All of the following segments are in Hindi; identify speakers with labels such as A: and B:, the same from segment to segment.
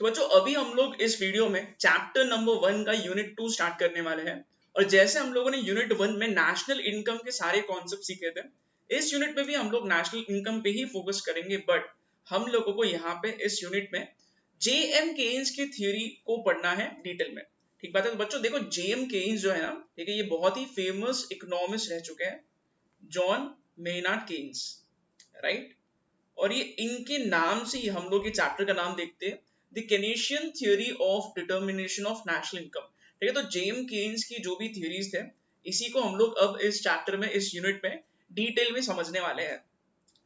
A: तो बच्चों अभी हम लोग इस वीडियो में चैप्टर नंबर 1 का यूनिट 2 स्टार्ट करने वाले हैं। और जैसे हम लोगों ने यूनिट 1 में नेशनल इनकम के सारे कॉन्सेप्ट सीखे थे, इस यूनिट में भी हम लोग नेशनल इनकम पे ही फोकस करेंगे। बट हम लोगों को यहाँ पे इस यूनिट में जेएम केन्स की थ्योरी को पढ़ना है डिटेल में। ठीक बात है। तो बच्चों देखो, जेएम केन्स जो है ना, ठीक है, ये बहुत ही फेमस इकोनॉमिस्ट रह चुके हैं, जॉन मेनार्ड केन्स, राइट। और ये इनके नाम से ही हम लोग ये चैप्टर का नाम देखते हैं, the Keynesian theory of determination of national income. ठीक है, तो जेम केन्स की जो भी थ्योरीज थे, इसी को हम लोग अब इस चैप्टर में, इस यूनिट में डिटेल में समझने वाले हैं।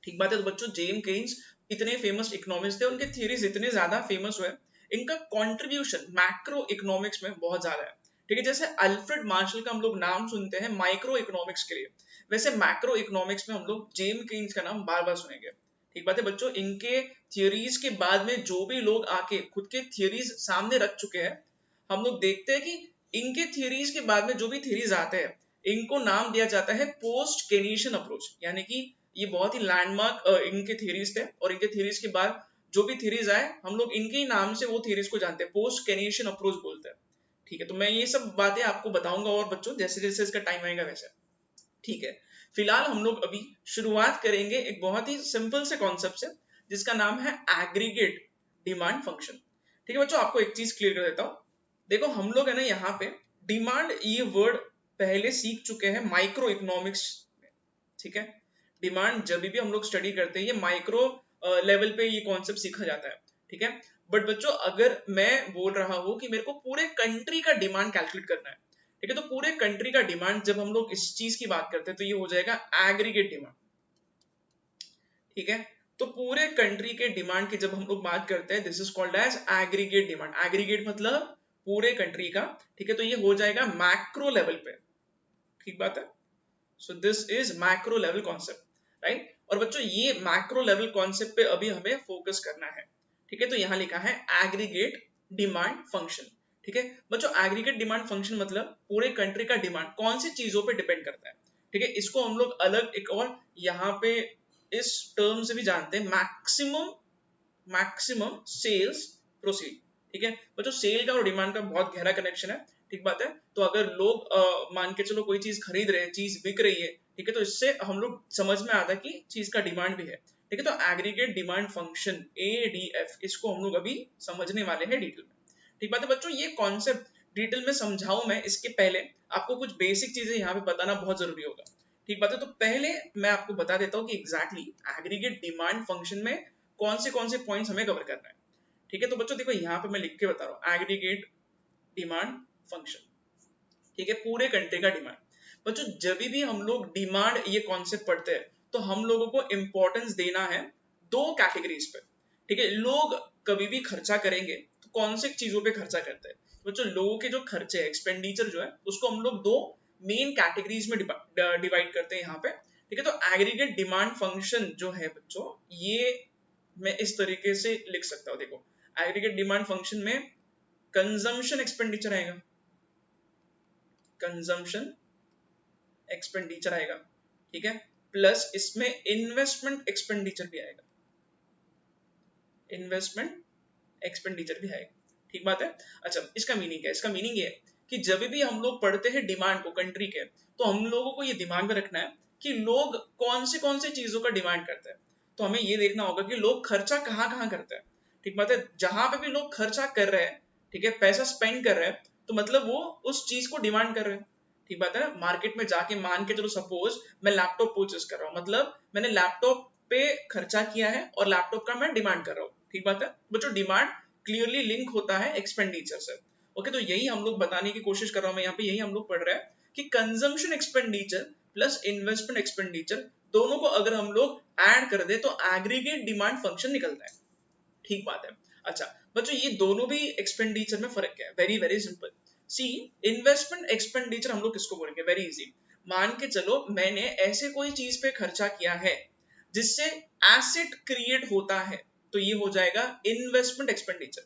A: ठीक बात है। तो बच्चों जेम केन्स इतने फेमस इकोनॉमिस्ट थे, उनके थ्योरीज इतने ज्यादा फेमस हुए, इनका कंट्रीब्यूशन मैक्रो इकोनॉमिक्स में बहुत ज्यादा है। ठीक है, जैसे अल्फ्रेड मार्शल का हम लोग नाम सुनते हैं माइक्रो इकोनॉमिक्स के लिए, वैसे मैक्रो इकोनॉमिक्स में हम लोग जेम केन्स का नाम बार बार सुनेंगे। ठीक बात है बच्चों, इनके थियोरीज के बाद में जो भी लोग आके खुद के थियोरीज सामने रख चुके हैं, हम लोग देखते हैं कि इनके थियोरीज के बाद में जो भी थियोरीज आते हैं, इनको नाम दिया जाता है पोस्ट केनेशियन अप्रोच। यानी कि ये बहुत ही लैंडमार्क इनके थियोरीज थे, और इनके थियोरीज के बाद जो भी थियोरीज आए, हम लोग इनके ही नाम से वो थियोरीज को जानते हैं, पोस्ट केनेशियन अप्रोच बोलते हैं। ठीक है, तो मैं ये सब बातें आपको बताऊंगा और बच्चों जैसे जैसे इसका टाइम आएगा वैसे। ठीक है, फिलहाल हम लोग अभी शुरुआत करेंगे एक बहुत ही सिंपल से कॉन्सेप्ट से, जिसका नाम है एग्रीगेट डिमांड फंक्शन। ठीक है बच्चों, आपको एक चीज क्लियर कर देता हूं। देखो हम लोग है ना यहाँ पे डिमांड ये वर्ड पहले सीख चुके हैं माइक्रो इकोनॉमिक्स में। ठीक है, डिमांड जब भी हम लोग स्टडी करते हैं, ये माइक्रो लेवल पे ये कॉन्सेप्ट सीखा जाता है। ठीक है, बट बच्चों अगर मैं बोल रहा हूं कि मेरे को पूरे कंट्री का डिमांड कैलकुलेट करना है, ठीक है, तो पूरे कंट्री का डिमांड जब हम लोग इस चीज की बात करते हैं, तो ये हो जाएगा एग्रीगेट डिमांड। ठीक है, तो पूरे कंट्री के डिमांड की जब हम लोग बात करते हैं, this is called as aggregate demand. Aggregate मतलब पूरे कंट्री का। ठीक है, तो ये हो जाएगा मैक्रो लेवल पे। ठीक बात है, so this is macro level concept, right. और बच्चों ये मैक्रो लेवल कॉन्सेप्ट पे अभी हमें फोकस करना है। ठीक है, तो यहां लिखा है एग्रीगेट डिमांड फंक्शन। ठीक है बच्चों, एग्रीगेट डिमांड फंक्शन मतलब पूरे कंट्री का डिमांड कौन सी चीजों पे डिपेंड करता है। ठीक है, इसको हम लोग अलग एक और यहाँ पे इस टर्म से भी जानते हैं, मैक्सिमम मैक्सिमम सेल्स प्रोसीड। ठीक है बच्चों, सेल का और डिमांड का बहुत गहरा कनेक्शन है। ठीक बात है, तो अगर लोग मान के चलो कोई चीज खरीद रहे हैं, चीज बिक रही है, ठीक है, तो इससे हम लोग समझ में आता है कि चीज का डिमांड भी है। ठीक है, तो एग्रीगेट डिमांड फंक्शन एडीएफ, इसको हम लोग अभी समझने वाले हैं डिटेल में। ठीक बात है बच्चों, ये कॉन्सेप्ट डिटेल में समझाऊं मैं, इसके पहले आपको कुछ बेसिक चीजें यहाँ पे बताना बहुत जरूरी होगा। ठीक बात है, तो पहले मैं आपको बता देता हूँ कि एग्जैक्टली एग्रीगेट डिमांड फंक्शन में कौन से पॉइंट्स हमें कवर करना है। ठीक है, तो बच्चों देखो यहाँ पे मैं लिख के बता रहा हूँ एग्रीगेट डिमांड फंक्शन। ठीक है, पूरे कंट्री का डिमांड। बच्चों जब भी हम लोग डिमांड ये कॉन्सेप्ट पढ़ते हैं, तो हम लोगों को इंपॉर्टेंस देना है दो कैटेगरीज पे। ठीक है, लोग कभी भी खर्चा करेंगे तो कौन से चीजों पे खर्चा करते हैं। बच्चों लोगों के जो खर्चे है, एक्सपेंडिचर जो है, उसको हम लोग दो मेन कैटेगरीज में डिवाइड करते हैं यहाँ पे। ठीक है, तो एग्रीगेट डिमांड फंक्शन जो है बच्चों, ये मैं इस तरीके से लिख सकता हूँ। देखो एग्रीगेट डिमांड फंक्शन में कंजम्पशन एक्सपेंडिचर आएगा, कंजम्पशन एक्सपेंडिचर आएगा। ठीक है, प्लस इसमें इन्वेस्टमेंट एक्सपेंडिचर भी आएगा, इन्वेस्टमेंट एक्सपेंडिचर भी आएगा। ठीक बात है। अच्छा, इसका मीनिंग क्या है? इसका मीनिंग ये है कि जब भी हम लोग पढ़ते हैं डिमांड को कंट्री के, तो हम लोगों को ये दिमाग में रखना है कि लोग कौन से चीजों का डिमांड करते हैं। तो हमें ये देखना होगा कि लोग खर्चा कहाँ कहाँ करते हैं। ठीक बात है, जहां पे भी लोग खर्चा कर रहे हैं, ठीक है, पैसा स्पेंड कर रहे हैं, तो मतलब वो उस चीज को डिमांड कर रहे हैं। ठीक बात है ना, मार्केट में जाके मान के चलो सपोज मैं लैपटॉप परचेस कर रहा हूँ, मतलब मैंने लैपटॉप पे खर्चा किया है और लैपटॉप का मैं डिमांड कर रहा हूँ। ठीक बात है बच्चों, डिमांड क्लियरली लिंक होता है एक्सपेंडिचर से। ओके, तो यही हम लोग बताने की कोशिश कर रहा हूं मैं यहाँ पे, यही हम लोग पढ़ रहे हैं कि consumption expenditure plus investment expenditure दोनों को अगर हम लोग ऐड कर दे तो एग्रीगेट डिमांड फंक्शन निकलता है। ठीक बात है। अच्छा बच्चों, ये दोनों भी एक्सपेंडिचर में फर्क क्या है? Very very simple. See, investment expenditure हम लोग किसको बोलेंगे? Very easy. मान के चलो मैंने ऐसे कोई चीज पे खर्चा किया है जिससे एसेट क्रिएट होता है, तो ये हो जाएगा इन्वेस्टमेंट एक्सपेंडिचर।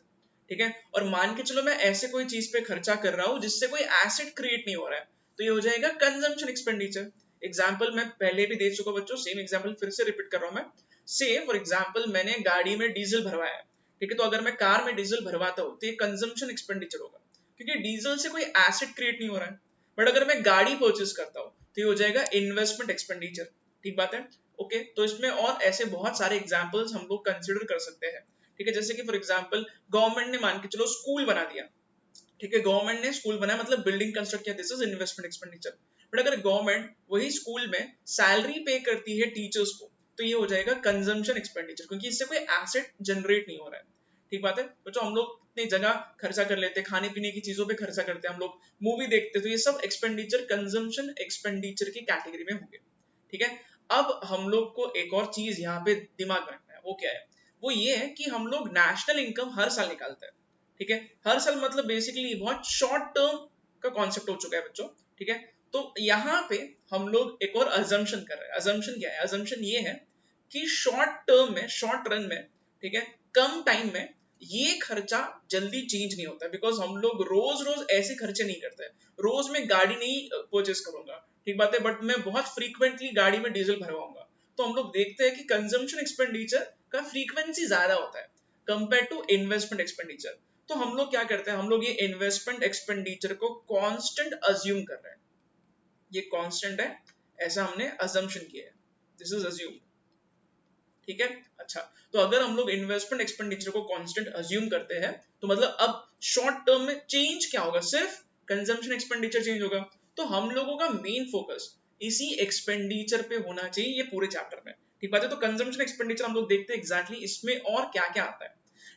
A: ठीक है, और मान के चलो मैं ऐसे कोई चीज पे खर्चा कर रहा हूं जिससे कोई एसेट क्रिएट नहीं हो रहा है, तो ये हो जाएगा कंजम्पशन एक्सपेंडिचर। एग्जाम्पल मैं पहले भी दे चुका बच्चों, सेम एग्जाम्पल फिर से रिपीट कर रहा हूं मैं। से फॉर एग्जाम्पल मैंने गाड़ी में डीजल भरवाया, ठीक है। तो अगर मैं कार में डीजल भरवाता हूँ तो ये कंजम्पशन एक्सपेंडिचर होगा, क्योंकि डीजल से कोई एसेट क्रिएट नहीं हो रहा है। बट अगर मैं गाड़ी परचेस करता हूँ तो ये हो जाएगा इन्वेस्टमेंट एक्सपेंडिचर। ठीक बात है। ओके, तो इसमें और ऐसे बहुत सारे एग्जाम्पल्स हम लोग कंसिडर कर सकते हैं। ठीक है, जैसे कि फॉर एग्जाम्पल गवर्नमेंट ने मान के चलो स्कूल बना दिया। ठीक है, गवर्नमेंट ने स्कूल बनाया मतलब बिल्डिंग कंस्ट्रक्ट किया, this is investment expenditure. But अगर गवर्नमेंट वही स्कूल में सैलरी पे करती है टीचर्स को तो ये हो जाएगा कंजम्पशन एक्सपेंडिचर, क्योंकि इससे कोई एसेट जनरेट नहीं हो रहा है। ठीक बात है। तो हम लोग इतनी जगह खर्चा कर लेते हैं, खाने पीने की चीजों पे खर्चा करते हैं, हम लोग मूवी देखते हैं, तो ये सब एक्सपेंडिचर कंजम्पशन एक्सपेंडिचर की कैटेगरी में होंगे। ठीक है। अब हम लोग को एक और चीज यहाँ पे दिमाग में रखना है, वो क्या है? वो ये है कि हम लोग नेशनल इनकम हर साल निकालते हैं। ठीक है, हर साल मतलब बेसिकली बहुत शॉर्ट टर्म का कॉन्सेप्ट हो चुका है बच्चों। ठीक है, तो यहाँ पे हम लोग एक और अजम्पशन कर रहे हैं। अजम्पशन क्या है? अजम्पशन ये है कि शॉर्ट टर्म में, शॉर्ट रन में, ठीक है, कम टाइम में ये खर्चा जल्दी चेंज नहीं होता, बिकॉज हम लोग रोज रोज ऐसे खर्चे नहीं करते। रोज मैं गाड़ी नहीं परचेस करूंगा, ठीक बात है, बट मैं बहुत फ्रीक्वेंटली गाड़ी में डीजल भरवाऊंगा। तो हम लोग देखते हैं कि कंजम्पशन एक्सपेंडिचर का फ्रीक्वेंसी ज्यादा होता है कंपेयर टू इन्वेस्टमेंट एक्सपेंडिचर। तो हम लोग क्या करते हैं, हम लोग ये इन्वेस्टमेंट एक्सपेंडिचर को कांस्टेंट अज्यूम कर रहे हैं। ये कांस्टेंट है, ऐसा हमने अजम्पशन किया है, दिस इज अज्यूम। ठीक है। अच्छा, तो अगर हम लोग इन्वेस्टमेंट एक्सपेंडिचर को कांस्टेंट अज्यूम करते हैं तो मतलब अब शॉर्ट टर्म में चेंज क्या होगा? सिर्फ कंजम्पशन एक्सपेंडिचर चेंज होगा। तो हम लोगों का मेन फोकस इसी एक्सपेंडिचर पे होना चाहिए ये पूरे चैप्टर में। ठीक बात है। तो कंजम्पशन एक्सपेंडिचर हम लोग देखते हैं एग्जैक्टली इसमें और क्या क्या आता है।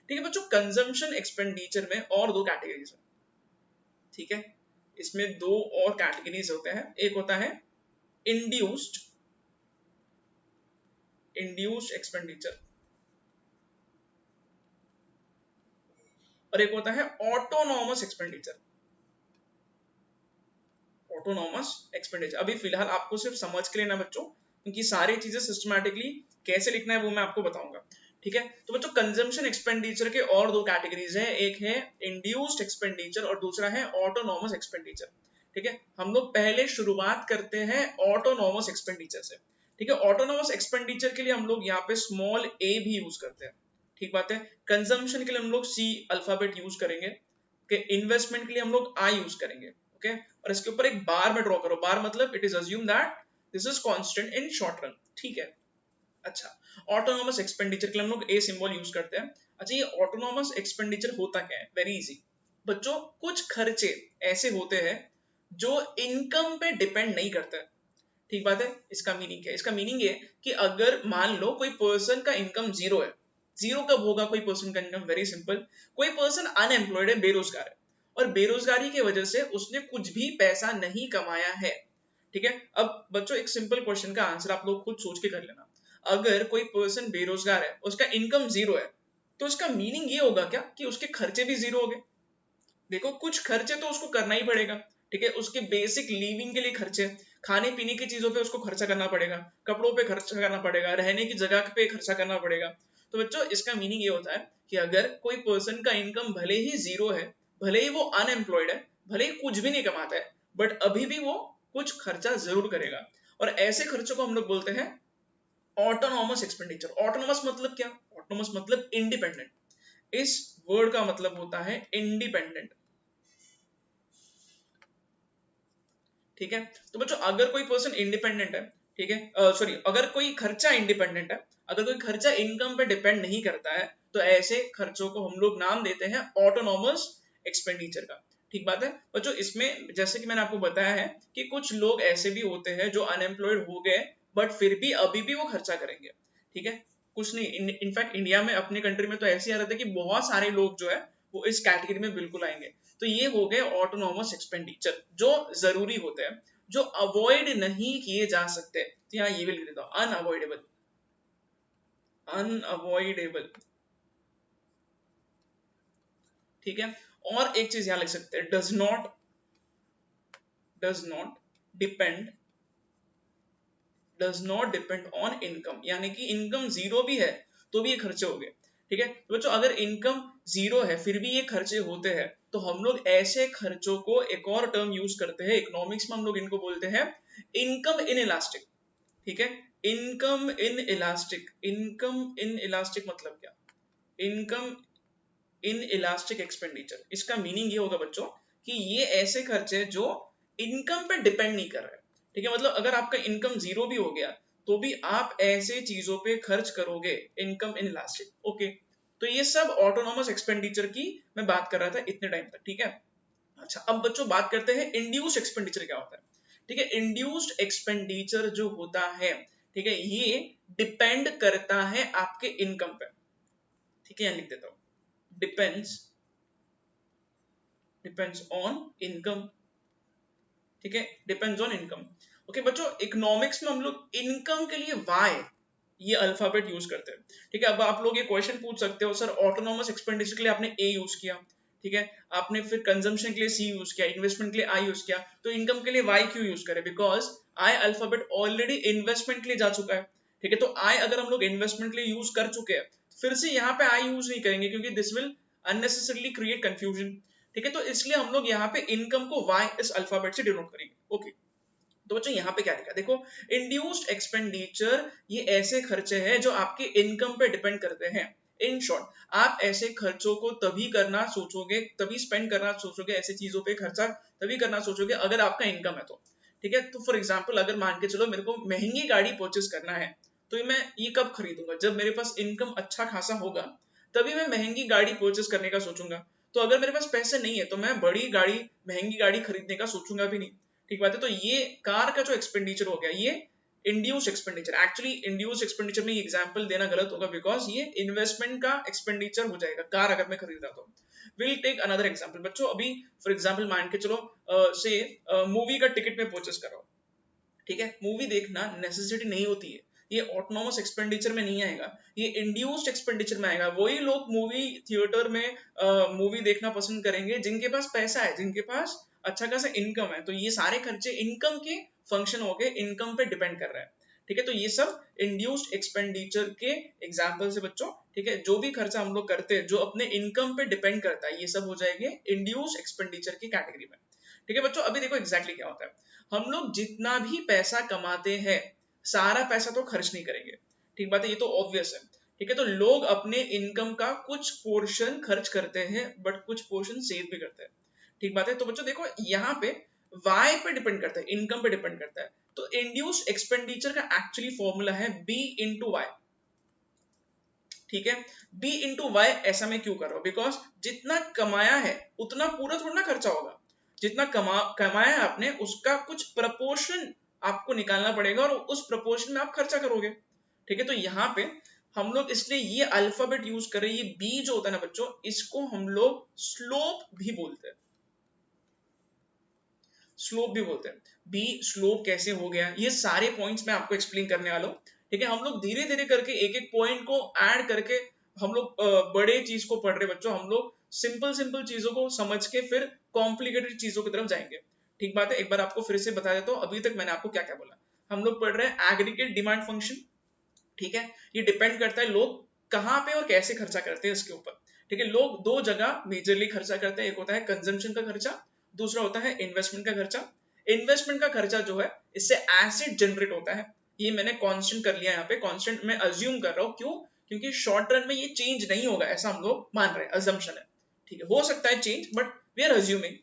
A: ठीक है बच्चों, कंजम्पशन एक्सपेंडिचर में और दो कैटेगरीज है। ठीक है, इसमें दो और कैटेगरीज होते हैं। एक होता है इंड्यूस्ड एक्सपेंडिचर और एक होता है ऑटोनॉमस एक्सपेंडिचर। ऑटोनॉमस एक्सपेंडिचर अभी फिलहाल आपको सिर्फ समझ के लेना बच्चों, क्योंकि सारी चीजें सिस्टमैटिकली कैसे लिखना है वो मैं आपको बताऊंगा। ठीक है, तो बच्चों कंजम्पशन एक्सपेंडिचर के और दो कैटेगरीज है, एक है इंड्यूस्ड एक्सपेंडिचर और दूसरा है ऑटोनॉमस एक्सपेंडिचर। ठीक है, हम लोग पहले शुरुआत करते हैं ऑटोनॉमस एक्सपेंडिचर से। ठीक है, ऑटोनॉमस एक्सपेंडिचर के लिए हम लोग यहाँ पे स्मॉल ए भी यूज करते हैं। ठीक बात है। कंजम्पशन के लिए हम लोग सी अल्फाबेट यूज करेंगे। इन्वेस्टमेंट के लिए हम लोग आई यूज करेंगे। ओके, और इसके ऊपर एक बार में ड्रॉ करो। बार मतलब it is assume that this is constant in short run. ठीक है। अच्छा, ऑटोनॉमस एक्सपेंडिचर के लिए हम लोग ए सिंबल यूज करते हैं। अच्छा, ये ऑटोनॉमस एक्सपेंडिचर होता क्या है? वेरी इजी बच्चों, कुछ खर्चे ऐसे होते हैं जो इनकम पे डिपेंड नहीं करते। ठीक बात है। इसका मीनिंग क्या है? इसका मीनिंग ये कि अगर मान लो कोई पर्सन का इनकम जीरो है। जीरो कब होगा कोई पर्सन का इनकम? वेरी सिंपल, कोई पर्सन अनएम्प्लॉयड है, बेरोजगार है, और बेरोजगारी की वजह से उसने कुछ भी पैसा नहीं कमाया है। ठीक है, अब बच्चों एक सिंपल क्वेश्चन का आंसर आप लोग खुद सोच के कर लेना। अगर कोई पर्सन बेरोजगार है, उसका इनकम जीरो है, तो इसका मीनिंग ये होगा क्या कि उसके खर्चे भी जीरो हो गए? देखो, कुछ खर्चे तो उसको करना ही पड़ेगा। ठीक है, उसके बेसिक लिविंग के लिए खर्चे, खाने पीने की चीजों पे उसको खर्चा करना पड़ेगा, कपड़ों पे खर्चा करना पड़ेगा, रहने की जगह पे खर्चा करना पड़ेगा। तो बच्चों इसका मीनिंग ये होता है कि अगर कोई पर्सन का इनकम भले ही जीरो है, भले ही वो अनएम्प्लॉयड है, भले ही कुछ भी नहीं कमाता है, बट अभी भी वो कुछ खर्चा जरूर करेगा। और ऐसे खर्चों को हम लोग बोलते हैं ऑटोनॉमस एक्सपेंडिचर। ऑटोनॉमस मतलब क्या? ऑटोनॉमस मतलब इंडिपेंडेंट। इस वर्ड का मतलब होता है इंडिपेंडेंट। ठीक है, तो बच्चों अगर कोई पर्सन इंडिपेंडेंट है, ठीक है, सॉरी, अगर कोई खर्चा इंडिपेंडेंट है, अगर कोई खर्चा इनकम पे डिपेंड नहीं करता है, तो ऐसे खर्चों को हम लोग नाम देते हैं ऑटोनॉमस एक्सपेंडिचर का। ठीक बात है बच्चों। इसमें जैसे कि मैंने आपको बताया है कि कुछ लोग ऐसे भी होते हैं जो अनएम्प्लॉयड हो गए बट फिर भी अभी भी वो खर्चा करेंगे। ठीक है, कुछ नहीं, इनफैक्ट इंडिया में, अपने कंट्री में तो ऐसी हालत है कि बहुत सारे लोग जो है वो इस कैटेगरी में बिल्कुल आएंगे। तो ये हो गए ऑटोनॉमस एक्सपेंडिचर जो जरूरी होते हैं, जो अवॉइड नहीं किए जा सकते। तो यहाँ ये भी लिख देता हूं, अनअवॉइडेबल। अनअवॉइडेबल। ठीक है, और एक चीज यहाँ लिख सकते हैं, does not depend on income, यानी कि इनकम जीरो भी है तो भी ये खर्चे हो गए। ठीक है, तो बच्चों अगर इनकम जीरो है फिर भी ये खर्चे होते हैं, तो हम लोग ऐसे खर्चों को एक और टर्म यूज करते हैं इकोनॉमिक्स में, हम लोग इनको बोलते हैं इनकम इन इलास्टिक। ठीक है, income in elastic. Income in elastic मतलब क्या? Income in elastic expenditure. इसका मीनिंग ये होगा बच्चों कि ये ऐसे खर्चे जो इनकम पे डिपेंड नहीं कर रहे। ठीक है, मतलब अगर आपका इनकम जीरो भी हो गया तो भी आप ऐसे चीजों पे खर्च करोगे, इनकम इन इलास्टिक। ओके, तो ये सब ऑटोनोमस एक्सपेंडिचर की मैं बात कर रहा था इतने टाइम तक। ठीक है, अच्छा अब बच्चों बात करते हैं इंड्यूस्ड एक्सपेंडिचर क्या होता है। ठीक है, इंड्यूस्ड एक्सपेंडिचर जो होता है, ठीक है, ये डिपेंड करता है आपके इनकम पे। ठीक है, यहां लिख देता हूं, डिपेंड्स ऑन इनकम। ठीक है, डिपेंड्स ऑन इनकम। ओके बच्चों, इकोनॉमिक्स में हम लोग इनकम के लिए वाई ये अल्फाबेट यूज करते हैं। ठीक है, अब आप लोग ये क्वेश्चन पूछ सकते हो, सर ऑटोनोमस एक्सपेंडिचर के लिए आपने ए यूज किया, ठीक है, आपने फिर कंजम्पशन के लिए सी यूज किया, इन्वेस्टमेंट के लिए आई यूज किया, तो इनकम के लिए वाई क्यों यूज करें? Because I alphabet already investment के लिए जा चुका है। ठीक है, तो आई अगर हम लोग इन्वेस्टमेंट के लिए यूज कर चुके हैं, फिर से यहाँ पे आई यूज नहीं करेंगे क्योंकि this will unnecessarily create confusion. ठीक है, तो इसलिए हम लोग यहाँ पे इनकम को वाई इस अल्फाबेट से डिनोट करेंगे। ओके, तो बच्चों यहाँ पे क्या लिखा, देखो इंड्यूस्ड एक्सपेंडिचर ये ऐसे खर्चे हैं जो आपके इनकम पे डिपेंड करते हैं। इन शॉर्ट, आप ऐसे खर्चों को तभी करना सोचोगे, तभी स्पेंड करना सोचोगे, ऐसी चीजों पे खर्चा तभी करना सोचोगे अगर आपका इनकम है तो। ठीक है, तो फॉर एग्जाम्पल अगर मान के चलो मेरे को महंगी गाड़ी परचेस करना है, तो मैं ये कब खरीदूंगा? जब मेरे पास इनकम अच्छा खासा होगा, तभी मैं महंगी गाड़ी परचेस करने का सोचूंगा। तो अगर मेरे पास पैसे नहीं है तो मैं बड़ी गाड़ी, महंगी गाड़ी खरीदने का सोचूंगा भी नहीं। ठीक बात है, तो ये कार का जो एक्सपेंडिचर हो गया ये induced expenditure. Actually induced expenditure में एग्जांपल देना गलत होगा बिकॉज ये इन्वेस्टमेंट का एक्सपेंडिचर हो जाएगा कार अगर मैं खरीद रहा तो। विल टेक अनदर एग्जांपल बच्चों, अभी फॉर एग्जांपल मान के चलो से मूवी का टिकट में परचेस कर रहा हूं। ठीक है, मूवी देखना नेसेसिटी नहीं होती है, ये ऑटोनोमस एक्सपेंडिचर में नहीं आएगा, ये इंड्यूस्ड एक्सपेंडिचर में आएगा। वही लोग मूवी थिएटर में मूवी देखना पसंद करेंगे जिनके पास पैसा है, जिनके पास अच्छा खासा इनकम है। तो ये सारे खर्चे इनकम के फंक्शन हो गए, इनकम पे डिपेंड कर रहे हैं। ठीक है, तो ये सब इंड्यूस्ड एक्सपेंडिचर के एग्जाम्पल से बच्चों। ठीक है, जो भी खर्चा हम लोग करते हैं जो अपने इनकम पे डिपेंड करता है, ये सब हो जाएंगे इंड्यूस्ड एक्सपेंडिचर की कैटेगरी में। ठीक है बच्चों, अभी देखो एग्जैक्टली क्या होता है। हम लोग जितना भी पैसा कमाते हैं सारा पैसा तो खर्च नहीं करेंगे। ठीक बात है, ये तो ऑब्वियस है। ठीक है, तो लोग अपने इनकम का कुछ पोर्शन खर्च करते हैं बट कुछ पोर्शन सेव भी करते हैं। ठीक बात है, तो बच्चों देखो यहाँ पे वाई पे डिपेंड करता है, इनकम पे डिपेंड करता है। तो इंड्यूस्ड एक्सपेंडिचर का एक्चुअली फॉर्मूला है बी इंटू वाई। ठीक है, बी इंटू वाई ऐसा मैं क्यों कर रहा हूं? बिकॉज जितना कमाया है उतना पूरा थोड़ा ना खर्चा होगा। जितना कमाया है आपने उसका कुछ प्रपोर्शन आपको निकालना पड़ेगा और उस प्रपोर्शन में आप खर्चा करोगे। ठीक है, तो यहाँ पे हम लोग इसलिए ये अल्फाबेट यूज कर रहे हैं। ये बी जो होता है ना बच्चों, इसको हम लोग स्लोप भी बोलते हैं, स्लोप भी बोलते हैं। बी स्लोप कैसे हो गया, ये सारे पॉइंट्स मैं आपको एक्सप्लेन करने वाला हूँ। ठीक है, हम लोग धीरे धीरे करके एक एक पॉइंट को ऐड करके हम लोग बड़े चीज को पढ़ रहे बच्चों। हम लोग सिंपल सिंपल चीजों को समझ के फिर कॉम्प्लिकेटेड चीजों की तरफ जाएंगे। ठीक बात है, एक बार आपको फिर से बता देता हूँ अभी तक मैंने आपको क्या क्या बोला। हम लोग पढ़ रहे हैं एग्रीगेट डिमांड फंक्शन। ठीक है, ये डिपेंड करता है लोग कहाँ पे और कैसे खर्चा करते हैं इसके ऊपर। ठीक है, लोग दो जगह मेजरली खर्चा करते हैं, एक होता है कंजम्पशन का खर्चा, दूसरा होता है इन्वेस्टमेंट का खर्चा। इन्वेस्टमेंट का खर्चा जो है इससे एसिड जनरेट होता है। ये मैंने कांस्टेंट कर लिया यहाँ पे, कांस्टेंट मैं अज्यूम कर रहा हूँ, क्यों? क्योंकि शॉर्ट रन में ये चेंज नहीं होगा ऐसा हम लोग मान रहे हैं, अजम्पशन है। ठीक है, हो सकता है change but we are assuming,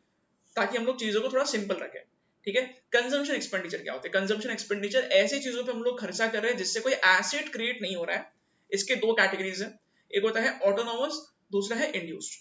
A: ताकि हम लोग चीजों को थोड़ा सिंपल रखें। ठीक है, कंजम्पशन एक्सपेंडिचर क्या होता है? कंजम्पशन एक्सपेंडिचर ऐसी चीजों पे हम लोग खर्चा कर रहे हैं जिससे कोई एसेट क्रिएट नहीं हो रहा है। इसके दो कैटेगरीज है, एक होता है ऑटोनोमस, दूसरा है इंड्यूस्ड।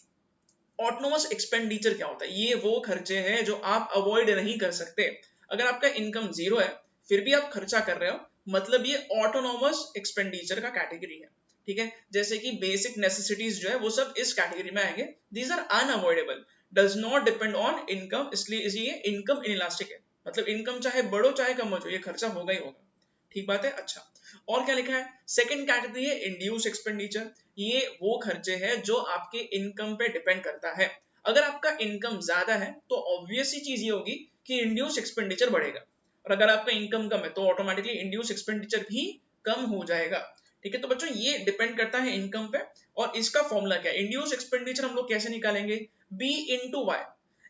A: ऑटोनोमस एक्सपेंडिचर क्या होता है? ये वो खर्चे हैं जो आप अवॉइड नहीं कर सकते। अगर आपका इनकम जीरो है फिर भी आप खर्चा कर रहे हो, मतलब ये ऑटोनोमस एक्सपेंडिचर का कैटेगरी है। ठीक है, जैसे कि बेसिक नेसेसिटीज जो है वो सब इस कैटेगरी में आएंगे। These are unavoidable, does not depend on income, इसलिए इनकम इनइलास्टिक है। मतलब इनकम चाहे बढ़ो चाहे कम हो, ये खर्चा होगा ही होगा। ठीक बात है, अच्छा और क्या लिखा है? सेकंड कैटेगरी है इंड्यूस एक्सपेंडिचर। ये वो खर्चे हैं जो आपके इनकम पे डिपेंड करता है। अगर आपका इनकम ज्यादा है तो ऑब्वियस ही चीज ये होगी कि इंड्यूस एक्सपेंडिचर बढ़ेगा, और अगर आपका इनकम कम है तो ऑटोमेटिकली इंड्यूस एक्सपेंडिचर भी कम हो जाएगा। ठीक है, तो बच्चों ये डिपेंड करता है इनकम पे। और इसका फॉर्मूला क्या है? इंड्यूस एक्सपेंडिचर हम लोग कैसे निकालेंगे? B into Y.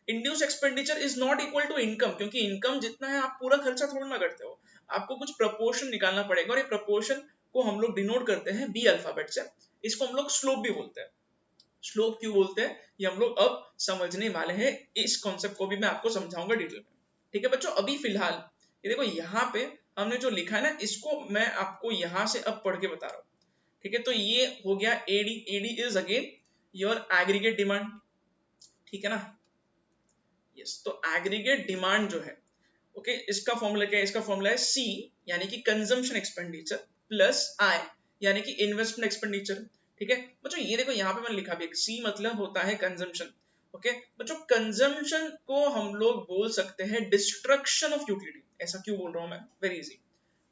A: Induced expenditure is not equal to income, क्योंकि इनकम जितना है आप पूरा खर्चा थोड़ा ना करते हो, आपको कुछ प्रपोर्शन निकालना पड़ेगा, और ये प्रपोर्शन को हम लोग डिनोट करते हैं बी अल्फाबेट से। इसको हम लोग स्लोप भी बोलते हैं। स्लोप क्यों बोलते हैं ये हम लोग अब समझने वाले हैं, इस कॉन्सेप्ट को भी मैं आपको समझाऊंगा डिटेल में। ठीक है बच्चों, अभी फिलहाल ये देखो यहाँ पे हमने जो लिखा है ना, इसको मैं आपको यहाँ से अब पढ़ के बता रहा हूँ। ठीक है, तो ये हो गया AD. AD is again your aggregate demand. ठीक है ना, यस। तो एग्रीगेट डिमांड जो है, ओके, इसका फॉर्मूला क्या है? इसका फॉर्मूला है सी यानी कि कंजम्पशन एक्सपेंडिचर प्लस आई यानी कि इन्वेस्टमेंट एक्सपेंडिचर। ठीक है बच्चों, ये देखो यहाँ पे मैंने लिखा भी, सी मतलब होता है कंजम्पशन। ओके बच्चों, कंजम्पशन को हम लोग बोल सकते हैं डिस्ट्रक्शन ऑफ यूटिलिटी। ऐसा क्यों बोल रहा हूं मैं? Very easy.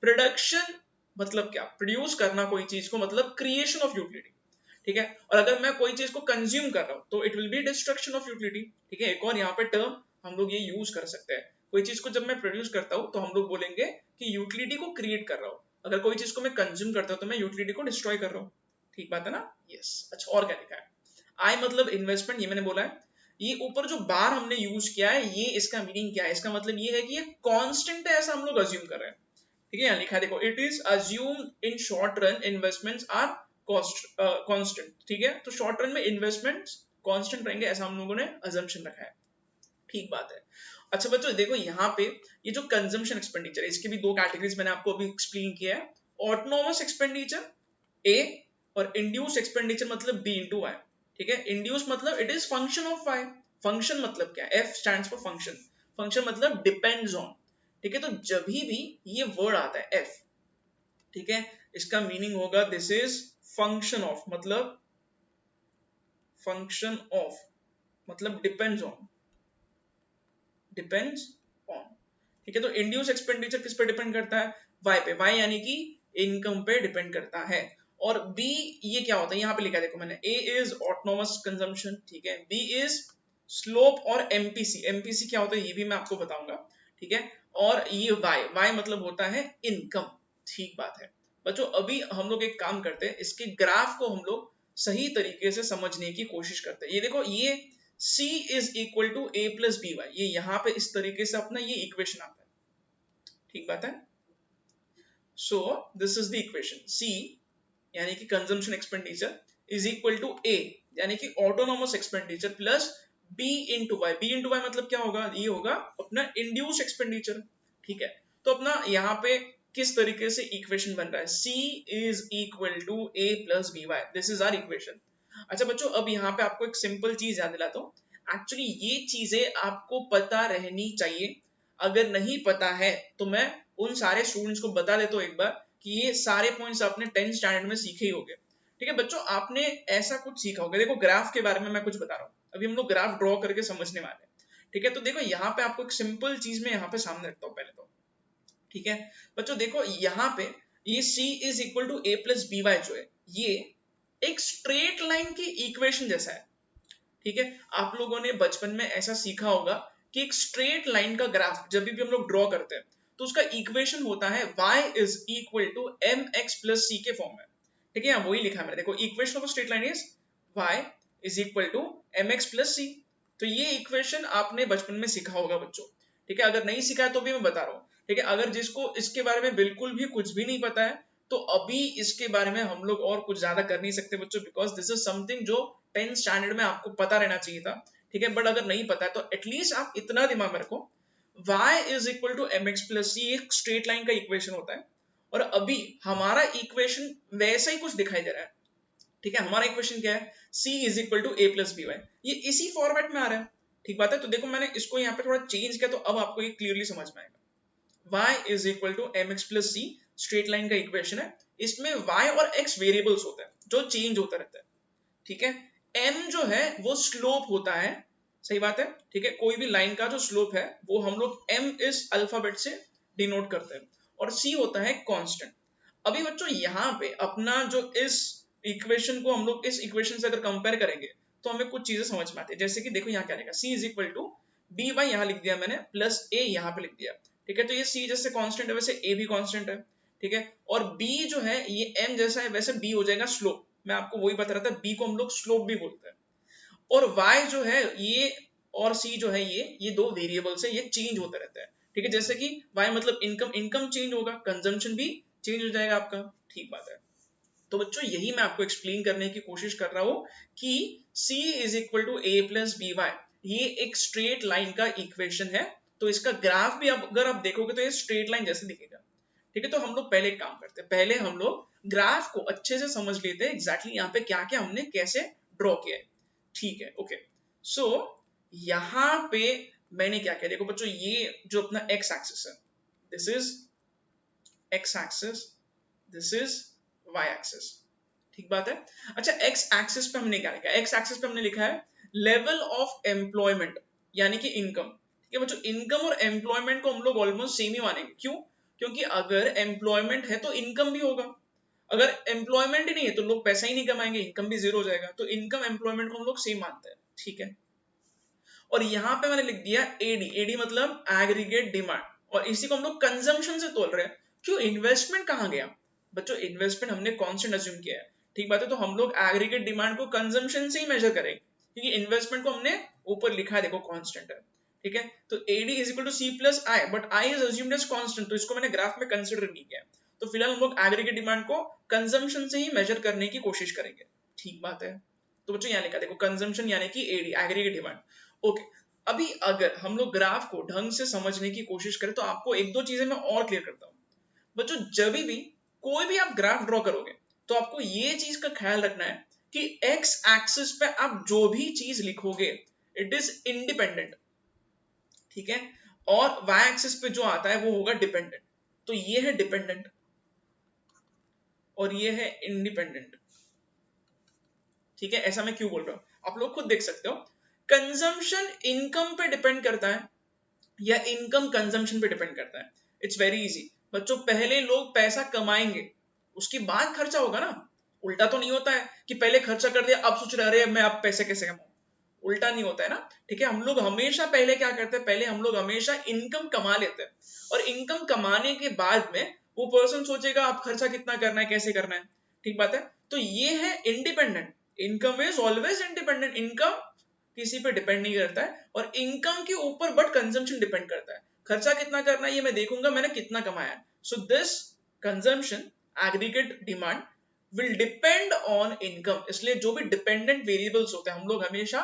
A: प्रोडक्शन मतलब क्या? प्रोड्यूस करना कोई चीज को, मतलब क्रिएशन ऑफ यूटिलिटी। ठीक है, और अगर मैं कोई चीज को कंज्यूम कर रहा हूं तो it will be destruction of utility. ठीक है, एक और यहाँ पे टर्म हम लोग ये यूज कर सकते हैं। कोई चीज को जब मैं प्रोड्यूस करता हूं तो हम लोग बोलेंगे कि यूटिलिटी को क्रिएट कर रहा हूं। अगर कोई चीज को मैं कंज्यूम करता हूं तो मैं यूटिलिटी को डिस्ट्रॉय कर रहा हूं। ठीक बात है ना? यस। अच्छा, और क्या लिखा है? आई मतलब इन्वेस्टमेंट, ये मैंने बोला है। ये ऊपर जो बार हमने यूज किया है, ये इसका मीनिंग क्या है? इसका मतलब ये है कि ये कांस्टेंट है, ऐसा हम लोग अज्यूम कर रहे हैं। ठीक है, यहाँ लिखा है देखो, it is assumed in short run investments are constant. ठीक है, तो शॉर्ट रन में इन्वेस्टमेंट्स कांस्टेंट रहेंगे, ऐसा हम लोगों ने अजम्पशन रखा है। ठीक बात है। अच्छा बच्चों देखो, यहाँ पे ये जो कंजम्पशन एक्सपेंडिचर है, इसके भी दो कैटेगरीज मैंने आपको अभी एक्सप्लेन किया है। ऑटोनोमस एक्सपेंडिचर ए और इंड्यूस एक्सपेंडिचर मतलब बी इंटू आई। ठीक है, इंड्यूस मतलब it is function of I. Function मतलब क्या? F stands for function. Function मतलब डिपेंड्स ऑन। ठीक है, तो जब भी ये वर्ड आता है एफ, ठीक है, इसका मीनिंग होगा दिस इज फंक्शन ऑफ, मतलब फंक्शन ऑफ मतलब डिपेंड्स ऑन, डिपेंड्स ऑन। ठीक है, तो इंड्यूस एक्सपेंडिचर किस पे डिपेंड करता है? वाई पे। वाई यानी कि इनकम पे डिपेंड करता है। और बी ये क्या होता है? यहाँ पे लिखा है देखो मैंने, ए इज ऑटोनोमस कंजम्पशन। ठीक है, बी इज स्लोप और एमपीसी। एमपीसी क्या होता है ये भी मैं आपको बताऊंगा। ठीक है, और ये वाई, वाई मतलब होता है इनकम। ठीक बात है बच्चों, अभी हम लोग एक काम करते हैं, इसके ग्राफ को हम लोग सही तरीके से समझने की कोशिश करते हैं। ये देखो, ये C is equal to A plus B Y, ये यहाँ पे इस तरीके से अपना ये इक्वेशन आता है। ठीक बात है। So this is the equation, C यानी कि consumption expenditure is equal to A यानी कि autonomous expenditure plus B into Y. B into Y मतलब क्या होगा? ये होगा अपना इंड्यूस एक्सपेंडिचर। ठीक है, तो अपना यहाँ पे किस तरीके से इक्वेशन बन रहा है? C is equal to A plus B Y, this is our equation. अच्छा बच्चों, अब यहाँ पे आपको एक सिंपल चीज याद दिलाता हूँ। एक्चुअली ये चीजें आपको पता रहनी चाहिए। अगर नहीं पता है तो मैं उन सारे स्टूडेंट्स को बता देता हूँ एक बार कि ये सारे पॉइंट्स आपने 10th स्टैंडर्ड में सीखे ही होंगे। ठीक है बच्चों, आपने ऐसा कुछ सीखा होगा। देखो, ग्राफ के बारे में मैं कुछ बता रहा हूँ, अभी हम लोग ग्राफ ड्रॉ करके समझने वाले हैं। ठीक है, तो देखो यहाँ पे आपको एक सिंपल चीज में यहाँ पे सामने रखता हूँ पहले तो। ठीक है बच्चों, देखो यहाँ पे ये C is equal to A plus B Y जो है, ये एक स्ट्रेट लाइन की इक्वेशन जैसा है। ठीक है, आप लोगों ने बचपन में ऐसा सीखा होगा कि एक स्ट्रेट लाइन का ग्राफ जब भी हम लोग ड्रॉ करते हैं तो उसका इक्वेशन होता है y is equal to mx plus c के फॉर्म में। ठीक है, यहाँ वही लिखा है मैंने, देखो, equation of straight line is y is equal to mx plus c। तो ये इक्वेशन आपने बचपन में सीखा होगा बच्चों। ठीक है, अगर नहीं सीखा है तो भी मैं बता रहा हूँ। ठीक है, अगर जिसको इसके बारे में बिल्कुल भी कुछ भी नहीं पता है तो अभी इसके बारे में हम लोग और कुछ ज्यादा कर नहीं सकते बच्चों, बिकॉज दिस इज समथिंग जो 10th स्टैंडर्ड में आपको पता रहना चाहिए था। ठीक है, बट अगर नहीं पता है तो एटलीस्ट आप इतना दिमाग में रखो, y is equal to mx plus c एक स्ट्रेट लाइन का इक्वेशन होता है। और अभी हमारा इक्वेशन वैसा ही कुछ दिखाई दे रहा है। ठीक है, हमारा इक्वेशन क्या है? c is equal to A plus B Y, ये इसी फॉर्मेट में आ रहा है। ठीक बात है, तो देखो मैंने इसको यहाँ पे थोड़ा चेंज किया तो अब आपको ये क्लियरली समझ में आएगा। y is equal to mx plus c straight line का इक्वेशन है। इसमें y और x वेरिएबल्स होते हैं जो चेंज होता रहता है। ठीक है, m जो है वो स्लोप होता है। सही बात है। ठीक है, कोई भी लाइन का जो स्लोप है वो हम लोग m इस अल्फाबेट से डिनोट करते हैं, और c होता है कांस्टेंट। अभी बच्चों यहाँ पे अपना जो इस इक्वेशन को हम लोग इस इक्वेशन से अगर कंपेयर करेंगे तो हमें कुछ चीजें समझ में आती है। जैसे कि देखो यहाँ क्या लिखा, c is equal to B Y, यहाँ लिख दिया मैंने, प्लस a यहाँ पे लिख दिया। ठीक है, तो ये c जैसे कांस्टेंट है वैसे a भी कांस्टेंट है। ठीक है, और b जो है ये m जैसा है वैसे b हो जाएगा स्लोप। मैं आपको वही बता रहा था, b को हम लोग स्लोप भी बोलते हैं। और y जो है ये और c जो है ये दो वेरिएबल्स है, ये चेंज होते रहते हैं। ठीक है, जैसे कि y मतलब इनकम, इनकम चेंज होगा, कंजम्पशन भी चेंज हो जाएगा आपका। ठीक बात है। तो बच्चों यही मैं आपको एक्सप्लेन करने की कोशिश कर रहा हूं कि C is equal to A plus B Y, ये एक स्ट्रेट लाइन का इक्वेशन है। तो इसका ग्राफ भी अगर आप देखोगे तो ये स्ट्रेट लाइन जैसे दिखेगा। ठीक है, तो हम लोग पहले एक काम करते हैं, पहले हम लोग ग्राफ को अच्छे से समझ लेते हैं एग्जैक्टली यहाँ पे क्या क्या हमने कैसे ड्रॉ किया है। ठीक है, ओके। सो यहाँ पे मैंने क्या किया, देखो बच्चों ये जो अपना एक्स एक्सिस है, this is X axis, this is Y axis. ठीक बात है। अच्छा, एक्स एक्सिस पे हमने क्या लिखा है, एक्स एक्सिस पे हमने लिखा है लेवल ऑफ एम्प्लॉयमेंट यानी कि इनकम। ठीक है बच्चों, इनकम और एम्प्लॉयमेंट को हम लोग ऑलमोस्ट सेम ही मानेंगे। क्यों? क्योंकि अगर एम्प्लॉयमेंट है तो इनकम भी होगा, अगर एम्प्लॉयमेंट ही नहीं है तो लोग पैसा ही नहीं कमाएंगे, इनकम भी जीरो हो जाएगा। तो इनकम एम्प्लॉयमेंट को हम लोग सेम मानते हैं। ठीक है, और यहाँ पे मैंने लिख दिया एडी, एडी मतलब एग्रीगेट डिमांड, और इसी को हम लोग कंजम्पशन से तोल रहे हैं। क्यों? इन्वेस्टमेंट कहाँ गया बच्चों, इन्वेस्टमेंट हमने कांस्टेंट अज्यूम किया है। ठीक बात है, तो हम लोग एग्रीगेट डिमांड को कंजम्पशन से ही मेजर करेंगे, क्योंकि इन्वेस्टमेंट को हमने ऊपर लिखा है, देखो कांस्टेंट है। ठीक है, तो AD is equal to C plus I, but I is assumed as constant, तो इसको मैंने ग्राफ में कंसिडर नहीं किया। तो फिलहाल हम लोग एग्रीगेट डिमांड को कंजम्पशन से ही मेजर करने की कोशिश करेंगे। ठीक बात है, तो बच्चों यहाँ लिखा देखो कंजम्पशन यानी कि AD एग्रीगेट डिमांड। ओके, अभी अगर हम लोग ग्राफ को ढंग से समझने की कोशिश करें तो आपको एक दो चीजें मैं और क्लियर करता हूं। बच्चों जब भी कोई भी आप ग्राफ ड्रॉ करोगे तो आपको ये चीज का ख्याल रखना है कि एक्स एक्सिस पे आप जो भी चीज लिखोगे इट इज इंडिपेंडेंट। ठीक है, और वाई एक्सिस पे जो आता है वो होगा डिपेंडेंट। तो ये है डिपेंडेंट और ये है इंडिपेंडेंट। ठीक है, ऐसा मैं क्यों बोल रहा हूं, आप लोग खुद देख सकते हो। कंजम्पशन इनकम पे डिपेंड करता है या इनकम कंजम्पशन पे डिपेंड करता है। इट्स वेरी इजी बच्चों, पहले लोग पैसा कमाएंगे उसके बाद खर्चा होगा ना। उल्टा तो नहीं होता है कि पहले खर्चा कर दिया अब सोच रहे अरे मैं अब पैसे कैसे कमाऊं, उल्टा नहीं होता है ना। ठीक है, हम लोग हमेशा पहले क्या करते हैं, पहले हम लोग हमेशा इनकम कमा लेते हैं, और इनकम कमाने के बाद में वो पर्सन सोचेगा अब खर्चा कितना करना है, कैसे करना है। ठीक बात है, तो ये है independent. Income is always independent, income किसी पे डिपेंड नहीं करता है, और इनकम के ऊपर बट कंजम्पशन डिपेंड करता है। खर्चा कितना करना है ये मैं देखूंगा मैंने कितना कमाया। So this consumption aggregate demand will depend on income, इसलिए जो भी डिपेंडेंट वेरिएबल्स होते हैं हम लोग हमेशा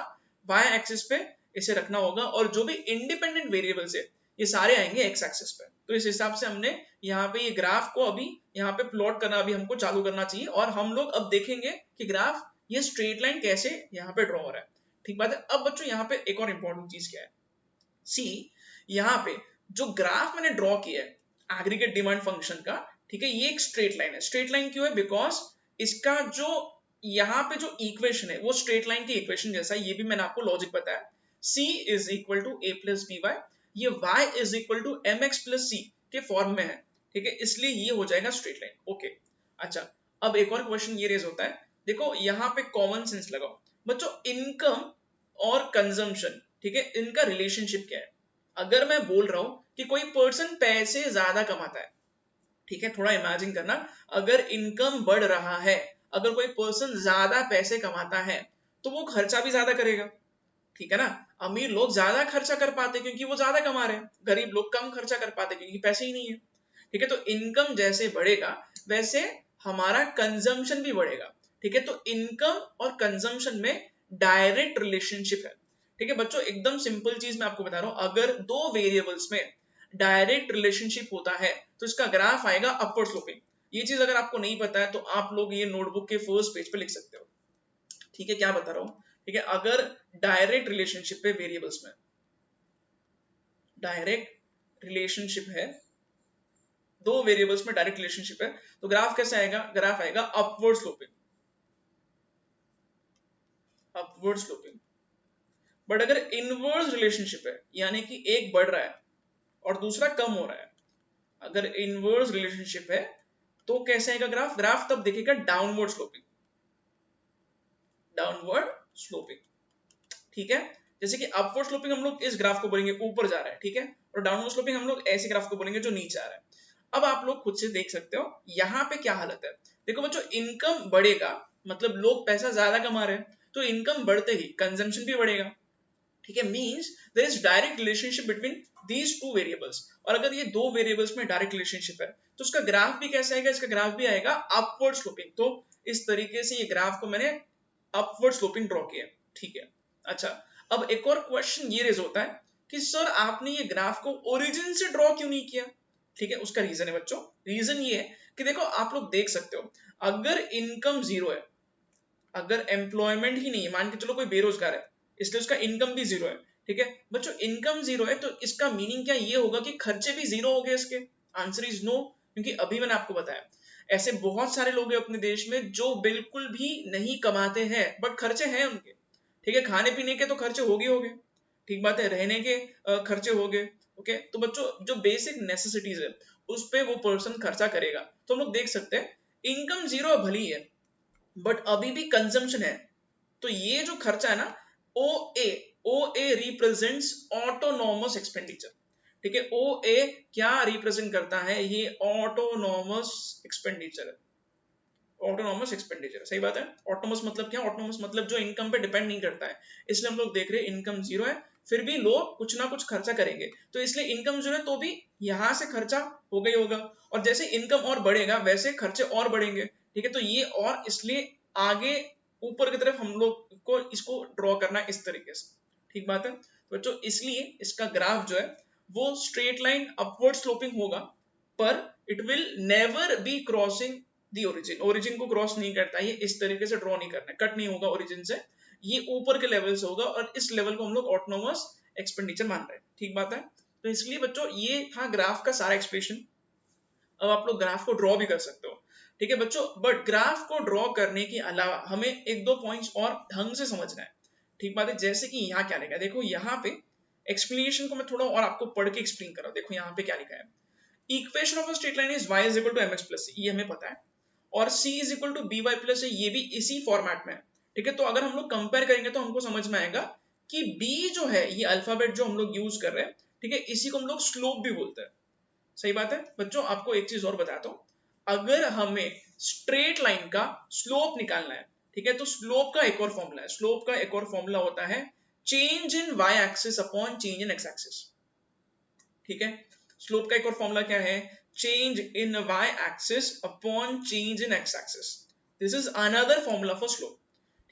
A: वाई एक्सिस पे इसे रखना होगा, और जो भी इंडिपेंडेंट वेरिएबल्स है ये सारे आएंगे एक्स एक्सिस पे। तो इस हिसाब से हमने यहाँ पे ये ग्राफ को अभी यहाँ पे प्लॉट करना अभी हमको चालू करना चाहिए, और हम लोग अब देखेंगे कि ग्राफ ये स्ट्रेट लाइन कैसे यहाँ पे ड्रॉ हो रहा है। ठीक बात है। अब बच्चों यहाँ पे एक और इंपॉर्टेंट चीज क्या है, सी यहाँ पे जो ग्राफ मैंने ड्रॉ किया है एग्रीगेट डिमांड फंक्शन का, ठीक है, ये एक स्ट्रेट लाइन है। स्ट्रेट लाइन क्यों है? बिकॉज इसका जो यहाँ पे जो इक्वेशन है वो स्ट्रेट लाइन की इक्वेशन जैसा है, ये भी मैंने आपको लॉजिक बताया। C is equal to A plus B Y, ये y is equal to M X plus C के फॉर्म में है। ठीक है, इसलिए ये हो जाएगा स्ट्रेट लाइन। ओके, अच्छा अब एक और क्वेश्चन ये रेज होता है, देखो यहाँ पे कॉमन सेंस लगाओ बच्चों, इनकम और कंजम्पशन, ठीक है, इनका रिलेशनशिप क्या है। अगर मैं बोल रहा हूं कि कोई पर्सन पैसे ज्यादा कमाता है, ठीक है, थोड़ा इमेजिन करना, अगर इनकम बढ़ रहा है, अगर कोई पर्सन ज्यादा पैसे कमाता है तो वो खर्चा भी ज्यादा करेगा। ठीक है ना, अमीर लोग ज्यादा खर्चा कर पाते क्योंकि वो ज्यादा कमा रहे हैं, गरीब लोग कम खर्चा कर पाते क्योंकि पैसे ही नहीं है। ठीक है, तो इनकम जैसे बढ़ेगा वैसे हमारा कंजम्पशन भी बढ़ेगा। ठीक है, तो इनकम और कंजम्पशन में डायरेक्ट रिलेशनशिप है। ठीक है बच्चों, एकदम सिंपल चीज मैं आपको बता रहा हूं, अगर दो वेरिएबल्स में डायरेक्ट रिलेशनशिप होता है तो इसका ग्राफ आएगा अपवर्ड स्लोपिंग। ये चीज अगर आपको नहीं पता है तो आप लोग ये नोटबुक के फर्स्ट पेज पे लिख सकते हो। ठीक है, क्या बता रहा हूं, ठीक है, अगर डायरेक्ट रिलेशनशिप पे वेरिएबल्स में डायरेक्ट रिलेशनशिप है, दो वेरिएबल्स में डायरेक्ट रिलेशनशिप है, तो ग्राफ कैसे आएगा, ग्राफ आएगा upward sloping, upward sloping. But अगर इनवर्स रिलेशनशिप है यानी कि एक बढ़ रहा है और दूसरा कम हो रहा है, अगर इनवर्स रिलेशनशिप है तो कैसे आएगा ग्राफ, ग्राफ तब दिखेगा डाउनवर्ड स्लोपिंग, डाउनवर्ड स्लोपिंग। ठीक है, जैसे कि अपवर्ड स्लोपिंग हम लोग इस ग्राफ को बोलेंगे ऊपर जा रहा है, ठीक है, और डाउनवर्ड स्लोपिंग हम लोग ऐसे ग्राफ को बोलेंगे जो नीचे आ रहा है। अब आप लोग खुद से देख सकते हो यहाँ पे क्या हालत है। देखो बच्चों, इनकम बढ़ेगा मतलब लोग पैसा ज्यादा कमा रहे हैं, तो इनकम बढ़ते ही कंजम्पशन भी बढ़ेगा। ठीक है, means there is direct relationship between these two variables. और अगर ये दो वेरिएबल्स में डायरेक्ट रिलेशनशिप है तो उसका ग्राफ भी कैसा आएगा, इसका ग्राफ भी आएगा अपवर्ड स्लोपिंग। तो इस तरीके से ये ग्राफ को मैंने अपवर्ड स्लोपिंग ड्रॉ किया, ठीक है। अच्छा, अब एक और क्वेश्चन ये रेज होता है कि सर आपने ये ग्राफ को ओरिजिन से ड्रॉ क्यों नहीं किया, ठीक है। उसका रीजन है बच्चों, रीजन ये है कि देखो आप लोग देख सकते हो, अगर इनकम जीरो है, अगर एम्प्लॉयमेंट ही नहीं है, मान के चलो कोई बेरोजगार है इसलिए उसका इनकम भी जीरो है, ठीक है बच्चों। इनकम जीरो है तो इसका मीनिंग क्या ये होगा कि खर्चे भी जीरो हो गए इसके? आंसर इज नो, क्योंकि अभी मैंने आपको बताया ऐसे बहुत सारे लोग हैं अपने देश में जो बिल्कुल भी नहीं कमाते हैं बट खर्चे हैं उनके, ठीक है। खाने पीने के तो खर्चे हो गए, ठीक बात है, रहने के खर्चे हो गए, ओके। तो बच्चों जो बेसिक नेसेसिटीज है उस पे वो पर्सन खर्चा करेगा। तो हम लोग देख सकते हैं इनकम जीरो भली है बट अभी भी कंजम्पशन है, तो ये जो खर्चा है ना, ओ ए रिप्रेजेंट्स ऑटोनॉमस एक्सपेंडिचर, ठीक है। ओ ए क्या रिप्रेजेंट करता है, ये ऑटोनॉमस एक्सपेंडिचर है, ऑटोनॉमस एक्सपेंडिचर, सही बात है। ऑटोनॉमस मतलब क्या, ऑटोनॉमस मतलब जो इनकम पे डिपेंड नहीं करता है, इसलिए हम लोग देख रहे हैं इनकम जीरो है फिर भी लोग कुछ ना कुछ खर्चा करेंगे, तो इसलिए इनकम जीरो है तो भी यहां से खर्चा हो गई होगा, और जैसे इनकम और बढ़ेगा वैसे खर्चे और बढ़ेंगे, ठीक है। तो ये और इसलिए आगे ऊपर की तरफ हम लोग को इसको ड्रॉ करना है इस तरीके से, ठीक बात है बच्चों। इसलिए इसका ग्राफ जो है वो स्ट्रेट लाइन अपवर्ड स्लोपिंग होगा, पर it will never be crossing the origin, origin को क्रॉस नहीं करता, ये इस तरीके से ड्रॉ नहीं करना है, कट नहीं होगा ओरिजिन से, ये ऊपर के लेवल से होगा और इस लेवल को हम लोग ऑटोनोमस एक्सपेंडिचर मान रहे हैं, ठीक बात है। तो इसलिए बच्चों ये था ग्राफ का सारा एक्सप्रेशन। अब आप लोग ग्राफ को ड्रॉ भी कर सकते हो, ठीक है बच्चों, बट ग्राफ को ड्रॉ करने के अलावा हमें एक दो पॉइंट्स और ढंग से समझना है, ठीक बात है। जैसे कि यहाँ क्या लिखा है, देखो यहाँ पे एक्सप्लेनेशन को मैं थोड़ा और आपको पढ़ के एक्सप्लेन कर रहा हूँ। देखो यहाँ पे क्या लिखा है, equation of a straight line is y is equal to mx plus, ये हमें पता है, और c is equal to B Y plus, ये भी इसी फॉर्मेट में है, ठीक है। तो अगर हम लोग कंपेयर करेंगे तो हमको समझ में आएगा कि b जो है, ये अल्फाबेट जो हम लोग यूज कर रहे हैं, ठीक है, इसी को हम लोग स्लोप भी बोलते हैं, सही बात है बच्चों। आपको एक चीज और बताता हूँ, अगर हमें स्ट्रेट लाइन का स्लोप निकालना है, ठीक है, तो स्लोप का एक और फॉर्मूला है, स्लोप का एक और फॉर्मूला होता है चेंज इन y एक्सिस अपॉन चेंज इन x एक्सिस, ठीक है। स्लोप का एक और फॉर्मूला क्या है, change in y axis upon change in x axis, this is another formula for slope,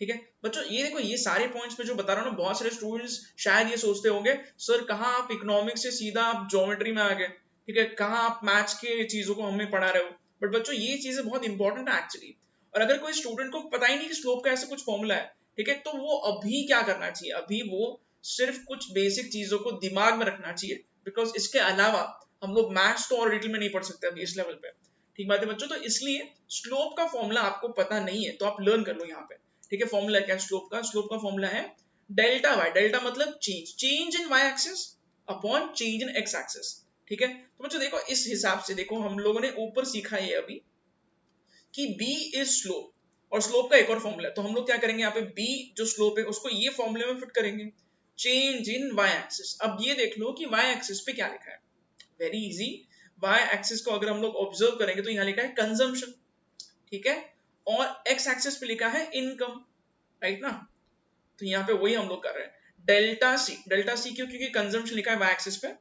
A: ठीक है बच्चों। ये देखो ये सारे पॉइंट्स में जो बता रहा हूँ ना, बहुत सारे स्टूडेंट्स शायद ये सोचते होंगे सर कहाँ आप इकोनॉमिक्स से सीधा आप ज्योमेट्री में आ गए, ठीक है, कहाँ आप मैथ्स के चीजों को हमें पढ़ा रहे हो, बट बच्चों ये चीजें बहुत इंपॉर्टेंट है एक्चुअली। और अगर कोई स्टूडेंट को पता ही नहीं कि स्लोप का ऐसा कुछ फॉर्मूला है, ठीक है, तो वो अभी क्या करना चाहिए, अभी वो सिर्फ कुछ बेसिक चीजों को दिमाग में रखना चाहिए, बिकॉज इसके अलावा हम लोग मैथ्स तो और डिटेल में नहीं पढ़ सकते अभी इस लेवल पे, ठीक बात है बच्चों। तो इसलिए स्लोप का फॉर्मूला आपको पता नहीं है तो आप लर्न कर लो यहाँ पे, ठीक है। फॉर्मूला क्या है स्लोप का, स्लोप का फॉर्मूला है डेल्टा वाई, डेल्टा मतलब change, change in Y axis upon change in X axis, ठीक है। तो बच्चों देखो इस हिसाब से देखो हम लोगों ने ऊपर सीखा है अभी कि b इज स्लोप, और स्लोप का एक और फॉर्मूला है, तो हम लोग क्या करेंगे यहाँ पे b जो स्लोप है उसको ये फॉर्मूले में फिट करेंगे, चेंज इन y एक्सिस। अब ये देख लो कि y एक्सिस पे क्या लिखा है, वेरी इजी, y एक्सिस को अगर हम लोग ऑब्जर्व करेंगे तो यहाँ लिखा है कंजम्पशन, ठीक है, और x एक्सिस पे लिखा है इनकम, राइट ना। तो यहाँ पे वही हम लोग कर रहे हैं, डेल्टा सी, डेल्टा सी क्यों, क्योंकि कंजम्पशन लिखा है y एक्सिस पे,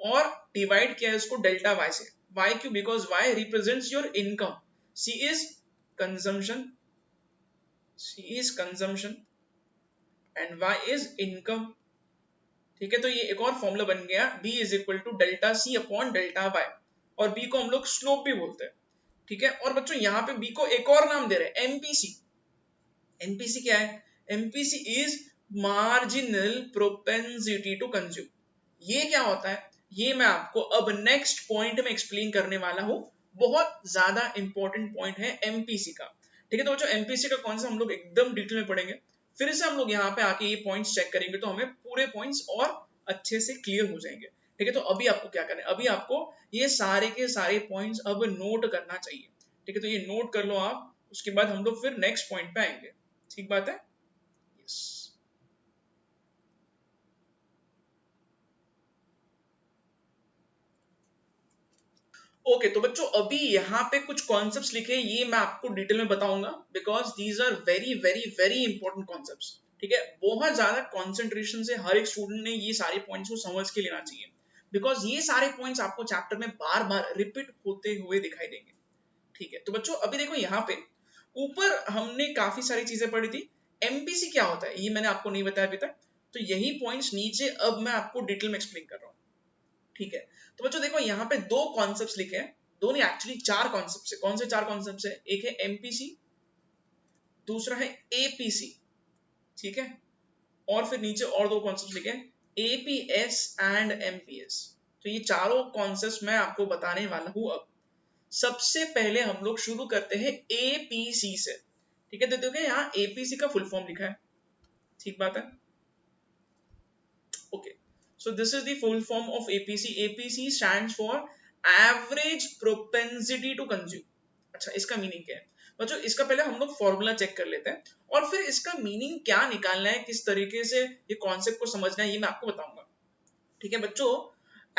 A: और डिवाइड किया है इसको डेल्टा y से, y क्यों, because y represents your income, c is consumption, c is consumption and y is income, ठीक है। तो ये एक और फॉर्मूला बन गया b is equal to delta C upon delta y, और b को हम लोग स्लोप भी बोलते हैं, ठीक है। और बच्चों यहाँ पे b को एक और नाम दे रहे हैं एमपीसी, एमपीसी क्या है, MPC is marginal propensity to consume. ये क्या होता है, ये मैं आपको अब नेक्स्ट पॉइंट में एक्सप्लेन करने वाला हूं, बहुत ज्यादा इंपॉर्टेंट पॉइंट है एमपीसी का, ठीक है। तो बच्चों एमपीसी का कौन सा हम लोग एकदम डिटेल में पढ़ेंगे, फिर से हम लोग यहाँ पे आके ये पॉइंट्स चेक करेंगे तो हमें पूरे पॉइंट्स और अच्छे से क्लियर हो जाएंगे, ठीक है। तो अभी आपको क्या करना है, अभी आपको ये सारे के सारे पॉइंट्स अब नोट करना चाहिए, ठीक है। तो ये नोट कर लो आप, उसके बाद हम लोग फिर नेक्स्ट पॉइंट पे आएंगे, ठीक बात है, यस। ओके तो बच्चों अभी यहाँ पे कुछ कॉन्सेप्ट्स लिखे, ये मैं आपको डिटेल में बताऊंगा, because these are very very very important concepts, ठीक है, बहुत ज्यादा कॉन्सेंट्रेशन से हर एक स्टूडेंट ने ये सारे पॉइंट्स को समझ के लेना चाहिए, बिकॉज ये सारे पॉइंट्स आपको चैप्टर में बार बार रिपीट होते हुए दिखाई देंगे। ठीक है, तो बच्चों अभी देखो यहाँ पे ऊपर हमने काफी सारी चीजें पढ़ी थी। एमपीसी क्या होता है ये मैंने आपको नहीं बताया अभी तक, तो यही पॉइंट्स नीचे अब मैं आपको डिटेल में एक्सप्लेन कर रहा हूँ। ठीक है, तो बच्चों देखो यहाँ पे दो कॉन्सेप्ट्स लिखे हैं, दो नहीं एक्चुअली चार कॉन्सेप्ट्स है। कौन से चार कॉन्सेप्ट्स है? एक है एमपीसी, दूसरा है एपीसी, ठीक है, और फिर नीचे और दो कॉन्सेप्ट्स लिखे हैं, एपीएस एंड एमपीएस। तो ये चारों कॉन्सेप्ट्स मैं आपको बताने वाला हूं अब। सबसे पहले हम लोग शुरू करते हैं एपीसी से। ठीक है, तो देखो यहाँ एपीसी का फुल फॉर्म लिखा है, ठीक बात है। Okay, so this is the full form of APC. APC stands for Average Propensity to Consume. अच्छा, इसका मीनिंग क्या है बच्चों? इसका पहले हम लोग फॉर्मूला चेक कर लेते हैं और फिर इसका मीनिंग क्या निकालना है, किस तरीके से ये कॉन्सेप्ट को समझना है, ये मैं आपको बताऊंगा। ठीक है बच्चों,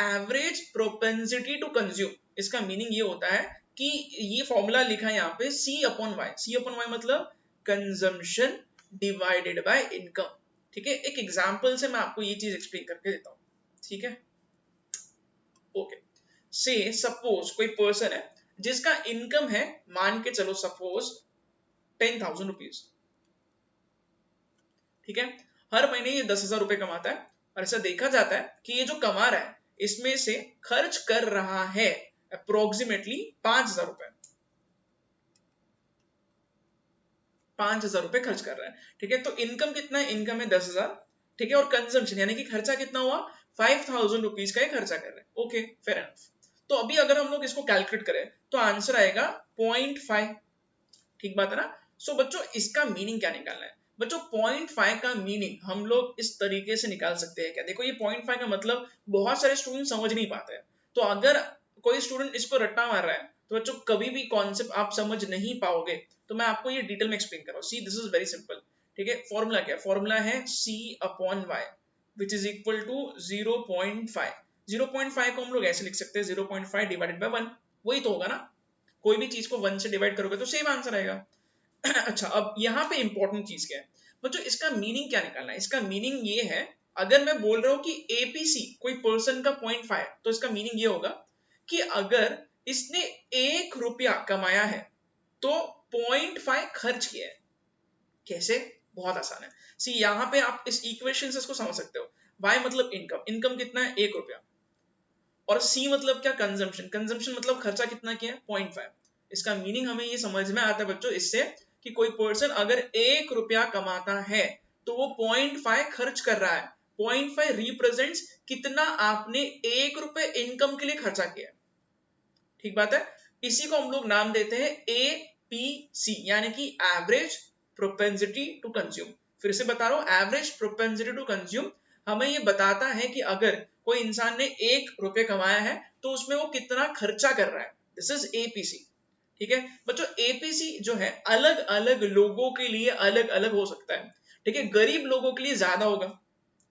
A: एवरेज प्रोपेंसिटी टू कंज्यूम, इसका मीनिंग ये होता है कि ये फॉर्मूला लिखा है यहाँ पे C upon Y. C upon Y मतलब कंजम्पशन डिवाइडेड बाय इनकम। ठीक है, एक एग्जांपल से मैं आपको ये चीज एक्सप्लेन करके देता हूँ। ठीक है, ओके, से सपोज कोई पर्सन है जिसका इनकम है, मान के चलो सपोज 10,000 रुपीज। ठीक है, हर महीने ये 10,000 रुपए कमाता है और ऐसा देखा जाता है कि ये जो कमा रहा है इसमें से खर्च कर रहा है अप्रोक्सीमेटली 5,000 रुपए। 5,000 रुपए खर्च कर रहा है। ठीक है, तो इनकम कितना है? इनकम है 10,000। ठीक है, और कंजम्पशन यानी कि खर्चा कितना हुआ? 5,000 रुपीज का ही खर्चा कर रहे हैं। Okay, fair enough. तो अभी अगर हम लोग इसको कैलकुलेट करें तो आंसर आएगा 0.5। ठीक बात है ना? सो बच्चों इसका मीनिंग क्या निकालना है? बच्चों 0.5 का मीनिंग हम लोग इस तरीके से निकाल सकते हैं क्या? देखो ये 0.5 का मतलब बहुत सारे स्टूडेंट समझ नहीं पाते हैं, तो अगर कोई स्टूडेंट इसको रट्टा मार रहा है तो बच्चों कभी भी कॉन्सेप्ट आप समझ नहीं पाओगे, तो मैं आपको ये डिटेल में एक्सप्लेन कर रहा हूँ। See this is very simple. ठीक है, फॉर्मूला क्या है? फॉर्मूला है C upon Y which is equal to 0.5। 0.5 को हम लोग ऐसे लिख सकते हैं 0.5 डिवाइडेड बाय 1। वही तो होगा ना, कोई भी चीज को 1 से डिवाइड करोगे तो सेम आंसर आएगा। अच्छा, अब यहाँ पे इंपॉर्टेंट चीज क्या है बच्चों? इसका मीनिंग क्या निकालना है? इसका मीनिंग ये है, अगर मैं बोल रहा हूँ कि एपीसी कोई पर्सन का 0.5, तो इसका मीनिंग ये होगा कि अगर इसने 1 रुपया कमाया है तो 0.5 खर्च किया है। कैसे? बहुत आसान है। सी यहाँ पे आप इस इक्वेशन से इसको समझ सकते हो। वाई मतलब इनकम, इनकम कितना है? 1 रुपया। और सी मतलब क्या? कंजम्पशन, कंजम्पशन मतलब खर्चा कितना किया है? 0.5। इसका मीनिंग हमें ये समझ में आता है बच्चों इससे कि कोई पर्सन अगर 1 रुपया कमाता है तो वो 0.5 खर्च कर रहा है। 0.5 रिप्रेजेंट्स कितना आपने 1 रुपए इनकम के लिए खर्चा किया। ठीक बात है, इसी को हम लोग नाम देते हैं APC यानी कि एवरेज प्रोपेंसिटी टू कंज्यूम। फिर से बता रहा हूं, एवरेज प्रोपेंसिटी टू कंज्यूम हमें ये बताता है कि अगर कोई इंसान ने 1 रुपये कमाया है तो उसमें वो कितना खर्चा कर रहा है। This is APC। ठीक है बच्चों, APC जो है अलग अलग लोगों के लिए अलग अलग हो सकता है। ठीक है, गरीब लोगों के लिए ज्यादा होगा।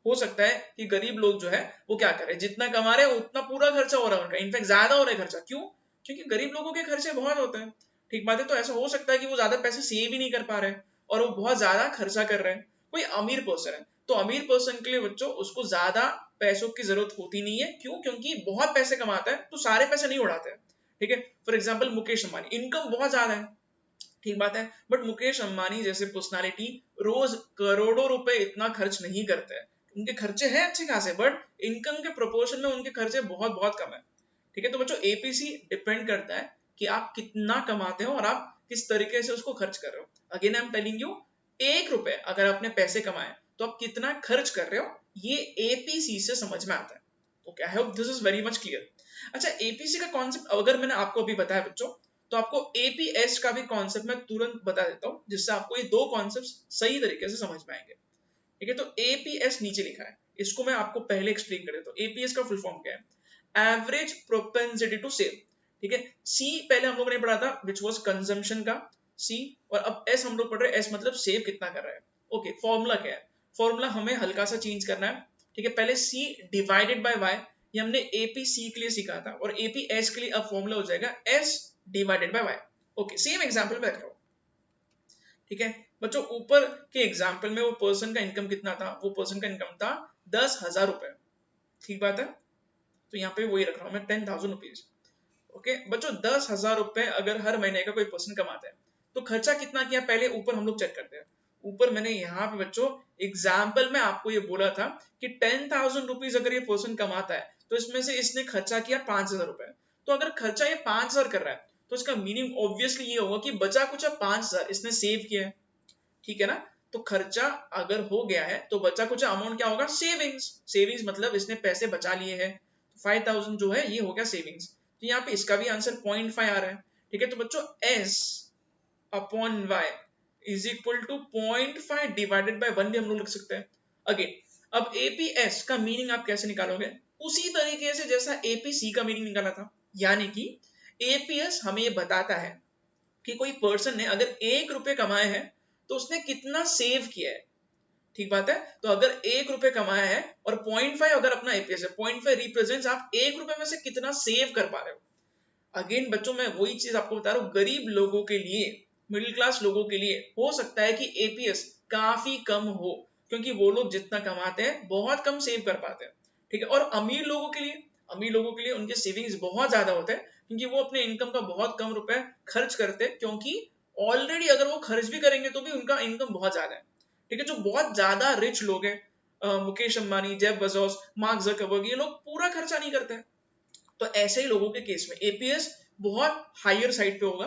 A: हो सकता है कि गरीब लोग जो है वो क्या करें, जितना कमा रहे हैं उतना पूरा खर्चा हो रहा है उनका, इनफैक्ट ज्यादा हो रहा है खर्चा। क्यों? क्योंकि गरीब लोगों के खर्चे बहुत होते हैं। ठीक बात है, तो ऐसा हो सकता है कि वो ज्यादा पैसे सेव ही नहीं कर पा रहे हैं और वो बहुत ज्यादा खर्चा कर रहे हैं। कोई अमीर पर्सन है तो अमीर पर्सन के लिए बच्चों उसको ज्यादा पैसों की जरूरत होती नहीं है। क्यों? क्योंकि बहुत पैसे कमाता है तो सारे पैसे नहीं उड़ाते हैं। ठीक है, for example Mukesh Ambani, income बहुत ज्यादा है, ठीक बात है, बट मुकेश अंबानी जैसे पर्सनालिटी रोज करोड़ों रुपए इतना खर्च नहीं करते हैं। उनके खर्चे हैं अच्छे खासे, बट इनकम के प्रोपोर्शन में उनके खर्चे बहुत बहुत कम है। ठीक है, तो बच्चों APC डिपेंड करता है कि आप कितना कमाते हो और आप किस तरीके से उसको खर्च कर रहे हो। Again I am telling you, 1 रुपए अगर आपने पैसे कमाए तो आप कितना खर्च कर रहे हो, ये APC से समझ में आता है। Okay, I hope this is very much clear. अच्छा, APC का कॉन्सेप्ट अगर मैंने आपको अभी बताया बच्चों, तो आपको APS का भी कॉन्सेप्ट मैं तुरंत बता देता हूं, जिससे आपको ये दो कॉन्सेप्ट सही तरीके से समझ में आएंगे। ठीक है, तो APS नीचे लिखा है, इसको मैं आपको पहले एक्सप्लेन कर देता हूं। APS का फुल फॉर्म क्या है? Average propensity to save. ठीक है, C पहले हम लोगों ने पढ़ा था विच वाज कंजम्पशन का C, और अब S हम लोग पढ़ रहे हैं, S मतलब सेव कितना कर रहा है। ओके, फॉर्मूला क्या है? फॉर्मूला हमें हल्का सा चेंज करना है। ठीक है, पहले C डिवाइडेड बाय Y, ये हमने APC के लिए सीखा था, और APS के लिए अब फॉर्मूला हो जाएगा S divided by Y। Okay, same example में रख रहा हूं। ठीक है, बच्चों ऊपर के एग्जाम्पल में वो पर्सन का इनकम कितना था, वो पर्सन का इनकम था 10,000 रुपए, ठीक बात है। तो यहाँ पे वही रख रहा हूं मैं 10,000 रुपीज। ओके बच्चों 10,000 रुपए अगर हर महीने का कोई पर्सन कमाता है तो खर्चा कितना किया पहले ऊपर हम लोग चेक करते हैं। ऊपर मैंने यहाँ पे बच्चों एग्जाम्पल में आपको ये बोला था कि 10,000 रुपीज अगर ये पर्सन कमाता है तो इसमें से इसने खर्चा किया 5,000 रुपए। तो अगर खर्चा ये 5,000 कर रहा है तो इसका मीनिंग ऑब्वियसली ये होगा कि बचा कुछ 5,000 इसने सेव किया है, ठीक है ना। तो खर्चा अगर हो गया है तो बचा कुछ अमाउंट क्या होगा, सेविंग्स। सेविंग्स मतलब इसने पैसे बचा लिए हैं, 5,000 जो है ये हो गया सेविंग्स। तो यहाँ पे इसका भी आंसर 0.5 आ रहा है, ठीक है। तो बच्चों s upon y is equal to 0.5 divided by 1 भी हम लोग लिख सकते हैं। अगेन अब एपीएस का मीनिंग आप कैसे निकालोगे, उसी तरीके से जैसा एपीसी का मीनिंग निकाला था। यानी कि एपीएस हमें ये बताता है कि कोई पर्सन ने अगर 1 रुपए कमाए हैं तो उसने कितना सेव किया है, ठीक बात है। तो अगर 1 रुपए कमाया है और 0.5 अगर अपना एपीएस है, 0.5 रिप्रेजेंट्स आप 1 रुपए में से कितना सेव कर पा रहे हो। अगेन बच्चों मैं वही चीज आपको बता रहा हूँ, गरीब लोगों के लिए, मिडिल क्लास लोगों के लिए हो सकता है कि एपीएस काफी कम हो, क्योंकि वो लोग जितना कमाते हैं बहुत कम सेव कर पाते हैं, ठीक है। और अमीर लोगों के लिए, अमीर लोगों के लिए उनके सेविंग्स बहुत ज्यादा होते हैं, क्योंकि वो अपने इनकम का बहुत कम रुपए खर्च करते हैं, क्योंकि ऑलरेडी अगर वो खर्च भी करेंगे तो भी उनका इनकम बहुत ज्यादा है, ठीक है। जो बहुत ज्यादा रिच लोग हैं, Mukesh Ambani, Jeff Bezos, mark Zuckerberg, ये लोग पूरा खर्चा नहीं करते हैं। तो ऐसे ही लोगों के केस में एपीएस बहुत हायर साइड पे होगा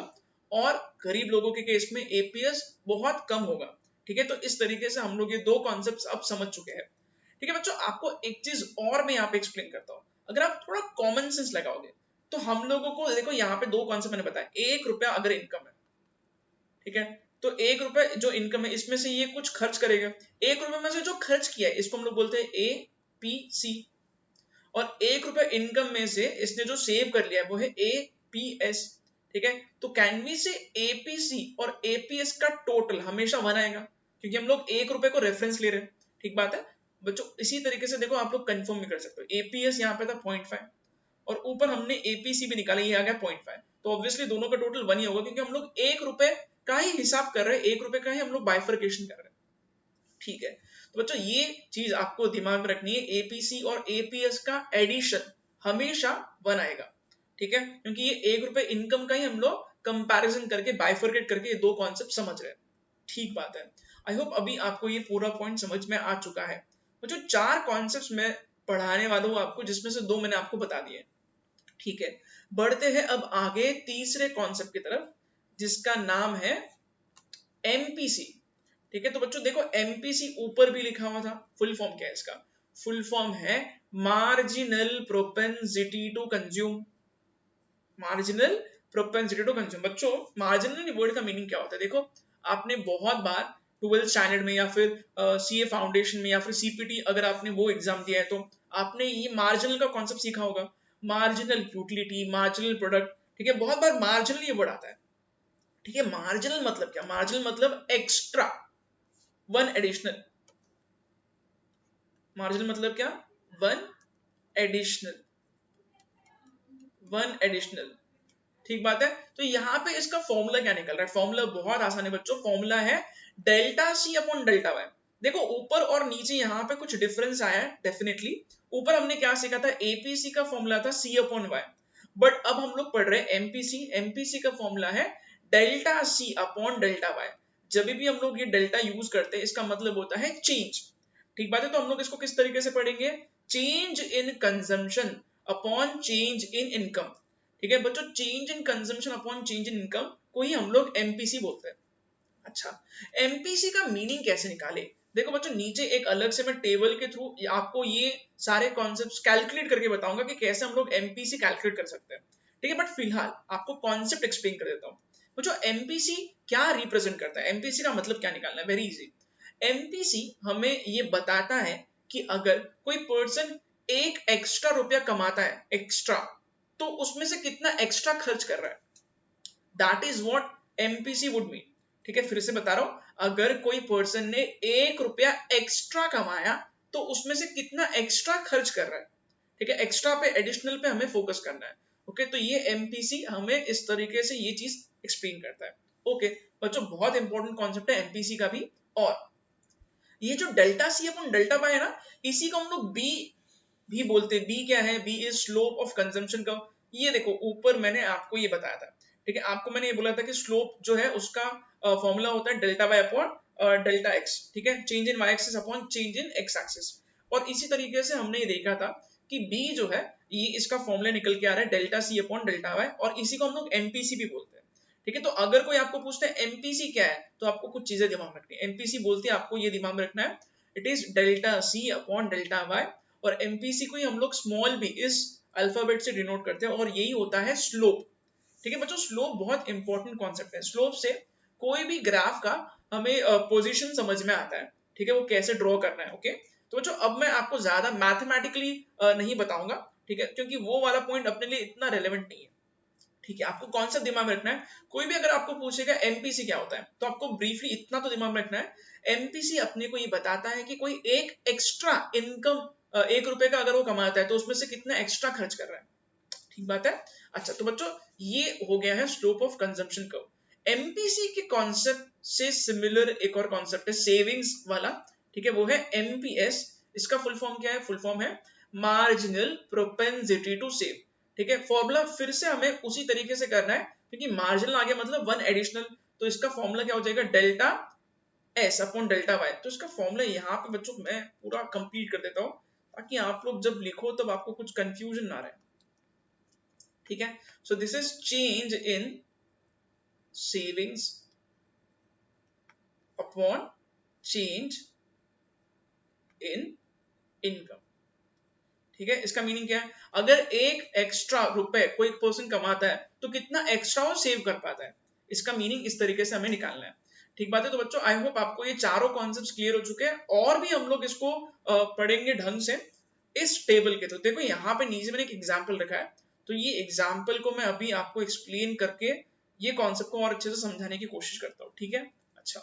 A: और गरीब लोगों के केस में एपीएस बहुत कम होगा, ठीक है। तो इस तरीके से हम लोग ये दो कॉन्सेप्ट्स अब समझ चुके हैं, ठीक है। बच्चों आपको एक चीज और मैं यहाँ पे एक्सप्लेन करता हूँ, अगर आप थोड़ा कॉमन सेंस लगाओगे तो हम लोगों को देखो यहाँ पे दो कॉन्सेप्ट मैंने बताया, 1 रुपया अगर इनकम है, ठीक है, तो 1 रुपए जो इनकम है इसमें से ये कुछ खर्च करेगा, 1 रुपए में से जो खर्च किया है इसको हम लोग बोलते हैं ए पी सी, और 1 रुपए इनकम में से इसने जो सेव कर लिया है वो है एपीएस, ठीक है। तो कैन वी से एपीसी और एपीएस का टोटल हमेशा 1 आएगा, क्योंकि हम लोग 1 रुपए को रेफरेंस ले रहे हैं, ठीक बात है। बच्चों इसी तरीके से देखो आप लोग कंफर्म भी कर सकते हो, एपीएस यहाँ पे था 0.5 और ऊपर हमने एपीसी भी निकाला, ये आ गया 0.5, तो ऑब्वियसली दोनों का टोटल 1 ही होगा, क्योंकि हम लोग 1 रुपए का ही हिसाब कर रहे हैं, 1 रुपए का ही हम लोग बाइफर्केशन कर रहे हैं, ठीक है। तो बच्चों ये चीज आपको दिमाग में रखनी है, एपीसी और एपीएस का एडिशन हमेशा 1 आएगा, ठीक है, क्योंकि ये 1 रुपए इनकम का ही हम लोग कंपैरिजन करके बाइफर्केट करके ये दो कॉन्सेप्ट समझ रहे हैं, ठीक बात है। आई होप अभी आपको ये पूरा पॉइंट समझ में आ चुका है। बच्चों 4 कॉन्सेप्ट मैं पढ़ाने वाला हूँ आपको, जिसमें से 2 मैंने आपको बता दिए, ठीक है। बढ़ते हैं अब आगे तीसरे कॉन्सेप्ट की तरफ, जिसका नाम है एमपीसी, ठीक है। तो बच्चों देखो एमपीसी ऊपर भी लिखा हुआ था, फुल फॉर्म क्या है इसका, फुल फॉर्म है marginal propensity to consume, marginal propensity to consume. बच्चों मार्जिनल वर्ड का मीनिंग क्या होता है, देखो आपने बहुत बार 12th स्टैंडर्ड में या फिर सीए फाउंडेशन में या फिर सीपीटी अगर आपने वो एग्जाम दिया है तो आपने ये मार्जिनल का कॉन्सेप्ट सीखा होगा, मार्जिनल यूटिलिटी, मार्जिनल प्रोडक्ट, ठीक है। बहुत बार मार्जिनल ये वर्ड आता है, ठीक है। मार्जिनल मतलब क्या, मार्जिनल मतलब एक्स्ट्रा, 1 एडिशनल, मार्जिनल मतलब क्या, 1 एडिशनल, 1 एडिशनल, ठीक बात है। तो यहाँ पे इसका फॉर्मूला क्या निकल रहा है, फॉर्मूला बहुत आसान है बच्चों, फॉर्मूला है delta C upon delta Y. देखो ऊपर और नीचे यहाँ पे कुछ डिफरेंस आया है डेफिनेटली, ऊपर हमने क्या सीखा था, एपीसी का फॉर्मूला था सी अपॉन वाई, बट अब हम लोग पढ़ रहे हैं एमपीसी, एमपीसी का फॉर्मूला है delta C upon delta Y. जब भी हम लोग ये डेल्टा यूज करते हैं इसका मतलब होता है चेंज, ठीक बात है। तो हम लोग इसको किस तरीके से पढ़ेंगे, change in consumption upon change in income, ठीक है बच्चों। Change in consumption upon change in income को ही हम लोग एमपीसी बोलते हैं। अच्छा एमपीसी का मीनिंग कैसे निकाले, देखो बच्चों नीचे एक अलग से मैं टेबल के थ्रू आपको ये सारे कॉन्सेप्ट्स कैलकुलेट करके बताऊंगा कि कैसे हम लोग एमपीसी कैलकुलेट कर सकते हैं, ठीक है। बट फिलहाल आपको कॉन्सेप्ट एक्सप्लेन कर देता हूँ। बच्चों एमपीसी क्या रिप्रेजेंट करता है, एमपीसी का मतलब क्या निकालना है, वेरी इजी। एमपीसी हमें ये बताता है कि अगर कोई पर्सन एक एक्स्ट्रा रुपया कमाता है, एक्स्ट्रा, तो उसमें से कितना एक्स्ट्रा खर्च कर रहा है, that is what MPC would mean, ठीक है। फिर से बता रहा हूं, अगर कोई पर्सन ने 1 रुपया एक्स्ट्रा कमाया तो उसमें से कितना एक्स्ट्रा खर्च कर रहा है, ठीक है। एक्स्ट्रा पे, एडिशनल पे हमें फोकस करना है, ओके। तो ये एमपीसी हमें इस तरीके से ये चीज एक्सप्लेन करता है, ओके बच्चों, बहुत इंपॉर्टेंट कॉन्सेप्ट है एमपीसी का भी। और ये जो delta C upon delta Y है ना, इसी को हम लोग बी भी बोलते हैं। बी क्या है? B is slope of consumption curve. ये देखो ऊपर मैंने आपको ये बताया था, ठीक है, आपको मैंने ये बोला था कि स्लोप जो है उसका फॉर्मूला होता है delta Y upon delta X, ठीक है, change in Y axis upon change in X axis. और इसी तरीके से हमने ये देखा था कि बी जो है ये इसका फॉर्मूला निकल के आ रहा है delta C upon delta Y, और इसी को हम लोग एमपीसी भी बोलते हैं, ठीक है। तो अगर कोई आपको पूछता है एमपीसी क्या है, तो आपको कुछ चीजें दिमाग में रखनी है। एमपीसी बोलते हैं, आपको ये दिमाग में रखना है, it is delta C upon delta Y, और एमपीसी को ही हम लोग स्मॉल बी इस अल्फाबेट से डिनोट करते हैं, और यही होता है स्लोप, ठीक है बच्चों। स्लोप बहुत इंपॉर्टेंट कॉन्सेप्ट है। स्लोप से कोई भी ग्राफ का हमें पोजीशन समझ में आता है, ठीक है, वो कैसे ड्रॉ करना है। ओके, तो बच्चों अब मैं आपको ज्यादा मैथमेटिकली नहीं बताऊंगा, ठीक है, क्योंकि वो वाला पॉइंट अपने लिए इतना रेलेवेंट नहीं है, ठीक है। आपको कॉन्सेप्ट दिमाग में रखना है। कोई भी अगर आपको पूछेगा एमपीसी क्या होता है, तो आपको ब्रीफली इतना तो दिमाग में रखना है, एमपीसी अपने को ये बताता है कि कोई एक एक्स्ट्रा इनकम, 1 रुपए का अगर वो कमाता है तो उसमें से कितना एक्स्ट्रा खर्च कर रहा है, ठीक बात है। अच्छा तो बच्चों ये हो गया है slope of consumption curve. MPC के कॉन्सेप्ट से सिमिलर एक और कॉन्सेप्ट है सेविंग्स वाला, ठीक है, वो है एमपीएस। इसका फुल फॉर्म क्या है? फुल फॉर्म है मार्जिनल प्रोपेंसिटी टू सेव, ठीक है। फॉर्मूला फिर से हमें उसी तरीके से करना है, क्योंकि मार्जिनल आ गया मतलब वन एडिशनल, तो इसका फॉर्मूला क्या हो जाएगा? Delta S upon delta Y. तो इसका फॉर्मूला यहाँ पे बच्चों मैं पूरा कंप्लीट कर देता हूँ, ताकि आप लोग जब लिखो तब आपको कुछ कंफ्यूजन ना रहे, ठीक है। So this is change in savings upon change in income, ठीक है। इसका मीनिंग क्या है? अगर एक एक्स्ट्रा रुपए कोई पर्सन कमाता है तो कितना एक्स्ट्रा वो सेव कर पाता है, इसका मीनिंग इस तरीके से हमें निकालना है, ठीक बात है। तो बच्चों आई होप आपको ये चारों कॉन्सेप्ट्स क्लियर हो चुके हैं, और भी हम लोग इसको पढ़ेंगे ढंग से इस टेबल के। तो देखो यहाँ पे नीचे मैंने एक एग्जाम्पल रखा है, तो ये एग्जाम्पल को मैं अभी आपको एक्सप्लेन करके ये कॉन्सेप्ट को और अच्छे से समझाने की कोशिश करता हूँ, ठीक है। अच्छा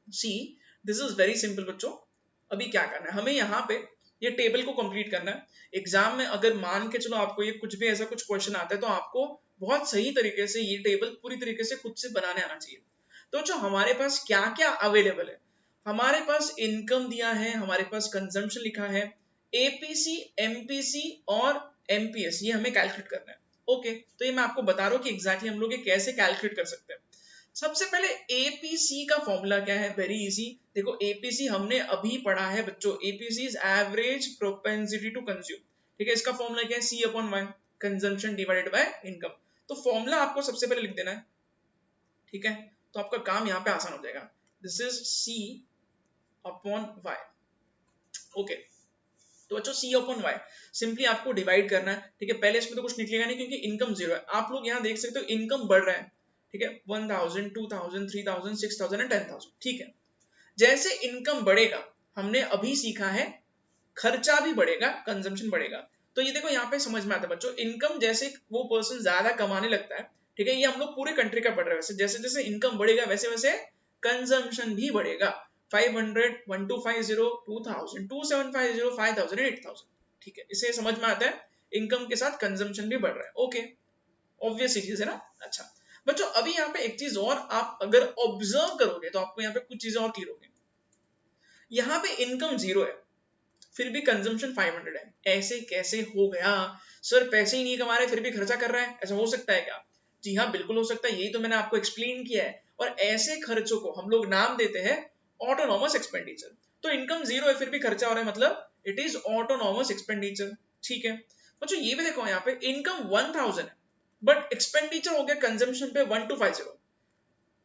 A: सी, दिस इज वेरी सिंपल बच्चों। अभी क्या करना है हमें, यहाँ पे ये टेबल को कंप्लीट करना है। एग्जाम में अगर मान के चलो आपको ये कुछ भी ऐसा कुछ क्वेश्चन आता है, तो आपको बहुत सही तरीके से ये टेबल पूरी तरीके से खुद से बनाने आना चाहिए। तो जो हमारे पास क्या क्या अवेलेबल है, हमारे पास इनकम दिया है, हमारे पास कंजम्पशन लिखा है, एपीसी, एमपीसी और एमपीएस, ये हमें कैलकुलेट करना है। ओके, तो ये मैं आपको बता रहा हूँ कि एग्जैक्टली हम लोग ये कैसे कैलकुलेट कर सकते हैं। सबसे पहले एपीसी का फॉर्मूला क्या है? Very easy. देखो एपीसी हमने अभी पढ़ा है बच्चों, APC is average propensity to consume, ठीक है। इसका फॉर्मूला क्या है? C upon Y, consumption divided by income. तो फॉर्मूला आपको सबसे पहले लिख देना है, ठीक है, तो आपका काम यहाँ पे आसान हो जाएगा। This is C upon Y. Okay, तो बच्चों सी अपॉन वाई सिंपली आपको डिवाइड करना है, ठीक है। पहले इसमें तो कुछ निकलेगा नहीं क्योंकि इनकम जीरो है। आप लोग यहाँ देख सकते हो इनकम बढ़ रहा है, ठीक है, 1000, 2000, 3000, 6000 एंड 10000, ठीक है। जैसे इनकम बढ़ेगा, हमने अभी सीखा है, खर्चा भी बढ़ेगा, कंजम्पशन बढ़ेगा। तो ये देखो यहाँ पे समझ में आता है बच्चों, इनकम जैसे वो पर्सन ज्यादा कमाने लगता है, ठीक है, ये हम लोग पूरे कंट्री का पढ़ रहे हैं। वैसे जैसे जैसे इनकम बढ़ेगा वैसे वैसे कंजम्पशन भी बढ़ेगा। 500, 1250, 2000, 2750, 5000, 8000, ठीक है। इसे समझ में आता है इनकम के साथ कंजम्पशन भी बढ़ रहा है। ओके, ऑब्वियस चीज है ना। अच्छा बच्चों अभी यहाँ पे एक चीज और आप अगर ऑब्जर्व करोगे तो आपको यहाँ पे कुछ चीजें और क्लियर होगी। यहाँ पे इनकम जीरो है, फिर भी कंजम्पशन 500 है। ऐसे कैसे हो गया सर? पैसे ही नहीं कमा रहे फिर भी खर्चा कर रहा है, ऐसा हो सकता है क्या? जी हाँ, बिल्कुल हो सकता है, यही तो मैंने आपको एक्सप्लेन किया है। और ऐसे खर्चों को हम लोग नाम देते हैं ऑटोनॉमस एक्सपेंडिचर। तो इनकम जीरो है फिर भी खर्चा हो रहा है, मतलब इट इज ऑटोनॉमस एक्सपेंडिचर, ठीक है। बच्चों ये भी देखो यहाँ पे इनकम 1000 है, बट एक्सपेंडिचर हो गया कंजम्पशन पे 1250।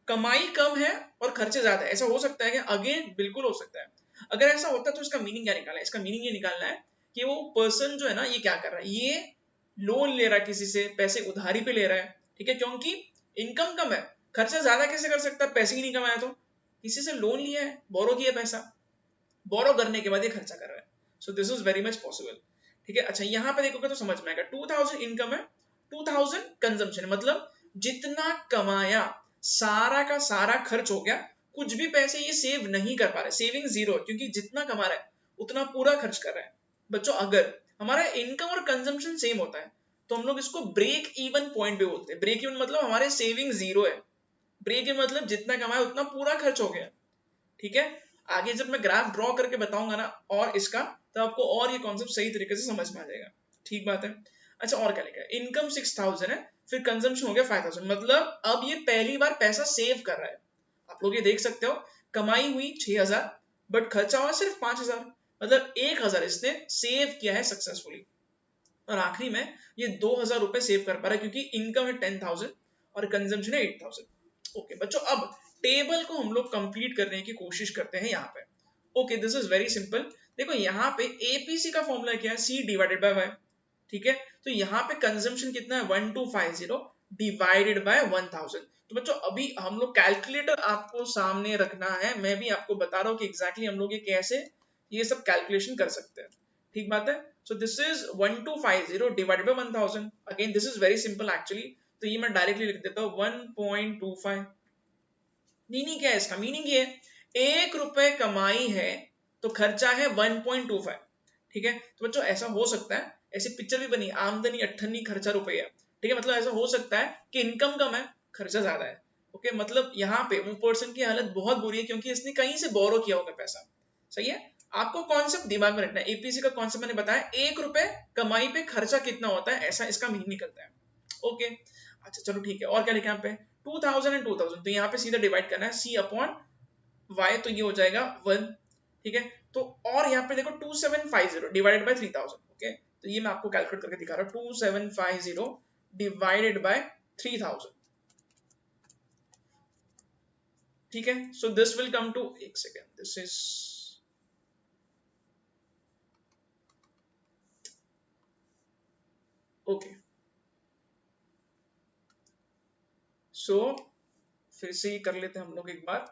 A: कमाई कम है और खर्चे ज्यादा है, ऐसा हो सकता है क्या? अगेन बिल्कुल हो सकता है। अगर ऐसा होता है तो इसका मीनिंग क्या निकालना है? इसका मीनिंग ये निकालना है कि वो पर्सन जो है ना, ये क्या कर रहा है, ये लोन ले रहा है, किसी से पैसे उधारी पे ले रहा है, ठीक है, क्योंकि इनकम कम है। खर्चा ज्यादा कैसे कर सकता है? पैसे ही नहीं कमाया तो किसी से लोन लिया है, बोरो किया पैसा, बोरो करने के बाद ये खर्चा कर रहा है। So this is very much possible, ठीक है। अच्छा यहाँ पे देखोगे तो समझ में आएगा, 2000 इनकम है, 2000 कंजम्पशन, मतलब जितना कमाया सारा का सारा खर्च हो गया, कुछ भी पैसे ये सेव नहीं कर पा रहे, सेविंग जीरो, क्योंकि जितना कमा रहा है उतना पूरा खर्च कर रहा है। बच्चों अगर हमारा इनकम और कंजम्पशन सेम होता है तो हम लोग इसको ब्रेक इवन पॉइंट भी बोलते हैं। ब्रेक इवन मतलब हमारे सेविंग जीरो है, ब्रेक इवन मतलब जितना कमाया उतना पूरा खर्च हो गया, ठीक है। आगे जब मैं ग्राफ ड्रॉ करके बताऊंगा ना और इसका, तो आपको और ये कॉन्सेप्ट सही तरीके से समझ में आ जाएगा, ठीक बात है। अच्छा और क्या लिखा है, इनकम 6000 है, फिर कंजम्पशन हो गया 5000, मतलब अब ये पहली बार पैसा सेव कर रहा है। आप लोग ये देख सकते हो, कमाई हुई 6000 बट खर्चा हुआ सिर्फ 5000, मतलब 1000 इसने सेव किया है सक्सेसफुली। और आखिरी में ये 2000 रुपए सेव कर पा रहा है क्योंकि इनकम है 10,000 और कंजम्पशन है 8000। ओके बच्चों, अब टेबल को हम लोग कंप्लीट करने की कोशिश करते हैं यहाँ पे। Okay this is very simple. देखो यहाँ पे एपीसी का फॉर्मूला क्या है, सी डिवाइडेड बाय वाई, ठीक है। तो यहाँ पे कंजम्पशन कितना है 1250 डिवाइडेड बाय 1000। तो बच्चों अभी हम लोग कैलकुलेटर आपको सामने रखना है, मैं भी आपको बता रहा हूँ कि एग्जैक्टली हम लोग ये कैसे ये सब कैलकुलेशन कर सकते हैं, ठीक बात है। So this is 1250 divided by 1000. Again this is very simple actually. तो ये मैं डायरेक्टली लिख देता हूँ 1.25। मीनिंग क्या है इसका, मीनिंग ये एक रुपए कमाई है तो खर्चा है 1.25, ठीक है। तो बच्चों ऐसा हो सकता है, ऐसी पिक्चर भी बनी, आमदनी 98 खर्चा रुपया, ठीक है। मतलब ऐसा हो सकता है कि इनकम कम है खर्चा ज्यादा है। ओके मतलब यहाँ पे वो पर्सन की हालत बहुत बुरी है क्योंकि इसने कहीं से बोरो किया होगा पैसा, सही है। आपको कॉन्सेप्ट दिमाग में रखना है, एपीसी का कॉन्सेप्ट मैंने बताया, एक रुपए कमाई पे खर्चा कितना होता है, ऐसा इसका मीनिंग निकलता है। ओके अच्छा चलो ठीक है, और क्या लिखा है यहाँ पे 2000 एंड 2000, तो यहाँ पे सीधा डिवाइड करना है सी अपॉन वाई, तो ये हो जाएगा 1, ठीक है। तो और यहाँ पे देखो 2750 डिवाइडेड बाय 3000। ओके तो ये मैं आपको कैलकुलेट करके दिखा रहा हूँ, 2750 डिवाइडेड बाय 3000, ठीक है। So this will come to, एक सेकेंड, दिस इज ओके। सो फिर से ये कर लेते हैं हम लोग एक बार,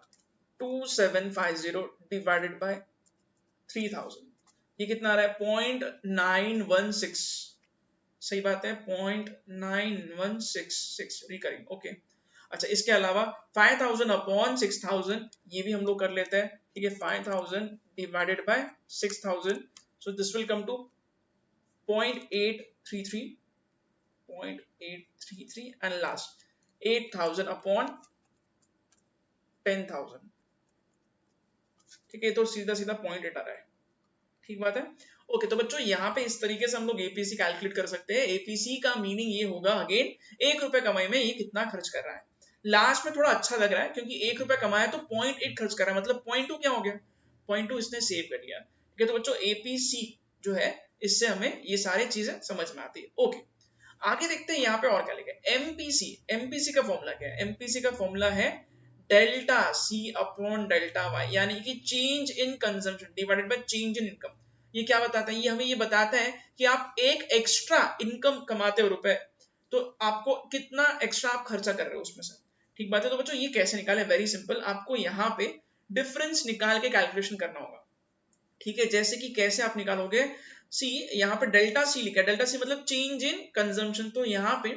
A: 2750 डिवाइडेड बाय 3000, ये कितना आ रहा है 0.916, सही बात है 0.9166 रिकरिंग। ओके अच्छा इसके अलावा 5000 अपॉन 6000 ये भी हम लोग कर लेते हैं, ठीक है। 5000 divided by 6000, so this will come to 0.833 and last 8000 upon 10,000, ठीक है। तो सीधा सीधा 0.8 आ रहा है, ठीक बात है। ओके तो बच्चों यहाँ पे इस तरीके से हम लोग एपीसी कैलकुलेट कर सकते हैं। एपीसी का मीनिंग ये होगा, अगेन एक रुपए कमाई में ये कितना खर्च कर रहा है। लास्ट में थोड़ा अच्छा लग रहा है क्योंकि एक रुपए कमाया तो 0.8 खर्च कर रहा है, मतलब 0.2 क्या हो गया, 0.2 इसने सेव कर लिया, ठीक है। तो बच्चों एपीसी जो है इससे हमें ये सारी चीजें समझ में आती है। ओके आगे देखते हैं यहाँ पे और क्या लिखा है, एमपीसी। एमपीसी का फॉर्मूला क्या है, एमपीसी का फॉर्मूला है delta C upon delta Y, यानी कि change in consumption divided by change in income. ये क्या बताता है, ये हमें ये बताता है कि आप एक एक्स्ट्रा इनकम कमाते हो रुपए, तो आपको कितना एक्स्ट्रा आप खर्चा कर रहे हो उसमें से, ठीक बात है। तो बच्चों ये कैसे निकाले, वेरी सिंपल, आपको यहाँ पे डिफरेंस निकाल के कैलकुलेशन करना होगा, ठीक है। जैसे कि कैसे आप निकालोगे, सी यहाँ पे डेल्टा सी लिखा है, डेल्टा सी मतलब चेंज इन कंजम्पशन, तो यहाँ पे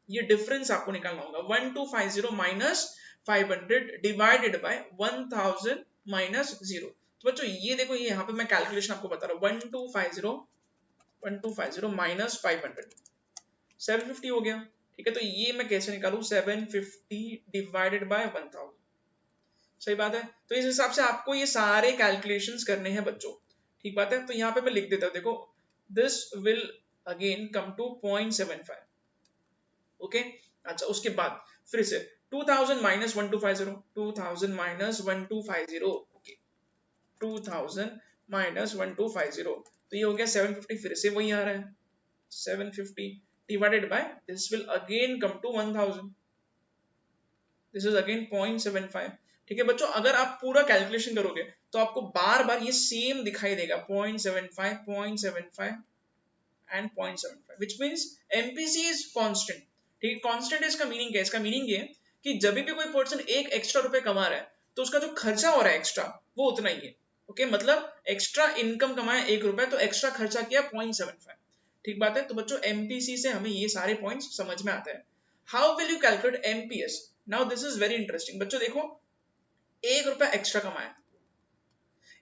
A: ये डिफरेंस आपको निकालना होगा 1250 माइनस 500 डिवाइडेड बाय 1000 माइनस 0। तो बच्चों ये देखो, ये यहाँ पे मैं कैलकुलेशन आपको बता रहा हूँ, 1250 माइनस 500 750 हो गया, ठीक है। तो ये मैं कैसे निकालू, 750 डिवाइडेड बाय 1000, सही बात है। तो इस हिसाब से आपको ये सारे कैलकुलेशंस करने हैं बच्चों, ठीक बात है। तो यहाँ पे मैं लिख देता हूँ, देखो this will again come to 0.75। Okay अच्छा उसके बाद फिर से 2000 माइनस 1250, 2000 माइनस 1250, ओके 2000 माइनस 1250, तो ये हो गया 750, फिर से वही आ रहा है 750 divided by this will again come to 1000, this is again 0.75, ठीक है बच्चों। अगर आप पूरा कैलकुलेशन करोगे तो आपको बार बार ये सेम दिखाई देगा 0.75 0.75 and 0.75, which means MPC is constant, ठीक है। कांस्टेंट इसका मीनिंग क्या है, इसका मीनिंग ये कि जब भी कोई पर्सन एक एक्स्ट्रा रुपए कमा रहा है तो उसका जो खर्चा हो रहा है एक्स्ट्रा वो उतना ही है, ओके। मतलब एक्स्ट्रा इनकम कमाया 1 रुपए तो एक्स्ट्रा खर्चा किया 0.75, ठीक बात है। तो बच्चों MPC से हमें ये सारे पॉइंट्स समझ में आते हैं। How will you calculate MPS, now this is very interesting. बच्चों देखो 1 रुपया एक्स्ट्रा कमाया,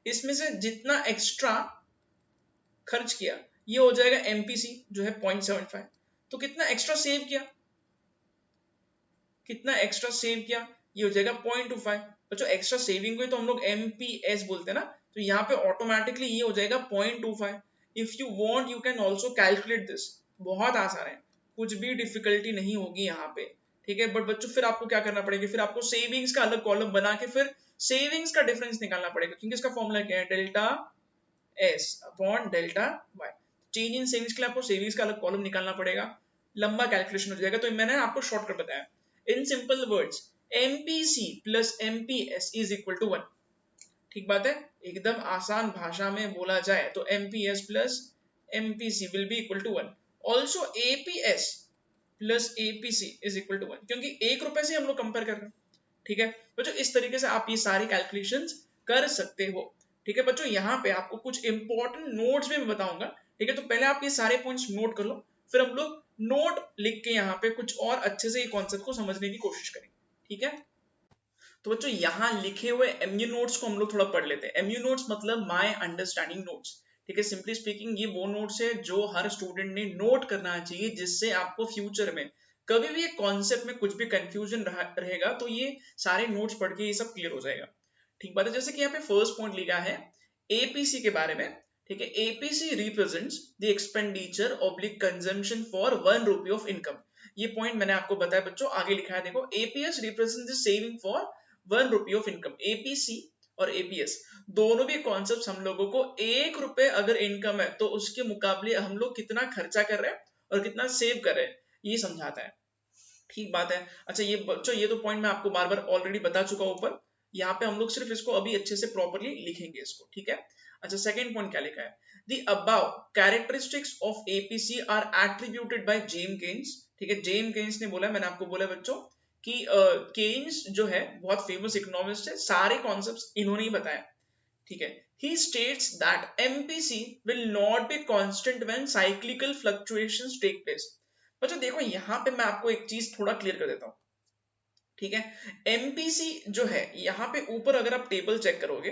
A: इसमें से जितना एक्स्ट्रा खर्च किया ये हो जाएगा MPC जो है 0.75। तो कितना एक्स्ट्रा सेव किया, कितना एक्स्ट्रा सेव किया, ये हो जाएगा 0.25। बच्चों एक्स्ट्रा सेविंग को तो हम लोग MPS बोलते हैं ना, तो यहाँ पे ऑटोमेटिकली ये हो जाएगा 0.25। If you want you can also calculate this, बहुत आसान है, कुछ भी डिफिकल्टी नहीं होगी यहाँ पे, ठीक है। बट बच्चों फिर आपको क्या करना पड़ेगा, फिर आपको सेविंग्स का अलग कॉलम बना के फिर सेविंग्स का डिफरेंस निकालना पड़ेगा, क्योंकि इसका फॉर्मूला क्या है, delta S upon delta Y। Change in savings के लिए आपको सेविंग्स का अलग कॉलम निकालना पड़ेगा, लंबा कैलकुलेशन हो जाएगा, तो मैंने आपको शॉर्टकट बताया। In simple words MPC plus MPS is equal to 1। ठीक बात है, एकदम आसान भाषा में बोला जाए तो MPS प्लस MPC will be equal to 1। Also APS plus APC is equal to 1, क्योंकि 1 रुपए से हम लोग कंपेयर कर रहे हैं, ठीक है बच्चों। इस तरीके से आप ये सारी कैलकुलेशंस कर सकते हो, ठीक है बच्चों। यहाँ पे आपको कुछ इंपॉर्टेंट नोट्स भी मैं बताऊंगा, ठीक है। तो पहले आप ये सारे पॉइंट्स नोट कर लो, फिर हम लोग नोट लिख के यहाँ पे कुछ और अच्छे से ये कॉन्सेप्ट को समझने की कोशिश करेंगे, ठीक है। तो बच्चों यहाँ लिखे हुए MU नोट्स को हम लोग थोड़ा पढ़ लेते हैं। MU नोट्स मतलब माय अंडरस्टैंडिंग नोट्स, ठीक है। सिंपली स्पीकिंग ये वो नोट्स है जो हर स्टूडेंट ने नोट करना चाहिए, जिससे आपको फ्यूचर में कभी भी एक कॉन्सेप्ट में कुछ भी कंफ्यूजन रहेगा तो ये सारे नोट्स पढ़ के ये सब क्लियर हो जाएगा, ठीक बात है। जैसे कि यहाँ पे फर्स्ट पॉइंट लिखा है APC के बारे में, ठीक है। APC represents the expenditure oblique consumption for 1 rupee of income. ये पॉइंट मैंने आपको बताया बच्चों, आगे लिखा है देखो, APS represents the saving for 1 rupee of income. APC और APS दोनों भी कॉन्सेप्ट हम लोगों को 1 रुपए अगर इनकम है तो उसके मुकाबले हम लोग कितना खर्चा कर रहे हैं और कितना सेव कर रहे हैं, ये समझाता है, ठीक बात है। अच्छा ये बच्चों ये तो पॉइंट मैं आपको बार बार ऑलरेडी बता चुका हूं ऊपर, यहाँ पे हम लोग सिर्फ इसको अभी अच्छे से प्रॉपर्ली लिखेंगे इसको, ठीक है। अच्छा सेकंड पॉइंट क्या लिखा है, the above characteristics of APC are attributed by James Keynes, ठीक है। जेम केन्स ने बोला, मैंने आपको बोला बच्चों कि केन्स जो है बहुत फेमस इकोनॉमिस्ट है, सारे कॉन्सेप्ट्स इन्होंने ही बताया, ठीक है। He states that MPC will not be constant when cyclical fluctuations take place। बच्चों देखो यहाँ पे मैं आपको एक चीज थोड़ा क्लियर कर देता हूँ, ठीक है। MPC जो है यहाँ पे ऊपर अगर आप टेबल चेक करोगे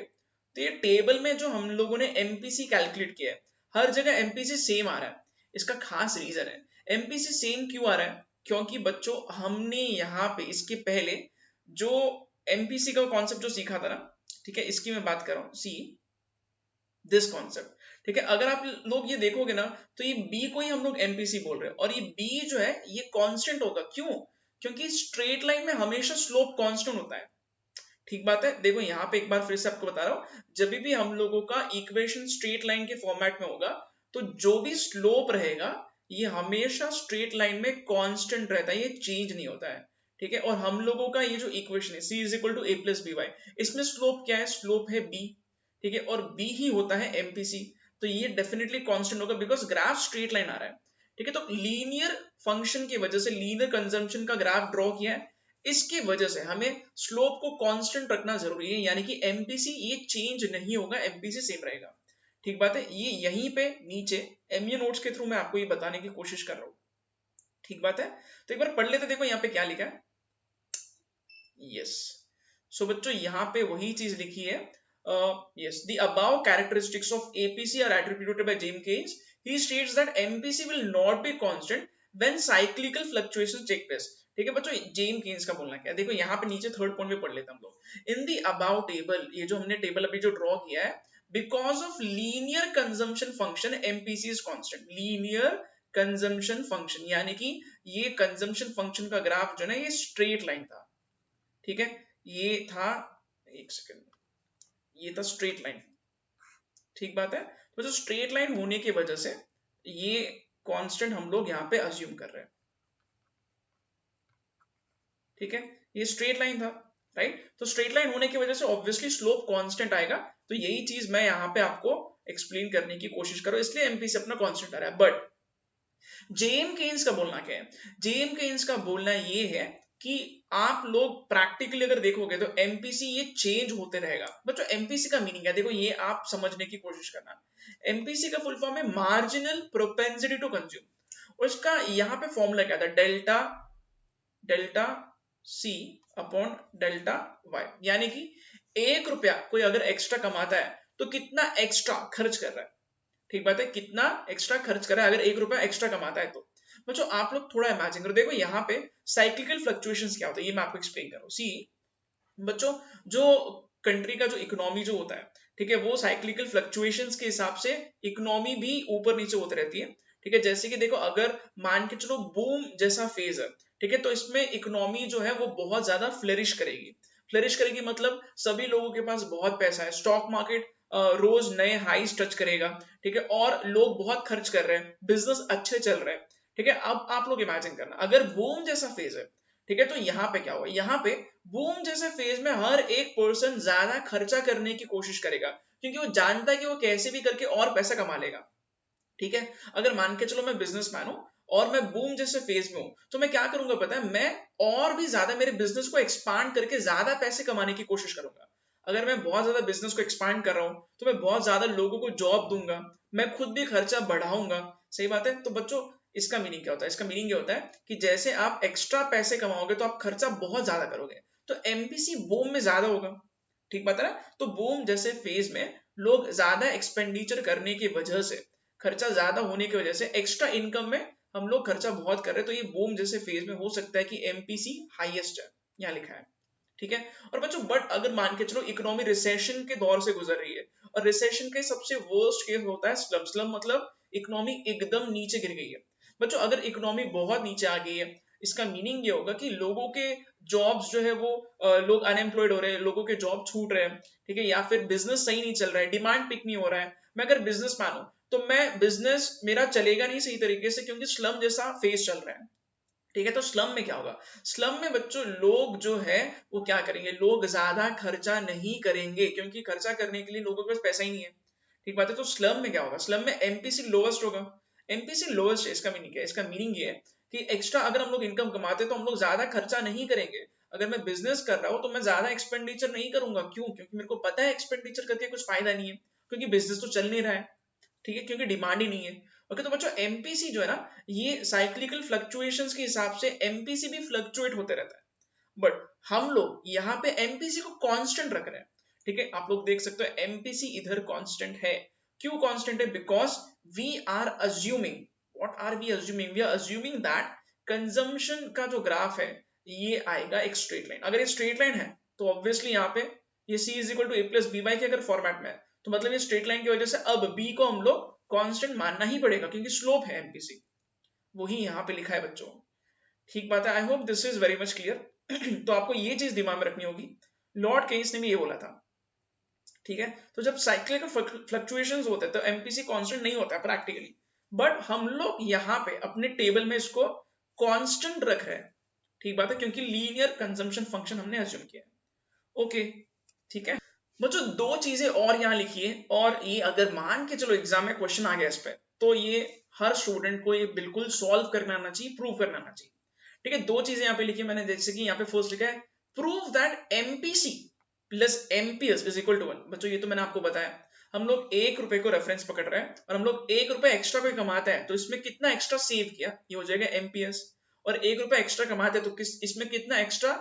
A: तो ये टेबल में जो हम लोगों ने MPC कैलकुलेट किया है, हर जगह MPC सेम आ रहा है। इसका खास रीजन है MPC सेम क्यों आ रहा है, क्योंकि बच्चों हमने यहाँ पे इसके पहले जो MPC का कॉन्सेप्ट जो सीखा था ना, ठीक है, इसकी मैं बात कर रहा हूँ, सी दिस कॉन्सेप्ट, ठीक है। अगर आप लोग ये देखोगे ना तो ये बी को ही हम लोग MPC बोल रहे हैं, और ये बी जो है ये कांस्टेंट होगा, क्यों, क्योंकि स्ट्रेट लाइन में हमेशा स्लोप कांस्टेंट होता है, ठीक बात है। देखो यहाँ पे एक बार फिर से आपको बता रहा हूँ, जब भी हम लोगों का इक्वेशन स्ट्रेट लाइन के फॉर्मेट में होगा तो जो भी स्लोप रहेगा ये हमेशा स्ट्रेट लाइन में कांस्टेंट रहता है, ये चेंज नहीं होता है, ठीक है। और हम लोगों का ये जो इक्वेशन है C is equal to A plus B Y, इसमें स्लोप क्या है, स्लोप है B, ठीक है, और B ही होता है MPC, तो ये डेफिनेटली कांस्टेंट होगा बिकॉज ग्राफ स्ट्रेट लाइन आ रहा है, ठीक है। तो लीनियर फंक्शन की वजह से लीनियर कंजम्पशन का ग्राफ ड्रॉ किया है, इसकी वजह से हमें स्लोप को कांस्टेंट रखना जरूरी है, यानी कि MPC ये चेंज नहीं होगा, MPC सेम रहेगा, ठीक बात है। ये यहीं पे नीचे MU नोट्स के थ्रू मैं आपको ये बताने की कोशिश कर रहा हूँ, ठीक बात है। तो एक बार पढ़ लेते, देखो यहाँ पे क्या लिखा है, यस। सो बच्चों यहाँ पे वही चीज लिखी है, yes, the above characteristics of APC are attributed by James Keynes. He states that MPC will not be constant when cyclical fluctuations take place। ठीक है बच्चों, जेम केन्स का बोलना क्या है, देखो यहाँ पे नीचे थर्ड पॉइंट में पढ़ लेते हैं हम लोग। इन दी अबाउ टेबल, ये जो हमने टेबल अभी जो ड्रॉ किया है, because of linear consumption function MPC is constant. Linear consumption function यानी कि ये कंजम्पशन फंक्शन का ग्राफ जो है ना ये स्ट्रेट लाइन था, ठीक है, ये था, एक सेकेंड, ये था स्ट्रेट लाइन, ठीक बात है। तो जो स्ट्रेट लाइन होने की वजह से ये कांस्टेंट हम लोग यहाँ पे अज्यूम कर रहे हैं, ठीक है, ये स्ट्रेट लाइन था, राइट। तो स्ट्रेट लाइन होने की वजह से ऑब्वियसली स्लोप कांस्टेंट आएगा, तो यही चीज मैं यहाँ पे आपको एक्सप्लेन करने की कोशिश करूँ, इसलिए MPC अपना कांस्टेंट आ रहा है। बट जेम केन्स का बोलना क्या है, जेम केन्स का बोलना ये है कि आप लोग प्रैक्टिकली अगर देखोगे तो MPC ये चेंज होते रहेगा। बच्चों MPC का मीनिंग है, देखो ये आप समझने की कोशिश करना, MPC का फुल फॉर्म है मार्जिनल प्रोपेंसिटी टू कंज्यूम, और इसका यहाँ पे फॉर्मूला क्या था, delta delta C upon delta Y, यानी कि 1 रुपया कोई अगर एक्स्ट्रा कमाता है तो कितना एक्स्ट्रा खर्च कर रहा है, ठीक बात है, कितना एक्स्ट्रा खर्च कर रहा है अगर 1 रुपया एक्स्ट्रा कमाता है तो। बच्चों आप लोग थोड़ा इमेजिन करो, देखो यहाँ पे साइक्लिकल फ्लक्चुएशंस क्या होता है, ये मैं आपको एक्सप्लेन कर रहा हूँ। सी बच्चों जो कंट्री का जो इकोनॉमी जो होता है, ठीक है, वो साइक्लिकल फ्लक्चुएशंस के हिसाब से इकोनॉमी भी ऊपर नीचे होती रहती है। ठीक है, जैसे कि देखो अगर मान के चलो बूम जैसा फेज है, ठीक है, तो इसमें इकोनॉमी जो है वो बहुत ज्यादा फ्लरिश करेगी। फ्लरिश करेगी मतलब सभी लोगों के पास बहुत पैसा है, स्टॉक मार्केट रोज नए हाईज टच करेगा, ठीक है, और लोग बहुत खर्च कर रहे हैं, बिजनेस अच्छे चल रहे हैं। ठीक है, अब आप लोग इमेजिन करना अगर बूम जैसा फेज है, ठीक है, तो यहाँ पे क्या होगा, यहाँ पे बूम जैसे फेज में हर एक पर्सन ज्यादा खर्चा करने की कोशिश करेगा, क्योंकि वो जानता है कि वो कैसे भी करके और पैसा कमा लेगा। ठीक है, अगर मान के चलो मैं बिजनेसमैन हूं और मैं बूम जैसे फेज में हूं, तो मैं क्या करूंगा पता है, मैं और भी ज्यादा मेरे बिजनेस को एक्सपांड करके ज्यादा पैसे कमाने की कोशिश करूंगा। अगर मैं बहुत ज्यादा बिजनेस को एक्सपांड कर रहा हूं तो मैं बहुत ज्यादा लोगों को जॉब दूंगा, मैं खुद भी खर्चा बढ़ाऊंगा। सही बात है। तो बच्चों इसका मीनिंग क्या होता है, इसका मीनिंग ये होता है कि जैसे आप एक्स्ट्रा पैसे कमाओगे तो आप खर्चा बहुत ज्यादा करोगे, तो एमपीसी बूम में ज्यादा होगा। ठीक बात है ना। तो बूम जैसे फेज में लोग ज्यादा एक्सपेंडिचर करने की वजह से, खर्चा ज्यादा होने की वजह से एक्स्ट्रा इनकम में हम लोग खर्चा बहुत कर रहे हैं, तो ये बूम जैसे फेज में हो सकता है कि एमपीसी हाईएस्ट है, यहाँ लिखा है। ठीक है, और बच्चों बट अगर मान के चलो इकोनॉमी रिसेशन के दौर से गुजर रही है, और रिसेशन का सबसे वर्स्ट केस होता है स्लम। स्लम मतलब इकोनॉमी एकदम नीचे गिर गई है। बच्चों अगर इकोनॉमी बहुत नीचे आ गई है, इसका मीनिंग ये होगा कि लोगों के जॉब्स जो है वो लोग अनएम्प्लॉयड हो रहे हैं, लोगों के जॉब छूट रहे हैं। ठीक है, या फिर बिजनेस सही नहीं चल रहा है, डिमांड पिक नहीं हो रहा है। मैं अगर बिजनेस मैन हूं तो मैं बिजनेस मेरा चलेगा नहीं सही तरीके से, क्योंकि स्लम जैसा फेज चल रहा है। ठीक है, तो स्लम में क्या होगा, स्लम में बच्चों लोग जो है वो क्या करेंगे, लोग ज्यादा खर्चा नहीं करेंगे, क्योंकि खर्चा करने के लिए लोगों के पास पैसा ही नहीं है। ठीक बात है। तो स्लम में क्या होगा, स्लम में एमपीसी लोवेस्ट होगा। एमपीसी लोवेस्ट है, इसका मीनिंग क्या है, इसका मीनिंग ये है कि एक्स्ट्रा अगर हम लोग इनकम कमाते हैं तो हम लोग ज्यादा खर्चा नहीं करेंगे। अगर मैं बिजनेस कर रहा हूँ तो मैं ज्यादा एक्सपेंडिचर नहीं करूंगा, क्यों, क्योंकि मेरे को पता है एक्सपेंडिचर करके कुछ फायदा नहीं है, क्योंकि बिजनेस तो चल नहीं रहा है। ठीक है, क्योंकि डिमांड ही नहीं है। ओके, तो बच्चों एमपीसी जो है ना, ये साइक्लिकल फ्लक्चुएशंस के हिसाब से एमपीसी भी फ्लक्चुएट होते रहता है, बट हम लोग यहाँ पे एमपीसी को कांस्टेंट रख रहे हैं। ठीक है, आप लोग देख सकते हो एमपीसी इधर कांस्टेंट है। क्यों कांस्टेंट है, because we are assuming, what are we assuming, we are assuming that consumption का जो ग्राफ है ये आएगा एक स्ट्रेट लाइन। अगर ये स्ट्रेट लाइन है तो ऑब्वियसली यहाँ पे ये c is equal to A plus B Y के अगर फॉर्मेट में है, तो मतलब ये स्ट्रेट लाइन की वजह से अब b को हम लोग कांस्टेंट मानना ही पड़ेगा, क्योंकि स्लोप है एमपीसी, वही यहाँ पे लिखा है बच्चों। ठीक बात है, I hope this is very much clear. तो आपको ये चीज दिमाग में रखनी होगी, लॉर्ड केन्स ने भी ये बोला था। ठीक है, तो जब साइक्लिकल फ्लक्चुएशंस होते हैं तो एमपीसी कांस्टेंट नहीं होता है प्रैक्टिकली, बट हम लोग यहाँ पे अपने टेबल में इसको कांस्टेंट रख रहे हैं। ठीक बात है, क्योंकि लीनियर कंजम्पशन फंक्शन हमने अज्यूम किया है। ओके, ठीक है बच्चों, दो चीजें और यहाँ लिखी है, और ये अगर मान के चलो एग्जाम में क्वेश्चन आ गया इस पे, तो ये हर स्टूडेंट को ये बिल्कुल सॉल्व करना आना चाहिए, प्रूव करना आना चाहिए। ठीक है, दो चीजें यहाँ पे लिखी है मैंने, जैसे कि यहाँ पे फर्स्ट लिखा है prove that MPC plus MPS is equal to 1। बच्चों ये तो मैंने आपको बताया, हम लोग 1 रुपए को रेफरेंस पकड़ रहे हैं और हम लोग 1 रुपए एक्स्ट्रा कोई कमाते हैं तो इसमें कितना एक्स्ट्रा सेव किया, ये हो जाएगा एमपीएस। और 1 रुपए एक्स्ट्रा कमाते हैं तो इसमें कितना एक्स्ट्रा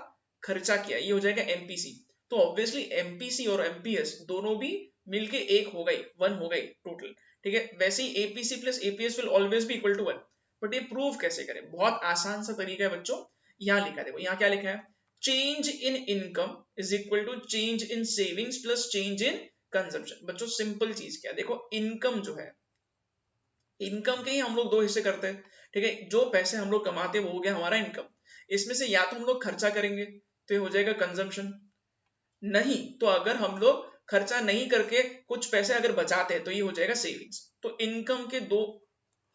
A: खर्चा किया, ये हो जाएगा एमपीसी। तो ऑब्वियसली एमपीसी और एमपीएस दोनों भी मिलके एक हो गई, 1 हो गई टोटल। ठीक है, वैसे ही APC plus APS will always be equal to 1। But ये प्रूव कैसे करें, बहुत आसान सा तरीका है बच्चों। यहाँ लिखा देखो, यहाँ क्या लिखा है, change in income is equal to change in savings plus change in consumption. बच्चों सिंपल चीज क्या है, देखो इनकम जो है, इनकम के ही हम लोग दो हिस्से करते हैं। ठीक है, जो पैसे हम लोग कमाते हैं वो हो गया हमारा इनकम। इसमें से या तो हम लोग खर्चा करेंगे तो ये हो जाएगा कंजम्पशन, नहीं तो अगर हम लोग खर्चा नहीं करके कुछ पैसे अगर बचाते हैं तो ये हो जाएगा सेविंग्स। तो इनकम के दो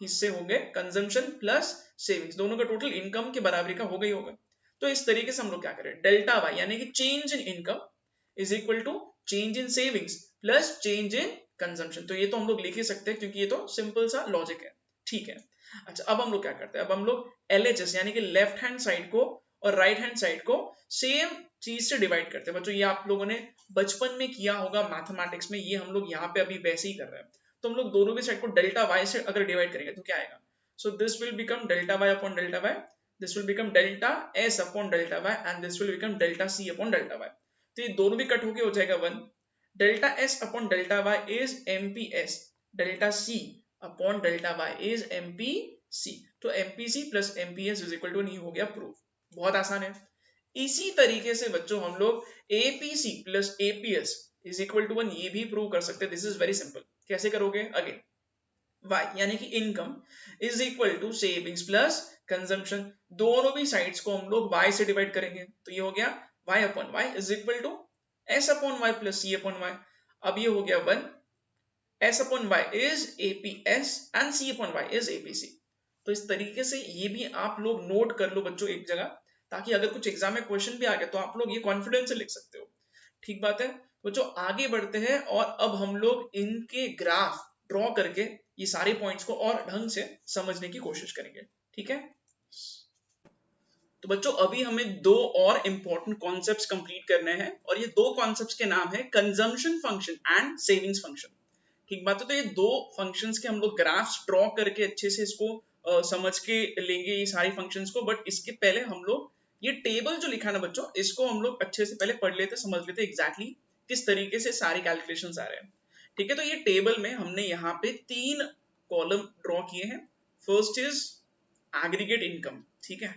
A: हिस्से हो गए, कंजम्पशन प्लस सेविंग्स, दोनों का टोटल इनकम के बराबरी का हो गई होगा। तो इस तरीके से हम लोग क्या करें, डेल्टा वाई यानी कि change in income is equal to change in savings plus change in consumption. तो ये तो हम लोग लिख ही सकते हैं क्योंकि ये तो सिंपल सा लॉजिक है। ठीक है, अच्छा अब हम लोग क्या करते हैं, अब हम लोग एलएचएस यानी कि लेफ्ट हैंड साइड को और राइट हैंड साइड को सेम चीज से डिवाइड करते हैं। बच्चों ये आप लोगों ने बचपन में किया होगा मैथमेटिक्स में, ये हम लोग यहाँ पे अभी वैसे ही कर रहे हैं। तो हम लोग दोनों भी साइड को डेल्टा वाई से अगर डिवाइड करेंगे तो क्या आएगा, so this will become delta Y upon delta Y, this will become delta S upon delta Y and this will become delta C upon delta Y. तो ये दोनों भी कट होके हो जाएगा 1। Delta S upon delta Y is MPS, delta C upon delta Y is MPC. तो MPC plus MPS is equal to नहीं हो गया प्रूफ, बहुत आसान है। इसी तरीके से बच्चों हम लोग APC plus APS is equal to 1 ये भी प्रूव कर सकते हैं। This is very simple. कैसे करोगे? अगेन y यानी कि income is equal to savings plus consumption. दोनों भी साइड्स को हम लोग y से डिवाइड करेंगे तो ये हो गया y upon y is equal to s upon y plus c upon y। अब ये हो गया 1, s upon y is APS and c upon y is APC. तो इस तरीके से ये भी आप लोग नोट कर लो बच्चों एक जगह, ताकि अगर कुछ एग्जाम में क्वेश्चन भी आ गया तो आप लोग ये कॉन्फिडेंस से लिख सकते हो। ठीक बात है बच्चों, आगे बढ़ते हैं और अब हम लोग इनके ग्राफ ड्रॉ करके ये सारे पॉइंट्स को और ढंग से समझने की कोशिश करेंगे। ठीक है, तो बच्चों अभी हमें दो और इंपॉर्टेंट कॉन्सेप्ट्स कंप्लीट करने हैं और ये दो कॉन्सेप्ट्स के नाम है consumption function and savings function. ठीक बात है, तो ये दो फंक्शंस के हम लोग ग्राफ्स ड्रॉ करके अच्छे से इसको समझ के लेंगे ये सारी फंक्शंस को। बट इसके पहले हम लोग ये टेबल जो लिखा है ना बच्चों, इसको हम लोग अच्छे से पहले पढ़ लेते, समझ लेते एग्जैक्टली किस तरीके से सारी कैलकुलेशंस आ रहे हैं। ठीक है, तो ये टेबल में हमने यहाँ पे 3 कॉलम ड्रॉ किए हैं। First is aggregate income. ठीक है,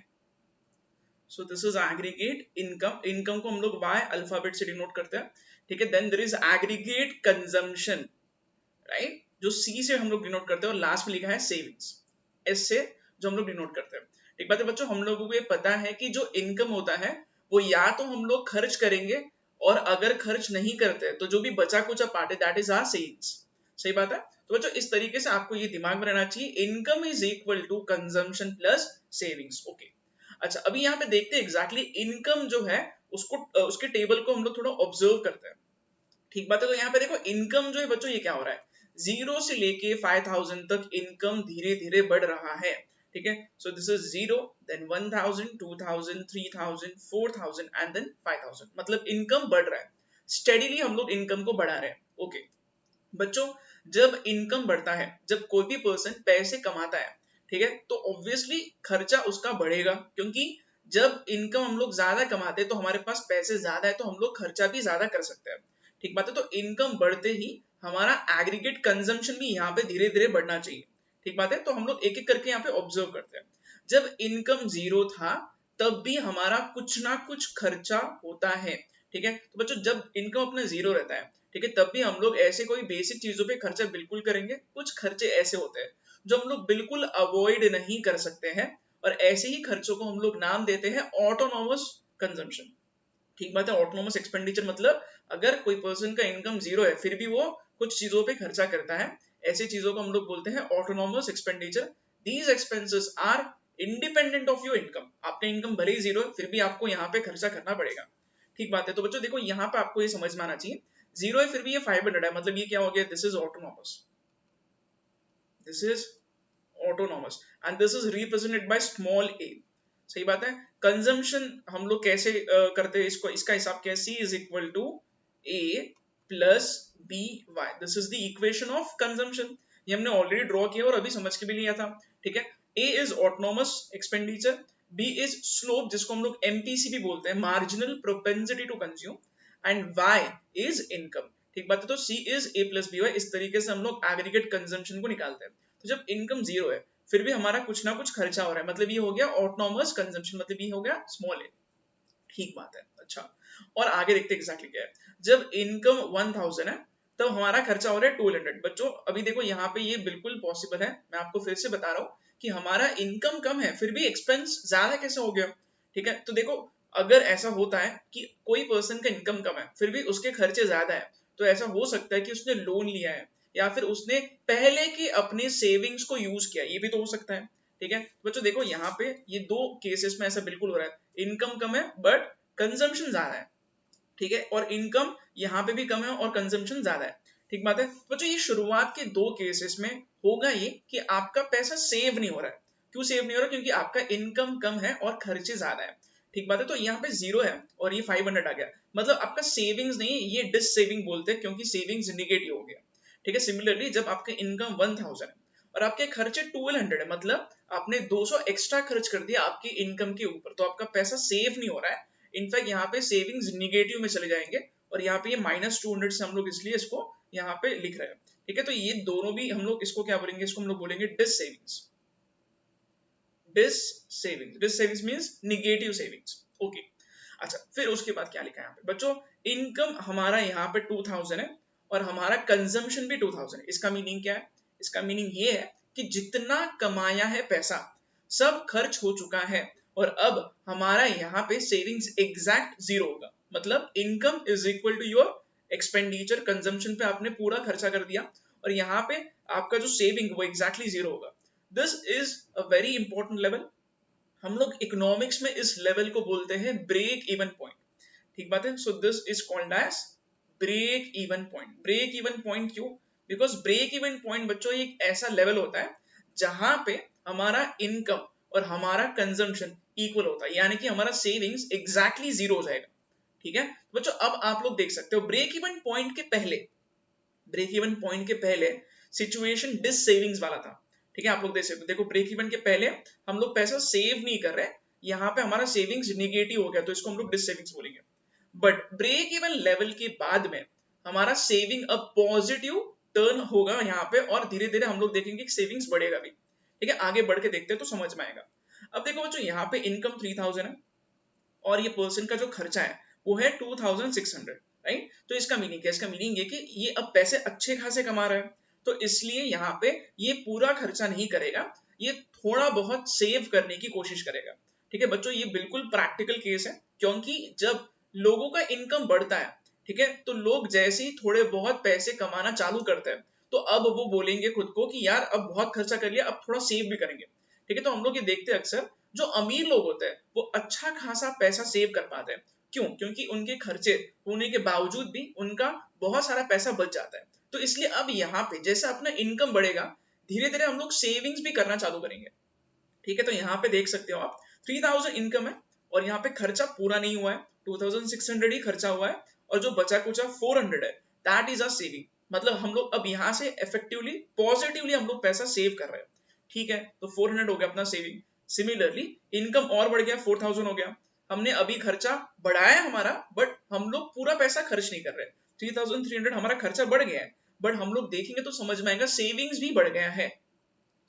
A: so this is aggregate income. Income को हम लोग y अल्फाबेट से डिनोट करते हैं। ठीक है, then there is aggregate consumption, right, जो C से हम लोग डिनोट करते हैं, और लास्ट में लिखा है सेविंग्स, S से, जो हम लोग डिनोट करते हैं। ठीक बात है बच्चों, हम लोगों को ये पता है कि जो इनकम होता है वो या तो हम लोग खर्च करेंगे, और अगर खर्च नहीं करते तो जो भी बचा कुचा पार्ट है दैट इज आवर सेविंग्स। सही बात है, तो बच्चों इस तरीके से आपको ये दिमाग में रहना चाहिए, income is equal to consumption plus savings. Okay, अच्छा अभी यहाँ पे देखते हैं एग्जैक्टली इनकम जो है उसको उसके टेबल को हम लोग थोड़ा ऑब्जर्व करते हैं। ठीक बात है, तो यहाँ पे देखो इनकम जो है बच्चों ये क्या हो रहा है, 0 से लेके 5000 तक इनकम धीरे धीरे बढ़ रहा है। ठीक है, so this is 0, then 1000, 2000, 3000, 4000 and then 5000, मतलब इनकम बढ़ रहा है, स्टेडीली हम लोग इनकम को बढ़ा रहे हैं। ओके बच्चों, जब इनकम बढ़ता है, जब कोई भी पर्सन पैसे कमाता है, ठीक है, तो ऑब्वियसली खर्चा उसका बढ़ेगा, क्योंकि जब इनकम हम लोग ज्यादा कमाते हैं तो हमारे पास पैसे ज्यादा है, तो हम लोग खर्चा भी ज्यादा कर सकते हैं। ठीक बात है, तो इनकम बढ़ते ही हमारा एग्रीगेट कंजम्पशन भी यहाँ पे धीरे धीरे बढ़ना चाहिए। ठीक बात है, तो हम लोग एक एक करके यहाँ पे ऑब्जर्व करते हैं। जब इनकम 0 था तब भी हमारा कुछ ना कुछ खर्चा होता है। ठीक है, तो बच्चों जब इनकम अपना 0 रहता है, ठीक है, तब भी हम लोग ऐसे कोई बेसिक चीजों पे खर्चा बिल्कुल करेंगे। कुछ खर्चे ऐसे होते हैं जो हम लोग बिल्कुल अवॉइड नहीं कर सकते हैं, और ऐसे ही खर्चों को हम लोग नाम देते हैं ऑटोनॉमस कंजम्पशन। ठीक बात है, ऑटोनॉमस एक्सपेंडिचर मतलब अगर कोई पर्सन का इनकम 0 है फिर भी वो कुछ चीजों पे खर्चा करता है, ऐसी चीजों को हम लोग बोलते हैं autonomous expenditure. These expenses are independent of your income. आपका इनकम भले ही 0 है फिर भी आपको यहाँ पे खर्चा करना पड़ेगा। ठीक बात है, तो बच्चों देखो यहाँ पे आपको ये समझ में आना चाहिए, 0 है फिर भी ये 500 है, मतलब ये क्या हो गया, this is autonomous, this is autonomous and this is represented by small a। सही बात है, कंजम्पशन हम लोग कैसे करते हैं इसको, इसका हिसाब क्या है, C is equal to A plus B Y, this is the equation of consumption. ये हमने ऑलरेडी ड्रॉ किया और अभी समझ के भी लिया था। ठीक है, A is autonomous expenditure, B is slope जिसको हम लोग MPC भी बोलते हैं, marginal propensity to consume, and Y is income. ठीक बात है, तो C is A plus B Y. इस तरीके से हम लोग एग्रीगेट कंजम्पशन को निकालते हैं। तो जब इनकम 0 है फिर भी हमारा कुछ ना कुछ खर्चा हो रहा है, मतलब ये हो गया ऑटोनॉमस कंजम्पशन, मतलब ये हो गया स्मॉल ए। ठीक बात है, अच्छा और आगे देखते हैं एग्जैक्टली क्या है। जब इनकम 1000 है तब हमारा खर्चा हो रहा है 200। बच्चों अभी देखो यहाँ पे ये बिल्कुल पॉसिबल है, मैं आपको फिर से बता रहा हूँ कि हमारा इनकम कम है फिर भी एक्सपेंस ज्यादा कैसे हो गया। ठीक है, तो देखो अगर ऐसा होता है कि कोई पर्सन का इनकम कम है फिर भी उसके खर्चे ज्यादा है, तो ऐसा हो सकता है कि उसने लोन लिया है या फिर उसने पहले के अपने सेविंग्स को यूज किया, ये भी तो हो सकता है। ठीक है, तो बच्चों देखो यहाँ पे ये दो केसेस में ऐसा बिल्कुल हो रहा है, इनकम कम है बट कंजम्पशन ज्यादा है। ठीक है, और इनकम यहाँ पे भी कम है और कंजम्पशन ज्यादा है। ठीक बात है, तो बच्चों ये शुरुआत के दो केसेस में होगा ये कि आपका पैसा सेव नहीं हो रहा है। क्यों सेव नहीं हो रहा, क्योंकि आपका इनकम कम है और खर्चे ज्यादा है। ठीक बात है, तो यहाँ पे 0 है और ये 500 आ गया, मतलब आपका सेविंग्स नहीं, ये डिस सेविंग बोलते हैं क्योंकि सेविंग्स निगेटिव हो गया। ठीक है, सिमिलरली जब आपका इनकम 1000 है और आपके खर्चे 1200 है, मतलब आपने 200 एक्स्ट्रा खर्च कर दिया आपकी इनकम के ऊपर, तो आपका पैसा सेव नहीं हो रहा है। इनफैक्ट यहाँ पे सेविंग्स निगेटिव में चले जाएंगे, और यहाँ पे ये -200 से हम लोग इसलिए इसको यहाँ पे लिख रहे हैं। ठीक है, तो ये दोनों भी हम लोग इसको क्या बोलेंगे, इसको हम लोग बोलेंगे dissavings. Dissavings means negative savings. Okay, अच्छा, फिर उसके बाद क्या लिखा है यहाँ पे बच्चों, इनकम हमारा यहाँ पे 2000 है और हमारा कंजम्पशन भी 2000 है। इसका मीनिंग क्या है? इसका मीनिंग ये है कि जितना कमाया है पैसा सब खर्च हो चुका है और अब हमारा यहाँ पे सेविंग्स एग्जैक्ट जीरो होगा। मतलब income is equal to your expenditure, consumption पे आपने पूरा खर्चा कर दिया और यहाँ पे आपका जो सेविंग वो एग्जैक्टली जीरो होगा। This is a very important level. हम लोग इकोनॉमिक्स में इस लेवल को बोलते हैं ब्रेक इवन पॉइंट। ठीक बात है। So this is called as break even point. Break even point क्यों? बिकॉज ब्रेक इवन पॉइंट बच्चों एक ऐसा लेवल होता है जहां पे हमारा इनकम और हमारा कंजम्पशन इक्वल होता है, यानी कि हमारा सेविंग्स एग्जैक्टली जीरो हो जाएगा। ठीक है बच्चों, अब आप लोग देख सकते हो ब्रेक इवन पॉइंट के पहले, ब्रेक इवन पॉइंट के पहले सिचुएशन डिस सेविंग्स वाला था। ठीक है, आप लोग देख सकते हो, देखो ब्रेक इवन के पहले हम लोग पैसा सेव नहीं कर रहे, यहाँ पे हमारा सेविंग्स नेगेटिव हो गया तो इसको हम लोग डिस सेविंग्स बोलेंगे। बट ब्रेक इवन लेवल के बाद में हमारा सेविंग अब पॉजिटिव टर्न होगा यहाँ पे और धीरे धीरे हम लोग देखेंगे कि सेविंग्स बढ़ेगा भी। ठीक है, आगे बढ़ के देखते हैं तो समझ में आएगा। अब देखो बच्चों, यहाँ पे इनकम 3000 है और ये पर्सन का जो खर्चा है वो है 2600, राइट? तो इसका मीनिंग क्या? इसका मीनिंग ये कि ये अब पैसे अच्छे खासे कमा रहा है तो इसलिए यहाँ पे ये पूरा खर्चा नहीं करेगा, ये थोड़ा बहुत सेव करने की कोशिश करेगा। ठीक है बच्चों, ये बिल्कुल प्रैक्टिकल केस है, क्योंकि जब लोगों का इनकम बढ़ता है, ठीक है, तो लोग जैसे ही थोड़े बहुत पैसे कमाना चालू करते हैं तो अब वो बोलेंगे खुद को कि यार अब बहुत खर्चा कर लिया, अब थोड़ा सेव भी करेंगे। ठीक है, तो हम लोग ये देखते हैं अक्सर जो अमीर लोग होते हैं वो अच्छा खासा पैसा सेव कर पाते हैं। क्यों? क्योंकि उनके खर्चे होने के बावजूद भी उनका बहुत सारा पैसा बच जाता है। तो इसलिए अब यहाँ पे जैसे अपना इनकम बढ़ेगा धीरे धीरे हम लोग सेविंग्स भी करना चालू करेंगे। ठीक है, तो यहाँ पे देख सकते हो आप 3000 इनकम है और यहाँ पे खर्चा पूरा नहीं हुआ है, 2600 ही खर्चा हुआ है और जो बचा कुचा 400 है दैट इज अ सेविंग। मतलब हम लोग अब यहाँ से इफेक्टिवली पॉजिटिवली हम लोग पैसा सेव कर रहे हैं। ठीक है, तो 400 हो गया अपना सेविंग। सिमिलरली इनकम और बढ़ गया, 4000 हो गया। हमने अभी खर्चा बढ़ाया हमारा बट हम लोग पूरा पैसा खर्च नहीं कर रहे। 3300 हमारा खर्चा बढ़ गया है बट हम लोग देखेंगे तो समझ में आएगा सेविंग्स भी बढ़ गया है।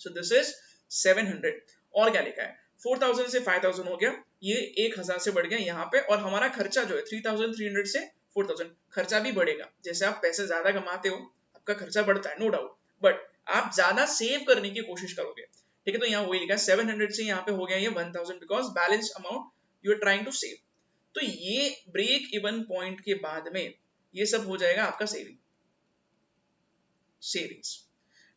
A: So this is 700। और क्या लिखा है? 4000 से 5000 हो गया, ये 1000 से बढ़ गया यहाँ पे और हमारा खर्चा जो है 3300 से 4000, खर्चा भी बढ़ेगा। जैसे आप पैसे ज्यादा कमाते हो आपका खर्चा बढ़ता है, नो डाउट, बट आप ज्यादा सेव करने की कोशिश करोगे। ठीक है, तो यहाँ वही लिखा है 700 से यहाँ पे हो गया ये 1000 because balance amount you are trying to save. तो ये ब्रेक इवन पॉइंट के बाद में ये सब हो जाएगा आपका सेविंग्स।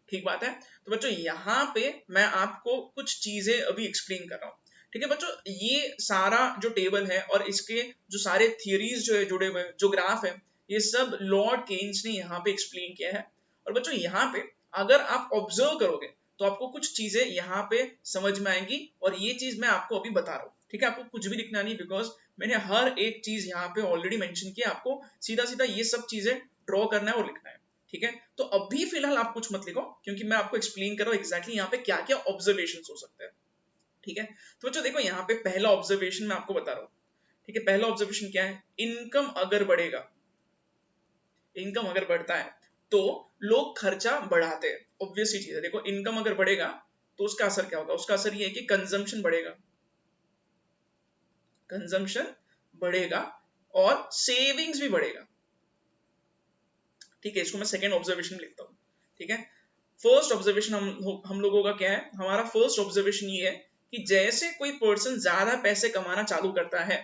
A: ठीक बात है। तो बच्चों यहाँ पे मैं आपको कुछ चीजें अभी एक्सप्लेन कर रहा हूँ। ठीक है बच्चों, ये सारा जो टेबल है और इसके जो सारे थियरीज जो है जुड़े हुए जो ग्राफ है ये सब लॉर्ड केन्स ने यहाँ पे एक्सप्लेन किया है। और बच्चों यहाँ पे अगर आप ऑब्जर्व करोगे तो आपको कुछ चीजें यहाँ पे समझ में आएंगी और ये चीज मैं आपको अभी बता रहा हूँ। ठीक है, आपको कुछ भी लिखना नहीं बिकॉज मैंने हर एक चीज यहाँ पे ऑलरेडी मेंशन किया, आपको सीधा सीधा ये सब चीजें ड्रॉ करना है और लिखना है। ठीक है, तो अभी फिलहाल आप कुछ मत लिखो क्योंकि मैं आपको एक्सप्लेन कर रहा हूँ एग्जैक्टली यहाँ पे क्या क्या ऑब्जर्वेशन हो सकते हैं। ठीक है, तो बच्चों देखो यहाँ पे पहला ऑब्जर्वेशन मैं आपको बता रहा हूँ। ठीक है, पहला ऑब्जर्वेशन क्या है? इनकम अगर बढ़ेगा, इनकम अगर बढ़ता है तो लोग खर्चा बढ़ाते हैं, ऑब्वियस ही चीज है। देखो इनकम अगर बढ़ेगा तो उसका असर क्या होगा? उसका असर ये है कि कंजम्पशन बढ़ेगा, कंजम्पशन बढ़ेगा और सेविंग्स भी बढ़ेगा। ठीक है, इसको मैं सेकेंड ऑब्जर्वेशन लिखता हूँ। ठीक है, फर्स्ट ऑब्जर्वेशन हम लोगों का क्या है? हमारा फर्स्ट ऑब्जर्वेशन ये है कि जैसे कोई पर्सन ज्यादा पैसे कमाना चालू करता है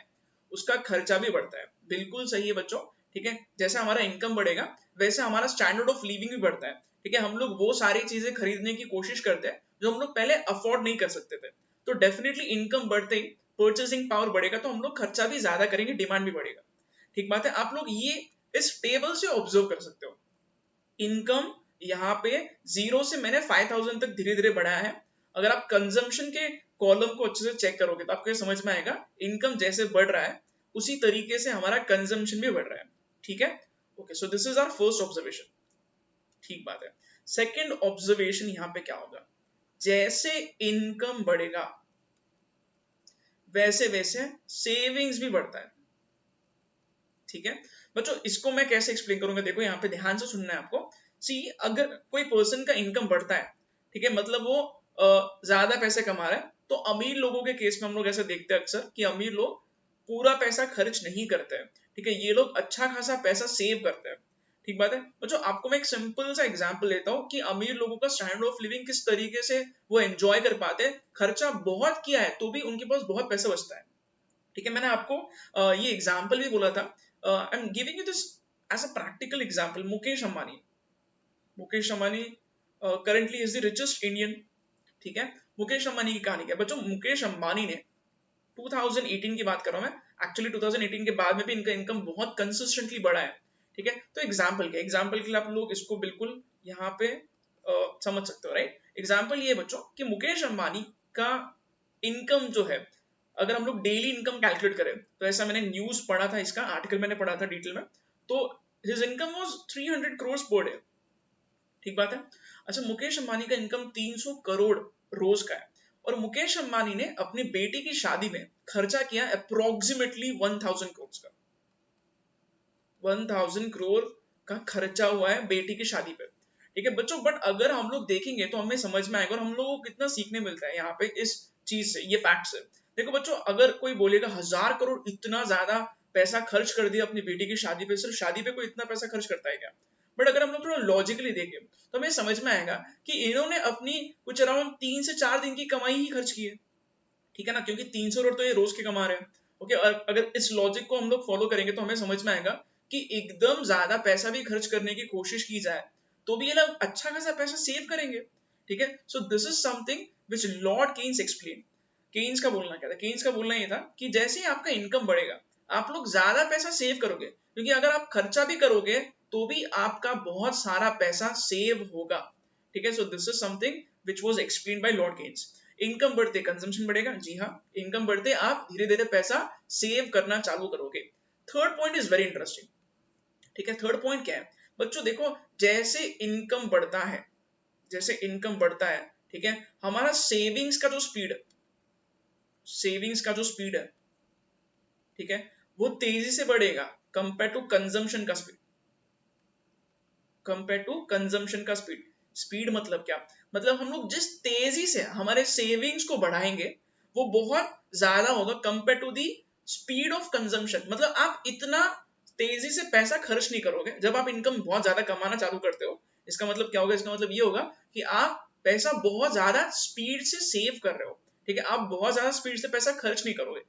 A: उसका खर्चा भी बढ़ता है। बिल्कुल सही है बच्चों। ठीक है, जैसे हमारा इनकम बढ़ेगा वैसे हमारा स्टैंडर्ड ऑफ लिविंग भी बढ़ता है। ठीक है, हम लोग वो सारी चीजें खरीदने की कोशिश करते हैं जो हम लोग पहले अफोर्ड नहीं कर सकते थे। तो डेफिनेटली इनकम बढ़ते ही परचेसिंग पावर बढ़ेगा तो हम लोग खर्चा भी ज्यादा करेंगे, डिमांड भी बढ़ेगा। ठीक बात है, आप लोग ये इस टेबल से ऑब्जर्व कर सकते हो। इनकम यहाँ पे 0 से मैंने 5000 तक धीरे धीरे बढ़ाया है। अगर आप कंजम्पशन के कॉलम को अच्छे से चेक करोगे तो आपको समझ में आएगा इनकम जैसे बढ़ रहा है उसी तरीके से हमारा कंजम्पशन भी बढ़ रहा है। ठीक है, okay, so this is our first observation. ठीक बात है। सेकंड ऑब्जर्वेशन यहाँ पे क्या होगा? जैसे इनकम बढ़ेगा वैसे वैसे सेविंग्स भी बढ़ता है। ठीक है बच्चों, इसको मैं कैसे एक्सप्लेन करूंगा? देखो यहाँ पे ध्यान से सुनना है आपको। सी, अगर कोई पर्सन का इनकम बढ़ता है, ठीक है, मतलब वो ज्यादा पैसे कमा रहा है, तो अमीर लोगों के केस में हम लोग ऐसे देखते हैं अक्सर कि अमीर लोग पूरा पैसा खर्च नहीं करते हैं, ठीक है, ये लोग अच्छा खासा पैसा सेव करते हैं। ठीक बात है बच्चों। आपको मैं एक सिंपल सा एग्जांपल लेता हूँ कि अमीर लोगों का स्टैंडर्ड ऑफ लिविंग किस तरीके से वो एंजॉय कर पाते हैं, खर्चा बहुत किया है तो भी उनके पास बहुत पैसा बचता है। ठीक है, मैंने आपको ये एग्जाम्पल भी बोला था। I am giving you this as a practical example. Mukesh Ambani currently is the richest Indian. ठीक है, मुकेश अंबानी की कहानी क्या है बच्चों। मुकेश अंबानी ने 2018 की बात कर रहा हूं मैं, एक्चुअली 2018 के बाद में भी इनका इनकम बहुत कंसिस्टेंटली बढ़ा है। ठीक है, तो एग्जाम्पल के लिए आप लोग इसको बिल्कुल यहाँ पे समझ सकते हो, राइट। एग्जाम्पल ये बच्चों कि मुकेश अंबानी का इनकम जो है, अगर हम लोग डेली इनकम कैलकुलेट करें तो ऐसा मैंने न्यूज पढ़ा था, इसका आर्टिकल मैंने पढ़ा था डिटेल में, तो his income was 300 crore per day. ठीक बात है। अच्छा, मुकेश अंबानी का इनकम 300 करोड़ रोज का है, और मुकेश अंबानी ने अपनी बेटी की शादी में खर्चा किया अप्रोक्सीमेटली 1000 करोड़ का। 1000 करोड़ का खर्चा हुआ है बेटी की शादी पे। ठीक है बच्चों, बट अगर हम लोग देखेंगे तो हमें समझ में आएगा और हम लोगों को कितना सीखने मिलता है यहाँ पे इस चीज से, ये फैक्ट से। देखो बच्चों, अगर कोई बोलेगा 1000 करोड़ इतना ज्यादा पैसा खर्च कर दिया अपनी बेटी की शादी पे, सिर्फ शादी पे कोई इतना पैसा खर्च करता है क्या? बट अगर हम लोग थोड़ा लॉजिकली देखें तो हमें समझ में आएगा कि इन्होंने अपनी कुछ अराउंड 3 से 4 दिन की कमाई ही खर्च की है। ठीक है ना, क्योंकि 300 करोड़ तो ये रोज के कमा रहे हैं। ओके, और अगर इस लॉजिक को हम लोग फॉलो करेंगे तो हमें समझ में आएगा कि एकदम ज्यादा पैसा भी खर्च करने की कोशिश की जाए तो भी ये लोग अच्छा खासा पैसा सेव करेंगे। ठीक है, so this is something which Lord Keynes explain. Keynes का बोलना क्या था? केन्स का बोलना ये था कि जैसे ही आपका इनकम बढ़ेगा आप लोग ज्यादा पैसा सेव करोगे, क्योंकि अगर आप खर्चा भी करोगे तो भी आपका बहुत सारा पैसा सेव होगा। ठीक है, so this is something which was explain by Lord Keynes. Income बढ़ते कंजम्पशन बढ़ेगा, जी हाँ, इनकम बढ़ते आप धीरे धीरे पैसा सेव करना चालू करोगे। Third point is very interesting. ठीक है, थर्ड पॉइंट क्या है बच्चों, देखो जैसे इनकम बढ़ता है, ठीक है, हमारा सेविंग्स का जो स्पीड है, ठीक है, वो तेजी से बढ़ेगा कंपेयर टू कंजम्पशन का स्पीड। स्पीड मतलब क्या? मतलब हम लोग जिस तेजी से हमारे सेविंग्स को बढ़ाएंगे वो बहुत ज्यादा होगा compare to the speed of consumption. मतलब आप इतना तेजी से पैसा खर्च नहीं करोगे जब आप इनकम बहुत ज्यादा कमाना चालू करते हो। इसका मतलब क्या होगा? इसका मतलब ये होगा कि आप पैसा बहुत ज्यादा स्पीड से सेव कर रहे हो। ठीक है, आप बहुत ज्यादा स्पीड से पैसा खर्च नहीं करोगे।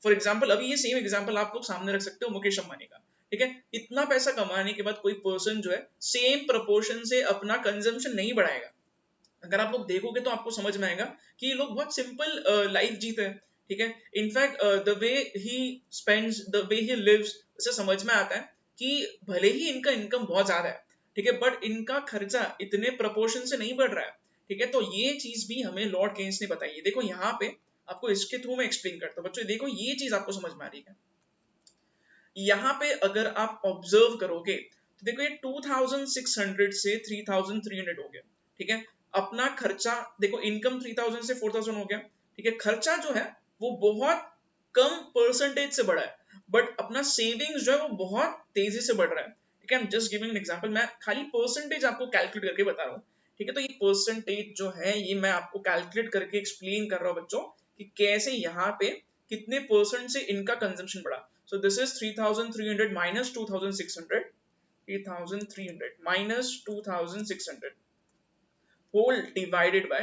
A: फॉर एग्जाम्पल, अभी ये सेम एग्जाम्पल आप लोग सामने रख सकते हो मुकेश अंबानी का। ठीक है, इतना पैसा कमाने के बाद कोई पर्सन जो है सेम प्रोपोर्शन से अपना कंजम्पशन नहीं बढ़ाएगा। अगर आप लोग देखोगे तो आपको समझ में आएगा कि ये लोग बहुत सिंपल लाइफ जीते हैं। ठीक है, in fact the way he spends, the way he lives, उसे समझ में आता है कि भले ही इनका इनकम बहुत ज्यादा है, ठीक है, बट इनका खर्चा इतने प्रोपोर्शन से नहीं बढ़ रहा है। ठीक है, तो ये चीज भी हमें लॉर्ड केन्स ने बताई है। देखो यहाँ पे आपको इसके थ्रू में एक्सप्लेन करता हूँ बच्चों, देखो ये चीज आपको समझ में आ रही है। यहाँ पे अगर आप ऑब्जर्व करोगे तो देखो ये 2600 से 3300 हो गया। ठीक है, अपना खर्चा देखो, इनकम 3000 से 4000 हो गया। ठीक है, खर्चा जो है वो बहुत कम परसेंटेज से बढ़ा है, बट अपना सेविंग्स जो है वो बहुत तेजी से बढ़ रहा है। ठीक है, I am just giving an example, मैं खाली परसेंटेज आपको कैलकुलेट करके बता रहा हूँ। ठीक है, तो ये परसेंटेज जो है ये मैं आपको कैलकुलेट करके एक्सप्लेन कर रहा हूँ बच्चों कि कैसे यहाँ पे कितने परसेंट से इनका कंजम्पशन बढ़ा। So this is 3300 minus 2600, 3300 minus 2600 whole divided by,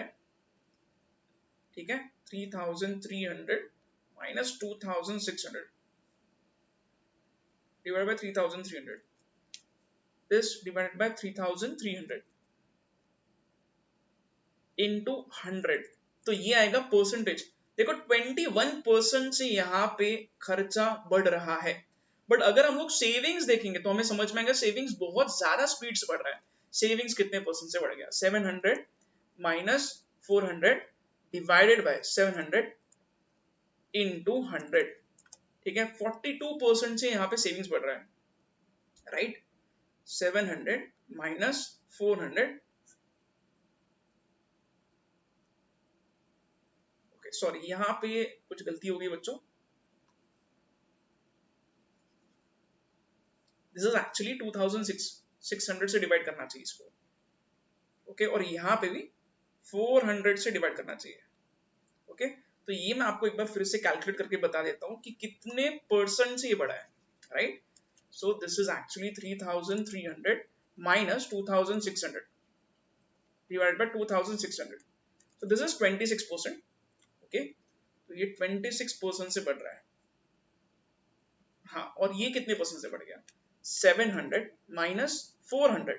A: ठीक है, 3300 minus 2600 divided by 3300 this divided by 3300 into 100, तो ये आएगा परसेंटेज। देखो 21% से यहाँ पे खर्चा बढ़ रहा है, बट अगर हम लोग सेविंग्स देखेंगे तो हमें समझ में आएगा सेविंग्स बहुत ज्यादा स्पीड से बढ़ रहा है। सेविंग्स कितने परसेंट से बढ़ गया? 700 माइनस 400 डिवाइडेड बाय 700 इनटू 100। ठीक है, 42% से यहाँ पे सेविंग्स बढ़ रहा है, राइट। 700 माइनस 400, सॉरी यहाँ पे कुछ गलती हो गई बच्चों, दिस इज एक्चुअली 2600 से डिवाइड करना चाहिए इसको। ओके, और यहाँ पे भी 400 से डिवाइड करना चाहिए। ओके, तो ये मैं आपको एक बार फिर से कैलकुलेट करके बता देता हूँ कि कितने परसेंट से ये बढ़ा है, right? So this is actually 3300 minus 2600 divide by 2600, so this is 26%. Okay, तो ये 26% से बढ़ रहा है। हाँ, और ये कितने परसेंट से बढ़ गया? 700 minus 400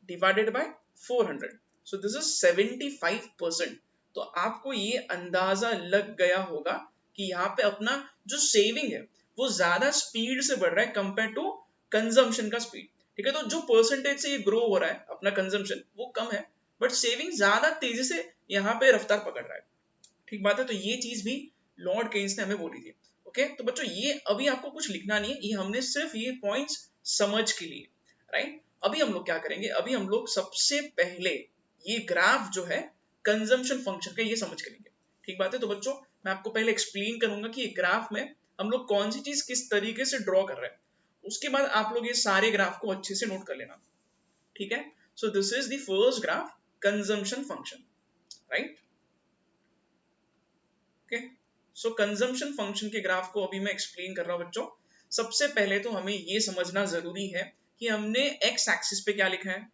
A: divided by 400, so this is 75%। तो आपको ये अंदाजा लग गया होगा कि यहाँ पे अपना जो सेविंग है वो ज्यादा स्पीड से बढ़ रहा है कंपेयर टू कंजम्पशन का स्पीड। ठीक है, तो जो परसेंटेज से ये ग्रो हो रहा है अपना कंजम्पशन वो कम है, बट सेविंग ज्यादा तेजी से यहाँ पे रफ्तार पकड़ रहा है। ठीक बात है, तो ये चीज भी लॉर्ड केन्स ने हमें बोली थी। ओके, तो बच्चों ये अभी आपको कुछ लिखना नहीं है, ये हमने सिर्फ ये पॉइंट्स समझ के लिए, राइट? अभी हम लोग क्या करेंगे, अभी हम लोग सबसे पहले ये ग्राफ जो है कंजम्पशन फंक्शन का ये समझ के लेंगे। ठीक बात है, तो बच्चों मैं आपको पहले एक्सप्लेन करूंगा कि ये ग्राफ में हम लोग कौन सी चीज किस तरीके से ड्रॉ कर रहे हैं, उसके बाद आप लोग ये सारे ग्राफ को अच्छे से नोट कर लेना। ठीक है, so this is the first graph, consumption function, right? Okay, so consumption function के ग्राफ को अभी मैं एक्सप्लेन कर रहा हूं बच्चों। सबसे पहले तो हमें ये समझना जरूरी है कि हमने एक्स एक्सिस पे क्या लिखा है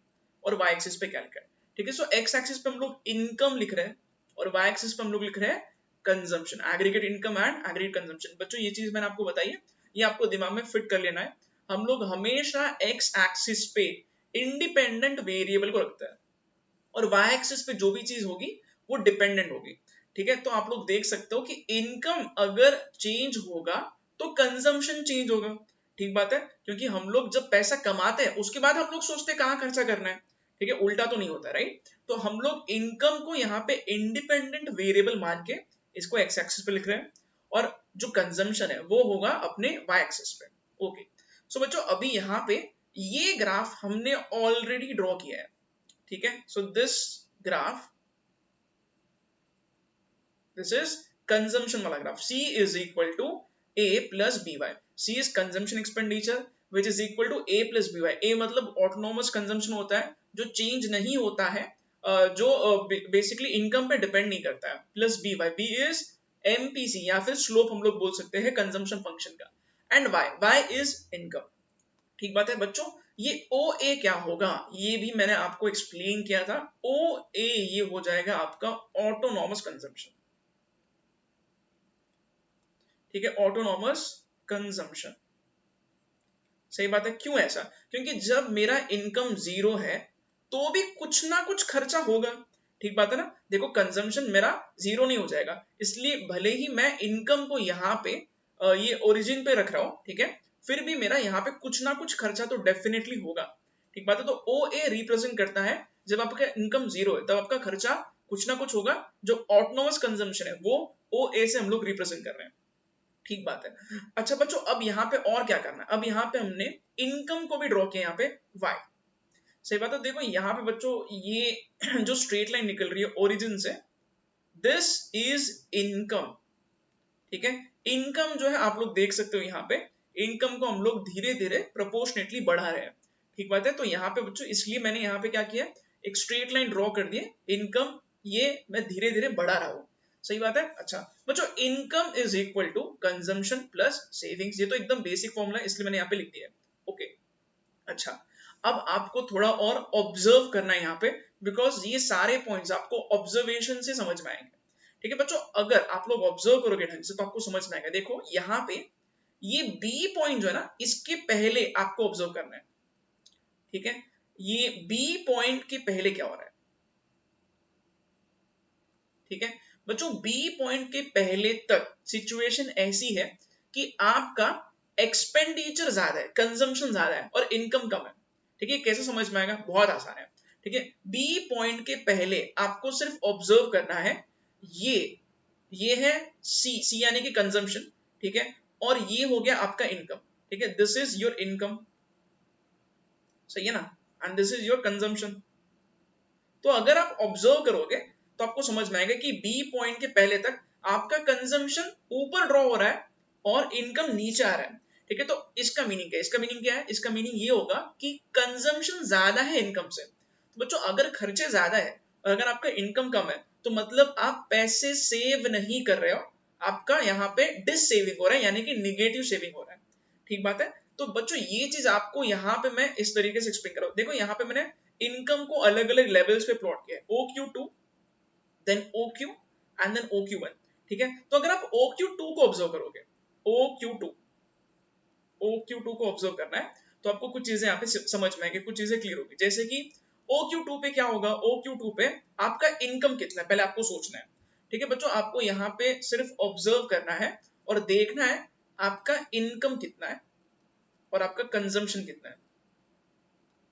A: और वाई एक्सिस पे क्या लिखा है। ठीक है, सो एक्स एक्सिस पे हम लोग इनकम लिख रहे हैं और वाई एक्सिस पे हम लोग लिख रहे हैं consumption, aggregate income and aggregate consumption. बच्चों ये चीज मैंने आपको बताई है, ये आपको दिमाग में फिट कर लेना है। हम लोग हमेशा एक्स एक्सिस पे इंडिपेंडेंट वेरिएबल को रखते हैं और वाई एक्सिस पे जो भी चीज होगी वो डिपेंडेंट होगी। ठीक है, तो आप लोग देख सकते हो कि इनकम अगर चेंज होगा तो कंजम्पशन चेंज होगा। ठीक बात है, क्योंकि हम लोग जब पैसा कमाते हैं उसके बाद हम लोग सोचते हैं कहाँ खर्चा करना है। ठीक है, उल्टा तो नहीं होता, राइट? तो हम लोग इनकम को यहाँ पे इंडिपेंडेंट वेरिएबल मान के इसको एक्स एक्सिस पे लिख रहे हैं और जो कंजम्पशन है वो होगा अपने वाई एक्सिस पे। ओके, सो बच्चों अभी यहाँ पे ये ग्राफ हमने ऑलरेडी ड्रॉ किया है। ठीक है, so this graph, this is consumption वाला graph. C is equal to A plus BY. C is consumption expenditure which is equal to A plus BY. A मतलब autonomous consumption होता है जो चेंज नहीं होता है, जो बेसिकली इनकम पे डिपेंड नहीं करता है, plus BY। B is MPC या फिर स्लोप हम लोग बोल सकते हैं कंजम्पशन फंक्शन का, एंड Y is इनकम। ठीक बात है बच्चों, ये OA क्या होगा ये भी मैंने आपको एक्सप्लेन किया था। OA ये हो जाएगा आपका ऑटोनॉमस कंजम्पशन। ठीक है, ऑटोनॉमस कंजम्पशन। सही बात है, क्यों ऐसा? क्योंकि जब मेरा इनकम जीरो है तो भी कुछ ना कुछ खर्चा होगा। ठीक बात है ना, देखो कंजम्पशन मेरा जीरो नहीं हो जाएगा, इसलिए भले ही मैं इनकम को यहाँ पे ये ओरिजिन पे रख रहा हूँ, ठीक है, फिर भी मेरा यहाँ पे कुछ ना कुछ खर्चा तो डेफिनेटली होगा। ठीक बात है, तो OA रिप्रेजेंट करता है जब आपका इनकम जीरो है तब आपका खर्चा कुछ ना कुछ होगा, जो ऑटोनॉमस कंजम्पशन है वो OA से हम लोग रिप्रेजेंट कर रहे हैं। ठीक बात है। अच्छा बच्चों, अब यहाँ पे और क्या करना है, अब यहाँ पे हमने इनकम को भी ड्रॉ किया, यहाँ पे y। सही बात है, देखो यहाँ पे बच्चों ये जो स्ट्रेट लाइन निकल रही है ओरिजिन से, दिस इज इनकम। ठीक है, इनकम जो है आप लोग देख सकते हो यहाँ पे, इनकम को हम लोग धीरे धीरे प्रोपोर्शनेटली बढ़ा रहे हैं। ठीक बात है, तो यहाँ पे बच्चों इसलिए मैंने यहाँ पे क्या किया, एक स्ट्रेट लाइन ड्रॉ कर दिए, इनकम ये मैं धीरे धीरे बढ़ा रहा हूँ। सही बात है। अच्छा बच्चों, income is equal to consumption plus savings, ये तो एकदम बेसिक फॉर्मूला है इसलिए मैंने यहाँ पे लिख दिया है। ओके, अच्छा अब आपको थोड़ा और ऑब्जर्व करना है यहाँ पे, बिकॉज ये सारे पॉइंट्स आपको ऑब्जर्वेशन से समझ में आएंगे। ठीक है बच्चों, अगर आप लोग ऑब्जर्व करोगे ढंग से तो आपको समझ में आएगा। देखो यहाँ पे ये बी पॉइंट जो है ना, इसके पहले आपको ऑब्जर्व करना है। ठीक है, ये बी पॉइंट के पहले क्या हो रहा है? ठीक है बच्चों, बी पॉइंट के पहले तक सिचुएशन ऐसी है कि आपका एक्सपेंडिचर ज्यादा है, कंजम्पशन ज्यादा है और इनकम कम है। ठीक है, कैसे समझ में आएगा? बहुत आसान है। ठीक है, बी पॉइंट के पहले आपको सिर्फ ऑब्जर्व करना है, ये है सी यानी कि कंजम्पशन। ठीक है, और ये हो गया आपका इनकम। ठीक है, दिस इज योर इनकम, सही है ना, and this is your consumption. तो अगर आप ऑब्जर्व करोगे तो आपको समझ में आएगा कि बी पॉइंट के पहले तक आपका कंजम्पशन ऊपर ड्रॉ हो रहा है और इनकम नीचे आ रहा है। ठीक है, तो इसका मीनिंग क्या है? इसका मीनिंग क्या है? इसका मीनिंग ये होगा कि कंजम्पशन ज्यादा है इनकम से। तो बच्चों अगर खर्चे ज्यादा है और अगर आपका इनकम कम है तो मतलब आप पैसे सेव नहीं कर रहे हो, आपका यहाँ पे डिस सेविंग हो रहा है, यानी कि निगेटिव सेविंग हो रहा है। ठीक बात है। तो बच्चों ये चीज आपको यहाँ पे मैं इस तरीके से एक्सप्लेन कर रहा हूँ। देखो यहाँ पे मैंने इनकम को अलग अलग लेवल्स पे प्लॉट किया है, OQ2 then OQ and then OQ1। ठीक है, तो अगर आप OQ2 को ऑब्जर्व करोगे, OQ2 को ऑब्जर्व करना है तो आपको कुछ चीजें यहाँ पे समझ में आएंगी, कुछ चीजें क्लियर होगी। जैसे कि OQ2 पे क्या होगा, OQ2 पे आपका इनकम कितना है पहले आपको सोचना है। ठीक है बच्चों, आपको यहाँ पे सिर्फ ऑब्जर्व करना है और देखना है आपका इनकम कितना है और आपका कंजम्पशन कितना है।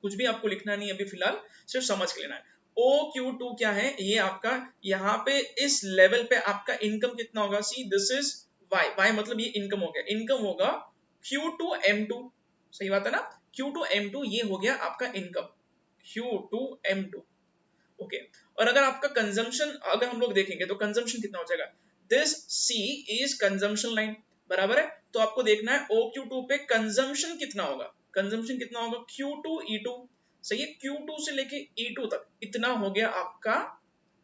A: कुछ भी आपको लिखना नहीं अभी फिलहाल, सिर्फ समझ के लेना है। OQ2 क्या है, ये आपका यहाँ पे इस लेवल पे आपका इनकम कितना होगा। सी दिस इज Y मतलब ये इनकम हो गया, इनकम होगा Q2M2। सही बात है ना, Q2M2 ये हो गया आपका इनकम, Q2M2। ओके, और अगर आपका कंजम्पशन अगर हम लोग देखेंगे तो कंजम्पशन कितना हो जाएगा, this C is consumption line, बराबर है। तो आपको देखना है OQ2 पे कंजम्पशन कितना होगा, कंजम्पशन कितना होगा Q2E2। सही है, Q2 से लेके E2 तक इतना हो गया आपका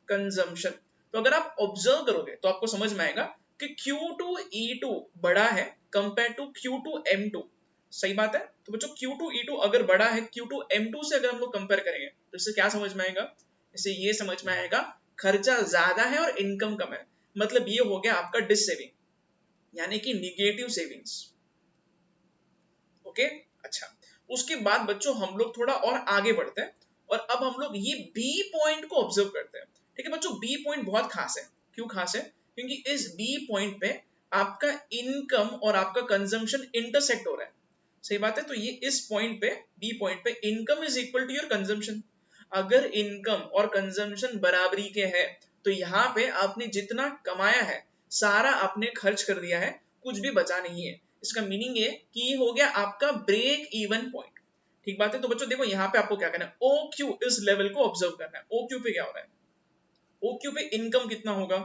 A: कंजम्पशन। तो अगर आप ऑब्जर्व करोगे तो आपको समझ में आएगा कि Q2E2 बड़ा है कंपेयर टू Q2M2। सही बात है। तो बच्चों Q2E2 अगर बड़ा है Q2M2 से अगर हम लोग कंपेयर करेंगे तो इससे क्या समझ में आएगा, इससे ये समझ में आएगा खर्चा ज्यादा है और इनकम कम है, मतलब ये हो गया आपका डिस सेविंग, यानी कि निगेटिव सेविंग्स। ओके, अच्छा, उसके बाद बच्चों हम लोग थोड़ा और आगे बढ़ते हैं और अब हम लोग ये बी पॉइंट को ऑब्जर्व करते हैं। ठीक है बच्चों, बी पॉइंट बहुत खास है। क्यों खास है, क्योंकि इस बी पॉइंट पे आपका इनकम और आपका कंजम्पशन इंटरसेक्ट हो रहा है। सही बात है। तो ये इस पॉइंट पे, बी पॉइंट पे income is equal to your consumption. अगर इनकम और कंजम्पशन बराबरी के है तो यहाँ पे आपने जितना कमाया है सारा आपने खर्च कर दिया है, कुछ भी बचा नहीं है। इसका मीनिंग ये कि ये हो गया आपका ब्रेक इवन पॉइंट। ठीक बात है। तो बच्चों देखो यहाँ पे आपको क्या करना है, OQ इस लेवल को ऑब्जर्व करना है। OQ पे क्या हो रहा है, OQ पे इनकम कितना होगा,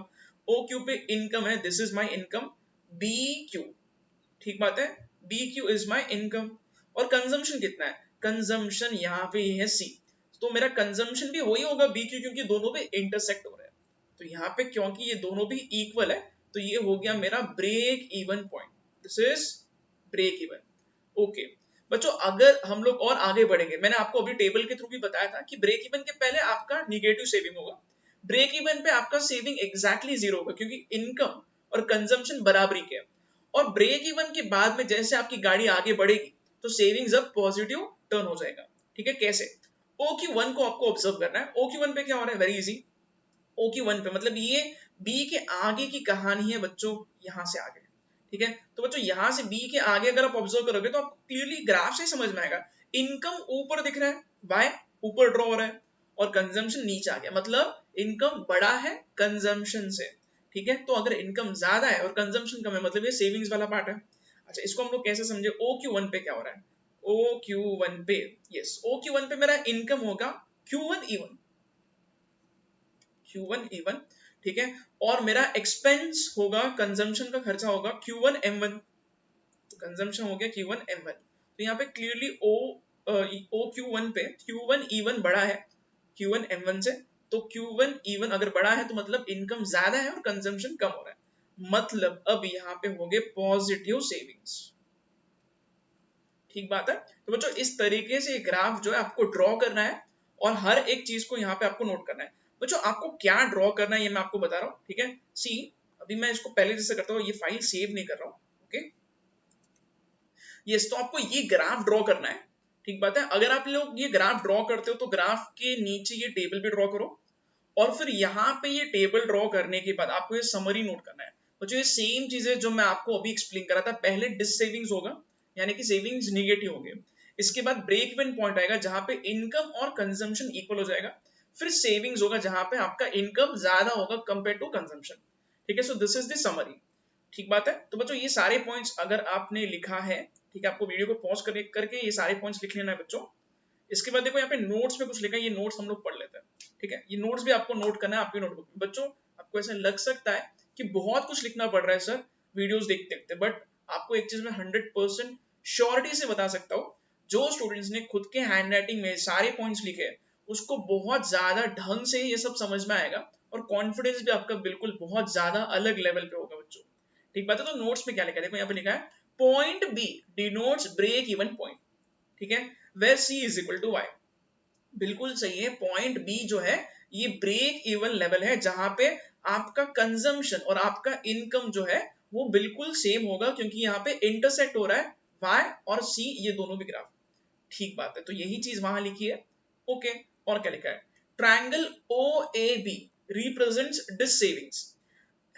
A: OQ पे इनकम है, this is my income BQ। ठीक बात है, BQ इज माई इनकम। और कंजम्पशन कितना है, कंजम्पशन यहाँ पे है C। तो मेरा कंजम्पशन भी वही होगा BQ, क्योंकि दोनों पे इंटरसेक्ट हो रहा है। तो यहाँ पे क्योंकि ये दोनों भी इक्वल है तो ये हो गया मेरा break even point, this is break even. Okay बच्चों, अगर हम लोग और आगे बढ़ेंगे, मैंने आपको अभी टेबल के थ्रू भी बताया था कि ब्रेक इवन के पहले आपका निगेटिव सेविंग होगा, ब्रेक इवन पे आपका सेविंग एग्जैक्टली जीरो होगा, क्योंकि इनकम और कंजम्पशन बराबरी के। और ब्रेक इवन के बाद में जैसे आपकी गाड़ी आगे बढ़ेगी तो सेविंग्स अब पॉजिटिव टर्न हो जाएगा। ठीक है, कैसे, OQ1 को आपको ऑब्जर्व करना है। OQ1 पे क्या हो रहा है, वेरी इजी। OQ1 पे मतलब ये बी के आगे की कहानी है बच्चों, यहां से आगे। ठीक है, तो बच्चों यहां से बी के आगे अगर आप ऑब्जर्व करोगे तो आपको क्लियरली ग्राफ से समझ में आएगा, इनकम ऊपर दिख रहा है, बाय ऊपर ड्रॉ हो रहा है, और कंजम्पशन नीचे आ गया, मतलब इनकम बड़ा है कंजम्पशन से। ठीक है, तो अगर इनकम ज्यादा है और कंजम्पशन कम है मतलब ये सेविंग्स वाला पार्ट है। अच्छा, इसको हम लोग कैसे समझे, OQ1 पे क्या हो रहा है, OQ1 पे, यस OQ1 पे मेरा इनकम होगा Q1E1, Q1E1। ठीक है, और मेरा एक्सपेंस होगा, कंजम्पशन का खर्चा होगा Q1M1। तो कंजम्पशन हो गया Q1M1। तो यहाँ पे क्लियरली OQ1 पे Q1E1 बड़ा है Q1M1 से। तो Q1E1 अगर बड़ा है तो मतलब इनकम ज्यादा है और कंजम्पशन कम हो रहा है, मतलब अब यहाँ पे हो गए पॉजिटिव सेविंग्स। ठीक बात है। तो बच्चों इस तरीके से ग्राफ जो है आपको ड्रॉ करना है और हर एक चीज को यहाँ पे आपको नोट करना है। बच्चों आपको क्या ड्रॉ करना है ये मैं आपको बता रहा हूँ। ठीक है, सी अभी मैं इसको पहले जैसे करता हूँ, ये फाइल सेव नहीं कर रहा हूँ। ओके, यस, तो आपको ये ग्राफ ड्रॉ करना है। ठीक बात है, अगर आप लोग ये ग्राफ ड्रॉ करते हो तो ग्राफ के नीचे ये टेबल भी ड्रॉ करो, और फिर यहाँ पे ये टेबल ड्रॉ करने के बाद आपको ये समरी नोट करना है। बच्चों ये सेम चीजें जो मैं आपको अभी एक्सप्लेन करा था, पहले डिस सेविंग्स होगा यानी कि सेविंग्स निगेटिव होंगे, इसके बाद ब्रेक इवन पॉइंट आएगा जहां पे इनकम और कंजम्पशन इक्वल हो जाएगा, फिर सेविंग्स होगा जहां पे आपका इनकम ज्यादा होगा कंपेयर टू कंजम्पशन। ठीक है, so this is the summary. ठीक बात है। तो बच्चों ये सारे पॉइंट्स अगर आपने लिखा है, ठीक है, आपको वीडियो को पॉज करके ये सारे पॉइंट्स लिख लेना है बच्चों। इसके बाद देखो यहाँ पे नोट्स में कुछ लिखा है, ये नोट्स हम लोग पढ़ लेते हैं। ठीक है, ये नोट्स भी आपको नोट करना है आपकी नोटबुक में। बच्चों आपको ऐसा लग सकता है कि बहुत कुछ लिखना पड़ रहा है सर वीडियोस देखते देखते, बट आपको एक चीज में 100% श्योरिटी से बता सकता हूँ, जो स्टूडेंट्स ने खुद के हैंड राइटिंग में सारे पॉइंट्स लिखे हैं उसको बहुत ज्यादा ढंग से ये सब समझ में आएगा और कॉन्फिडेंस भी आपका बिल्कुल बहुत ज्यादा अलग लेवल पे होगा बच्चों। ठीक बात है। तो नोट्स में क्या लिखा है, देखो यहाँ पे लिखा है point B denotes break even point, ठीक है, where C is equal to Y. बिल्कुल सही है, पॉइंट बी जो है ये ब्रेक इवन लेवल है जहां पे आपका कंजम्पशन और आपका इनकम जो है वो बिल्कुल सेम होगा, क्योंकि यहाँ पे इंटरसेक्ट हो रहा है वाई और सी, ये दोनों भी ग्राफ। ठीक बात है, तो यही चीज वहां लिखी है। ओके, और क्या लिखा है, triangle O A B represents this savings,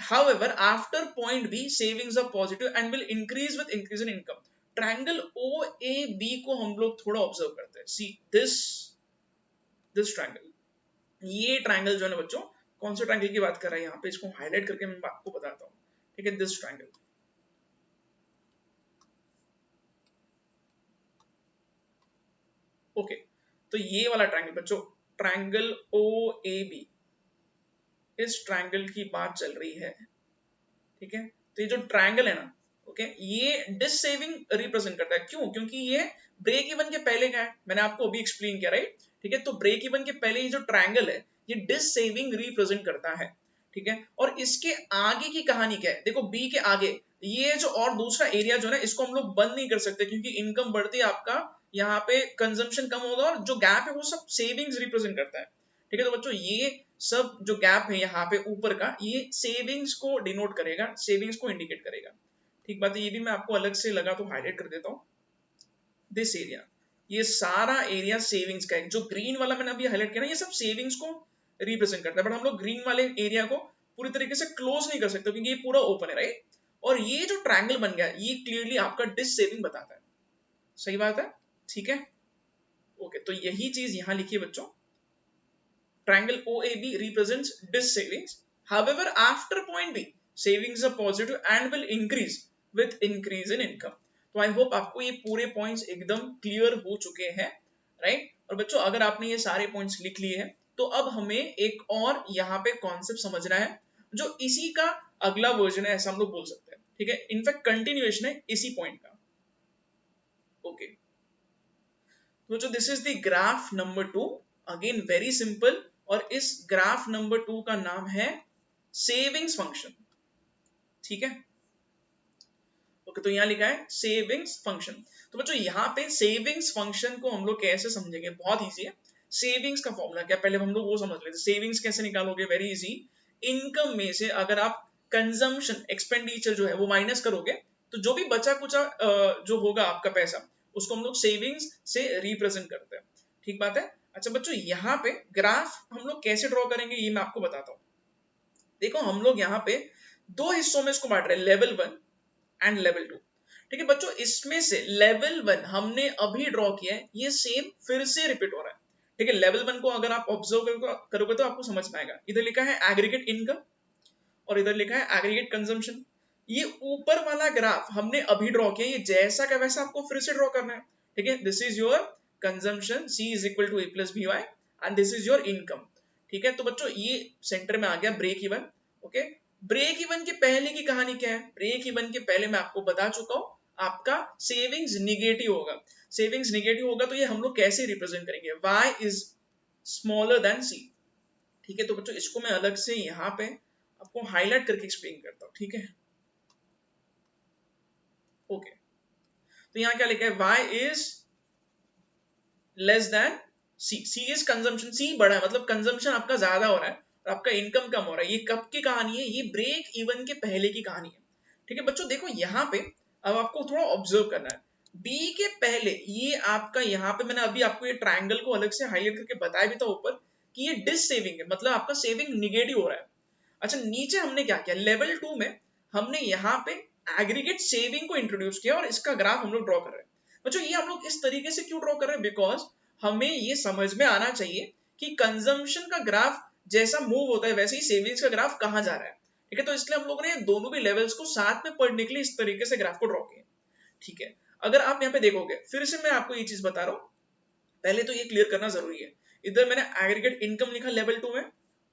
A: however after point b savings are positive and will increase with increase in income। Triangle O A B को हम लोग थोड़ा ऑब्जर्व करते हैं। सी दिस ट्रायंगल, ये ट्रायंगल जो है ना बच्चों, कौन से ट्रायंगल की बात कर रहा है यहाँ पे, इसको हाईलाइट करके मैं आपको बताता हूँ। ठीक है, दिस ट्रायंगल, ओके, तो ये वाला ट्रायंगल बच्चों, ट्रायंगल ओ ए बी, इस ट्रायंगल की बात चल रही है। ठीक है, तो ये जो ट्रायंगल है ना, ओके, ये डिस सेविंग रिप्रेजेंट करता है। क्यों? क्योंकि ये ब्रेक इवन के पहले का है, मैंने आपको अभी एक्सप्लेन किया, राइट। ठीक है, तो ब्रेक इवन के पहले ये जो ट्रायंगल है ये डिस सेविंग रिप्रेजेंट करता है। ठीक है, और इसके आगे की कहानी क्या है, देखो बी के आगे ये जो और दूसरा एरिया जो है ना, इसको हम लोग बंद नहीं कर सकते, क्योंकि इनकम बढ़ती है आपका, यहाँ पे कंजम्पशन कम होगा, और जो गैप है वो सब सेविंग्स रिप्रेजेंट करता है। ठीक है, तो बच्चों ये सब जो गैप है यहाँ पे ऊपर का, ये सेविंग्स को डिनोट करेगा, सेविंग्स को इंडिकेट करेगा। ठीक बात है, ये भी मैं आपको अलग से लगा तो हाईलाइट कर देता हूँ। दिस एरिया, ये सारा एरिया सेविंग्स का है। जो ग्रीन वाला मैंने अभी हाईलाइट किया ना, ये सब सेविंग्स को रिप्रेजेंट करता है, बट हम लोग ग्रीन वाले एरिया को पूरी तरीके से क्लोज नहीं कर सकते, क्योंकि ये पूरा ओपन है, राइट। और ये जो ट्रायंगल बन गया, ये क्लियरली आपका डिस सेविंग बताता है। सही बात है, ठीक है, ओके, तो यही चीज यहाँ लिखिए बच्चों, triangle OAB represents dis savings. However, after point B, savings are positive and will increase with increase in income. तो आई होप आपको ये पूरे पॉइंट्स एकदम क्लियर हो चुके हैं, राइट। और बच्चों अगर आपने ये सारे पॉइंट्स लिख लिए हैं, तो अब हमें एक और यहाँ पे कॉन्सेप्ट समझना है, जो इसी का अगला वर्जन है, ऐसा हम लोग बोल सकते हैं। ठीक है, इनफैक्ट कंटिन्यूएशन है इसी पॉइंट का। ओके, तो बच्चों this is the graph number 2, again very simple, और इस ग्राफ नंबर 2 का नाम है सेविंग्स फंक्शन। ठीक है, ओके, तो यहां लिखा है सेविंग्स फंक्शन। तो बच्चों यहाँ पे सेविंग्स फंक्शन को हम लोग कैसे समझेंगे, बहुत इजी है। सेविंग्स का फॉर्मूला क्या, पहले हम लोग वो समझ लेते हैं। सेविंग्स कैसे निकालोगे, वेरी इजी, इनकम में से अगर आप कंजम्पशन एक्सपेंडिचर जो है वो माइनस करोगे, तो जो भी बचा कुचा जो होगा आपका पैसा, उसको हम लोग सेविंग्स से रिप्रेजेंट करते हैं। ठीक बात है। अच्छा बच्चों, यहाँ पे ग्राफ हम लोग कैसे ड्रॉ करेंगे ये मैं आपको बताता हूँ। देखो हम लोग यहाँ पे दो हिस्सों में इसको बांट रहे हैं, लेवल 1 एंड लेवल 2। ठीक है बच्चों, इसमें से लेवल 1 हमने अभी ड्रॉ किया है, ये सेम फिर से रिपीट हो रहा है। ठीक है, लेवल 1 को अगर आप ऑब्जर्व करोगे तो आपको समझ में आएगा। इधर लिखा है एग्रीगेट इनकम और इधर लिखा है एग्रीगेट कंजम्पशन। ये ऊपर वाला ग्राफ हमने अभी ड्रॉ किया, ये जैसा का वैसा आपको फिर से ड्रॉ करना है। ठीक है, this is your consumption, C is equal to A plus BY and this is your income. ठीक है, तो बच्चों ये सेंटर में आ गया break even. Okay, break even के पहले की कहानी क्या है, ब्रेक इवन के पहले मैं आपको बता चुका हूं, आपका सेविंग्स निगेटिव होगा। सेविंग्स निगेटिव होगा तो ये हम लोग कैसे रिप्रेजेंट करेंगे, Y is smaller than C। ठीक है, तो बच्चों इसको मैं अलग से यहाँ पे आपको हाईलाइट करके एक्सप्लेन करता हूँ। ठीक है, ओके, तो यहाँ क्या लिखा है, Y is less than C। C is consumption, C बड़ा है, मतलब कंजम्पशन आपका ज्यादा हो रहा है और आपका इनकम कम हो रहा है। ये कब की कहानी है, ये ब्रेक इवन के पहले की कहानी है। ठीक है बच्चों, देखो यहाँ पे अब आपको थोड़ा ऑब्जर्व करना है, B के पहले ये आपका, यहाँ पे मैंने अभी आपको ये ट्रायंगल को अलग से हाईलाइट करके बताया भी था ऊपर, कि ये डिस सेविंग है, मतलब आपका सेविंग निगेटिव हो रहा है। अच्छा, नीचे हमने क्या किया, लेवल 2 में हमने यहाँ पे एग्रीगेट सेविंग को इंट्रोड्यूस किया और इसका ग्राफ हम लोग ड्रॉ कर रहे हैं। बच्चों ये हम लोग इस तरीके से क्यों ड्रॉ कर रहे हैं, बिकॉज हमें ये समझ में आना चाहिए कि कंजम्पशन का ग्राफ जैसा मूव होता है वैसे ही सेविंग्स का ग्राफ कहाँ जा रहा है। ठीक है, तो इसलिए हम लोगों ने दोनों भी लेवल्स को साथ में पढ़ने के लिए इस तरीके से ग्राफ को ड्रॉ किया। ठीक है, अगर आप यहाँ पे देखोगे, फिर से मैं आपको ये चीज बता रहा हूँ, पहले तो ये क्लियर करना जरूरी है। इधर मैंने एग्रीगेट इनकम लिखा लेवल 2 में,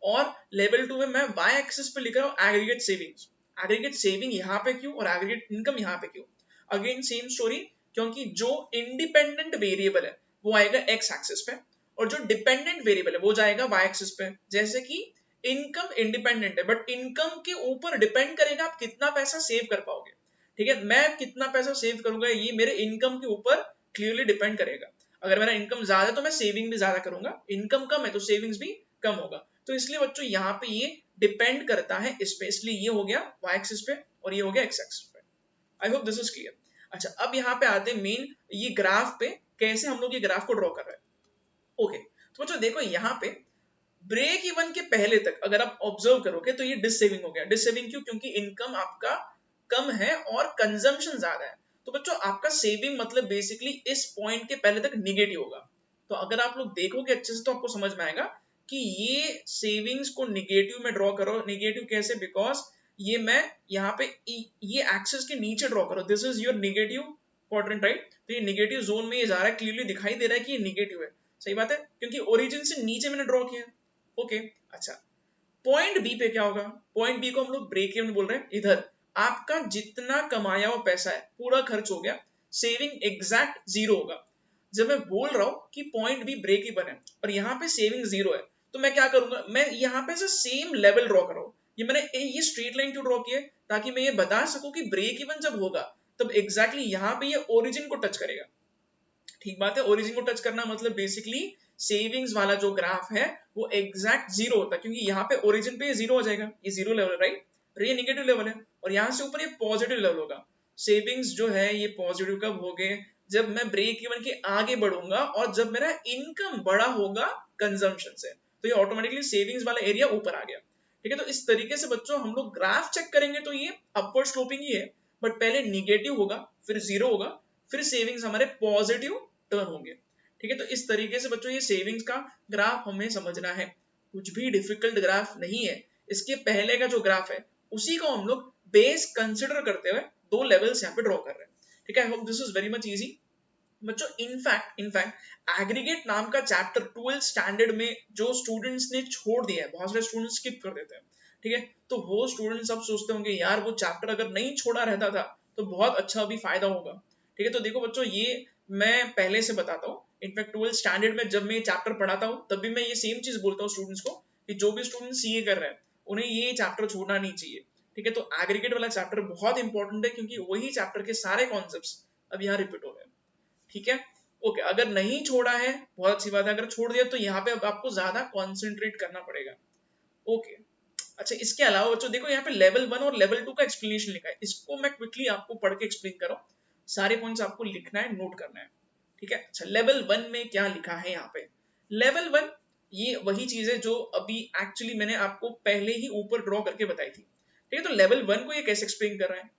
A: और लेवल 2 में मैं y एक्सिस पे लिख रहा हूँ एग्रीगेट सेविंग्स। एग्रीगेट सेविंग यहाँ पे क्यों और एग्रीगेट इनकम यहाँ पे क्यों, अगेन सेम स्टोरी, क्योंकि जो इंडिपेंडेंट वेरिएबल है वो आएगा x एक्सिस पे और जो डिपेंडेंट वेरिएबल है वो जाएगा y एक्सिस पे। जैसे कि इनकम इंडिपेंडेंट है, बट इनकम के ऊपर डिपेंड करेगा आप कितना पैसा सेव कर पाओगे। ठीक है, मैं कितना पैसा सेव करूंगा ये मेरे इनकम के ऊपर क्लियरली डिपेंड करेगा। अगर मेरा इनकम ज्यादा है तो मैं सेविंग भी ज्यादा करूंगा, इनकम कम है तो सेविंग्स भी कम होगा। तो इसलिए बच्चों यहाँ पे ये डिपेंड करता है इस पे, इसलिए ये हो गया y एक्सिस पे और ये हो गया x एक्सिस पे। I hope this is clear. अच्छा, अब यहाँ पे आते हैं मेन ये ग्राफ पे, कैसे हम लोग ये ग्राफ को ड्रॉ कर रहे हैं। ओके, तो बच्चों देखो यहाँ पे ब्रेक इवन के पहले तक अगर आप ऑब्जर्व करोगे तो ये डिससेविंग हो गया। डिससेविंग क्यों? क्योंकि इनकम आपका कम है और कंजम्पशन ज्यादा है। तो बच्चों आपका सेविंग मतलब बेसिकली इस पॉइंट के पहले तक निगेटिव होगा। तो अगर आप लोग देखोगे अच्छे से तो आपको समझ में आएगा कि ये सेविंग्स को निगेटिव में ड्रॉ करो। निगेटिव कैसे? बिकॉज ये मैं यहाँ पे ये एक्सिस के नीचे ड्रॉ करो, this is your negative quadrant, right. तो ये निगेटिव जोन में ये जा रहा है, क्लियरली दिखाई दे रहा है कि ये निगेटिव है। सही बात है, क्योंकि ओरिजिन से नीचे मैंने ड्रॉ किया। ओके, अच्छा पॉइंट बी पे क्या होगा? पॉइंट बी को हम लोग ब्रेक इवन बोल रहे हैं। इधर आपका जितना कमाया हुआ पैसा है पूरा खर्च हो गया, सेविंग एग्जैक्ट जीरो होगा। जब मैं बोल रहा हूं कि पॉइंट बी ब्रेक इवन है और यहाँ पे सेविंग जीरो है, तो मैं क्या करूंगा? मैं यहाँ पे से सेम लेवल ड्रॉ कर रहा हूं। ये मैंने ये स्ट्रेट लाइन क्यों ड्रॉ की है? ताकि मैं ये बता सकूं कि ब्रेक इवन जब होगा तब एग्जैक्टली यहाँ पे ये ओरिजिन को टच करेगा। ठीक बात है, ओरिजिन को टच करना मतलब बेसिकली सेविंग्स वाला जो ग्राफ है वो एग्जैक्ट जीरो होता है, क्योंकि यहाँ पे ओरिजिन पे जीरो हो जाएगा, ये जीरो लेवल, राइट। और ये नेगेटिव लेवल है और यहाँ से ऊपर ये पॉजिटिव लेवल होगा। सेविंग्स जो है ये पॉजिटिव कब हो गए? जब मैं ब्रेक इवन के आगे बढ़ूंगा और जब मेरा इनकम बड़ा होगा कंजम्पशन से, तो ये ऑटोमेटिकली सेविंग्स वाला एरिया ऊपर आ गया। ठीक है, तो इस तरीके से बच्चों हम लोग ग्राफ चेक करेंगे तो ये अपवर्ड स्लोपिंग ही है, बट पहले निगेटिव होगा, फिर जीरो होगा, फिर सेविंग्स हमारे पॉजिटिव टर्न होंगे। ठीक है, तो इस तरीके से बच्चों ये सेविंग्स का ग्राफ हमें समझना है। कुछ भी डिफिकल्ट ग्राफ नहीं है। इसके पहले का जो ग्राफ है उसी को हम लोग बेस कंसिडर करते हुए दो लेवल्स यहाँ पे ड्रॉ कर रहे हैं। ठीक है, I hope this is very much easy बच्चों। इनफैक्ट एग्रीगेट नाम का चैप्टर 12th स्टैंडर्ड में जो स्टूडेंट्स ने छोड़ दिया है, बहुत सारे स्टूडेंट्स स्किप कर देते हैं। ठीक है, तो वो स्टूडेंट्स अब सोचते होंगे यार वो चैप्टर अगर नहीं छोड़ा रहता था तो बहुत अच्छा अभी फायदा होगा। ठीक है, तो देखो बच्चों ये मैं पहले से बताता हूँ। इनफैक्ट 12th स्टैंडर्ड में जब मैं ये चैप्टर पढ़ाता हूँ तब भी मैं ये सेम चीज बोलता हूँ स्टूडेंट्स को कि जो भी स्टूडेंट सीए कर रहे हैं उन्हें ये चैप्टर छोड़ना नहीं चाहिए। ठीक है, तो एग्रीगेट वाला चैप्टर बहुत इंपॉर्टेंट है क्योंकि वही चैप्टर के सारे कॉन्सेप्ट्स अब यहाँ रिपीट हो गए। ठीक है, ओके, अगर नहीं छोड़ा है बहुत अच्छी बात है, अगर छोड़ दिया तो यहाँ पे अब आपको ज्यादा कॉन्सेंट्रेट करना पड़ेगा। ओके, अच्छा इसके अलावा बच्चों देखो यहाँ पे लेवल 1 और लेवल 2 का एक्सप्लेनेशन लिखा है, इसको मैं क्विकली आपको पढ़ के एक्सप्लेन कर रहा हूँ। सारे पॉइंट्स आपको लिखना है, नोट करना है। ठीक है, अच्छा लेवल 1 में क्या लिखा है यहाँ पे? लेवल 1 ये वही चीज है जो अभी एक्चुअली मैंने आपको पहले ही ऊपर ड्रॉ करके बताई थी। ठीक है, तो लेवल 1 को ये कैसे एक्सप्लेन कर रहा है?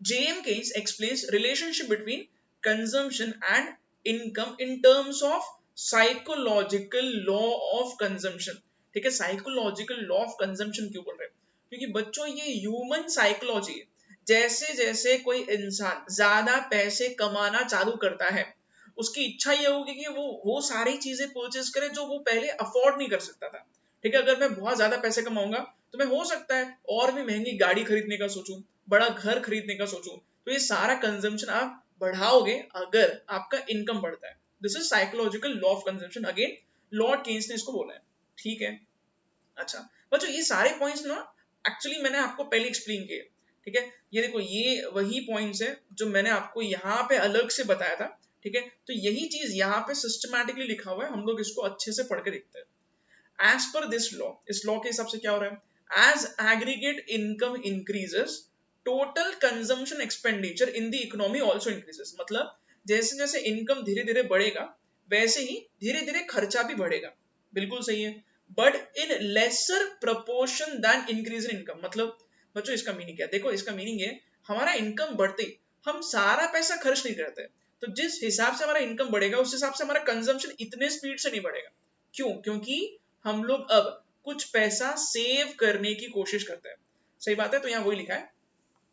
A: J.M. Keynes explains relationship between consumption and income in terms of psychological law of consumption। ठीक है, साइकोलॉजिकल लॉ ऑफ कंजम्पशन क्यों बोल रहे हैं? क्योंकि बच्चों ये ह्यूमन साइकोलॉजी है। जैसे जैसे कोई इंसान ज्यादा पैसे कमाना चालू करता है उसकी इच्छा ये होगी कि वो सारी चीजें परचेज करे जो वो पहले अफोर्ड नहीं कर सकता था। ठीक है, अगर मैं बहुत ज्यादा पैसे कमाऊंगा तो मैं हो सकता है और भी महंगी गाड़ी खरीदने का सोचूं, बड़ा घर खरीदने का सोचूं। तो ये सारा कंजम्पशन आप बढ़ाओगे अगर आपका इनकम बढ़ता है। This is psychological law of consumption, again Lord Keynes ने इसको बोला है। ठीक है, अच्छा बच्चों ये सारे पॉइंट्स ना एक्चुअली मैंने आपको पहले एक्सप्लेन किए। ठीक है, ये देखो ये वही पॉइंट्स है जो मैंने आपको यहाँ पे अलग से बताया था। ठीक है, तो यही चीज यहाँ पे सिस्टमैटिकली लिखा हुआ है, हम लोग इसको अच्छे से पढ़ के देखते हैं। एज पर दिस लॉ, इस लॉ के हिसाब से क्या हो रहा है? as aggregate income increases total consumption expenditure in the economy also increases। मतलब जैसे जैसे इनकम धीरे धीरे बढ़ेगा वैसे ही धीरे धीरे खर्चा भी बढ़ेगा। बिल्कुल सही है, but in lesser proportion than increase in income. मतलब बच्चों इसका मीनिंग क्या? देखो इसका मीनिंग है हमारा इनकम बढ़ते हम सारा पैसा खर्च नहीं करते, तो जिस हिसाब से हमारा इनकम बढ़ेगा उस हिसाब से हमारा कंजम्पशन इतने स्पीड से नहीं बढ़ेगा। क्यों? क्योंकि हम लोग अब कुछ पैसा सेव करने की कोशिश करते हैं। सही बात है, तो यहाँ वही लिखा है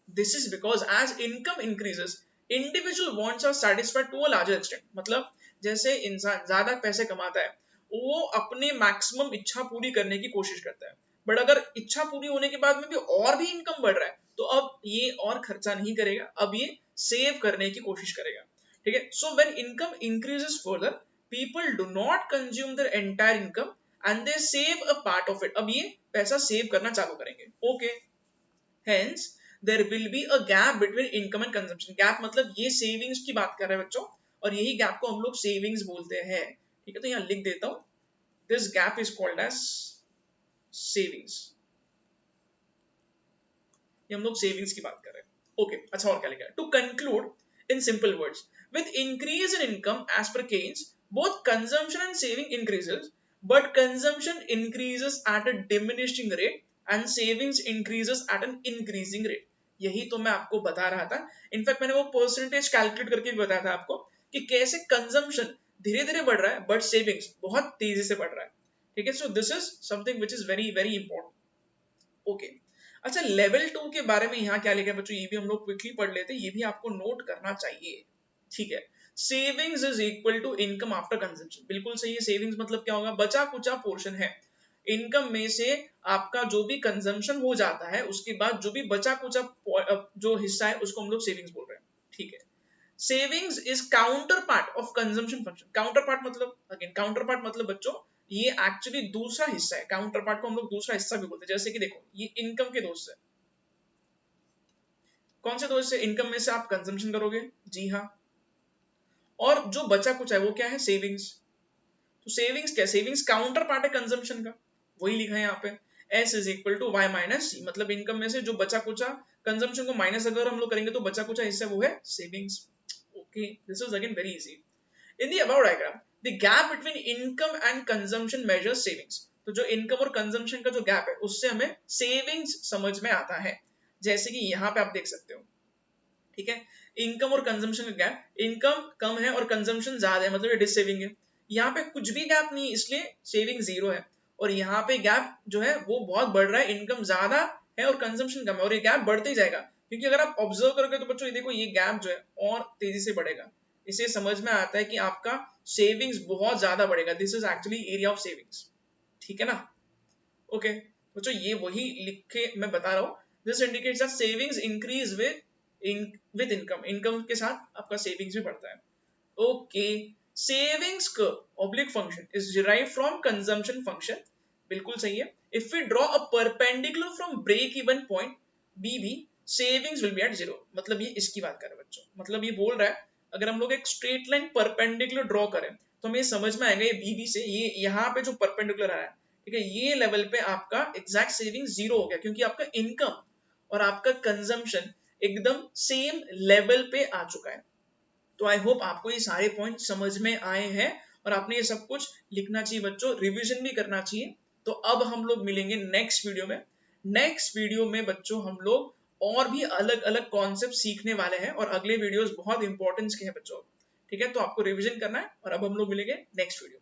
A: this is because as income increases individual wants are satisfied to a larger extent. मतलब जैसे इंसान ज्यादा पैसे कमाता है वो अपने मैक्सिमम इच्छा पूरी करने की कोशिश करता है, बट अगर इच्छा पूरी होने के बाद में भी और भी इनकम बढ़ रहा है तो अब ये और खर्चा नहीं करेगा, अब ये सेव करने की कोशिश करेगा। ठीक है, so when income increases further people do not consume their entire income and they save a part of it, अब ये पैसा सेव करना चालू करेंगे। Okay, hence there will be a gap between income and consumption. Gap मतलब ये सेविंग्स की बात कर रहे हैं बच्चों, और यही गैप को हम लोग सेविंग्स बोलते हैं। ठीक है, तो यहाँ लिख देता हूं, this gap is called as savings. ये हम लोग सेविंग्स की बात कर रहे हैं। ओके, अच्छा और क्या लिखा है? To conclude in simple words, with increase in income as per Keynes both consumption and saving increases, but consumption increases at a diminishing rate and savings increases at an increasing rate। यही तो मैं आपको बता रहा था। इनफैक्ट मैंने वो परसेंटेज कैलकुलेट करके भी बताया था आपको कि कैसे कंजम्पशन धीरे धीरे बढ़ रहा है बट सेविंग्स बहुत तेजी से बढ़ रहा है। ठीक है, so this is something which is very very important. Okay, अच्छा लेवल 2 के बारे में यहाँ क्या लिखा है बच्चों, ये भी हम लोग क्विकली पढ़ लेते हैं, ये भी आपको नोट करना चाहिए। ठीक है, savings is equal to income after consumption. बिल्कुल सही है, सेविंग्स मतलब क्या होगा? बचा कुचा पोर्शन है इनकम में से, आपका जो भी कंजम्पशन हो जाता है उसके बाद जो भी बचा कुचा जो हिस्सा है उसको हम लोग सेविंग्स बोल रहे हैं। ठीक है, savings is counter part of consumption function. Counter part मतलब, अगेन काउंटर पार्ट मतलब बच्चों ये एक्चुअली दूसरा हिस्सा है। काउंटर पार्ट को हम लोग दूसरा हिस्सा भी बोलते हैं। जैसे कि देखो, ये इनकम के दोस्त है, कौन से दोस्त से? इनकम में से आप कंजम्पशन करोगे, जी हाँ, और जो बचा कुछ है वो क्या है? सेविंग्स। तो सेविंग्स क्या? सेविंग्स काउंटर पार्ट है कंजम्पशन का, वही लिखा है यहाँ पे। S is equal to Y minus C, मतलब इनकम में से जो बचा कुचा कंजम्पशन को माइनस अगर हम लोग करेंगे तो बचा कुचा हिस्सा वो है savings. Okay, this is again very easy. In the above diagram the gap between income and consumption measures savings. तो जो इनकम और कंजम्पशन का जो गैप है उससे हमें सेविंग्स समझ में आता है। जैसे कि यहाँ पे आप देख सकते हो, ठीक है, इनकम और कंजम्पशन का गैप, इनकम कम है और कंजम्पशन ज्यादा है, मतलब ये डिस सेविंग है। यहाँ पे कुछ भी गैप नहीं है, इसलिए सेविंग जीरो है। और यहाँ पे गैप जो है वो बहुत बढ़ रहा है, इनकम ज्यादा है और कंजम्पशन कम है, और ये गैप बढ़ते ही जाएगा। क्योंकि अगर आप ऑब्जर्व करोगे तो बच्चों ये देखो, ये गैप जो है और तेजी से बढ़ेगा। इसे समझ में आता है कि आपका सेविंग्स बहुत ज्यादा बढ़ेगा। This is actually area of savings. ठीक है ना? ओके, बच्चों ये वही लिख के मैं बता रहा हूँ। This indicates that savings increase with income. Income के साथ आपका सेविंग्स भी बढ़ता है। Okay, savings curve oblique function is derived from consumption function. बिल्कुल सही है। If we draw a perpendicular from break even point BB, savings will be at zero. मतलब ये इसकी बात कर रहे हैं बच्चों, मतलब ये बोल रहा है अगर हम लोग एक स्ट्रेट लाइन परपेंडिकुलर ड्रॉ करें तो हमें समझ में आएगा ये BB से ये यहाँ पे जो परपेंडिकुलर आया है, ठीक है, ये लेवल पे आपका एग्जैक्ट सेविंग जीरो हो गया, क्योंकि आपका इनकम और आपका कंजम्पशन एकदम सेम लेवल पे आ चुका है। तो आई होप आपको ये सारे पॉइंट समझ में आए हैं और आपने ये सब कुछ लिखना चाहिए बच्चों, रिवीजन भी करना चाहिए। तो अब हम लोग मिलेंगे नेक्स्ट वीडियो में। नेक्स्ट वीडियो में बच्चों हम लोग और भी अलग अलग कॉन्सेप्ट सीखने वाले हैं, और अगले वीडियोस बहुत इंपॉर्टेंस के हैं बच्चों। ठीक है, तो आपको रिवीजन करना है, और अब हम लोग मिलेंगे नेक्स्ट वीडियो।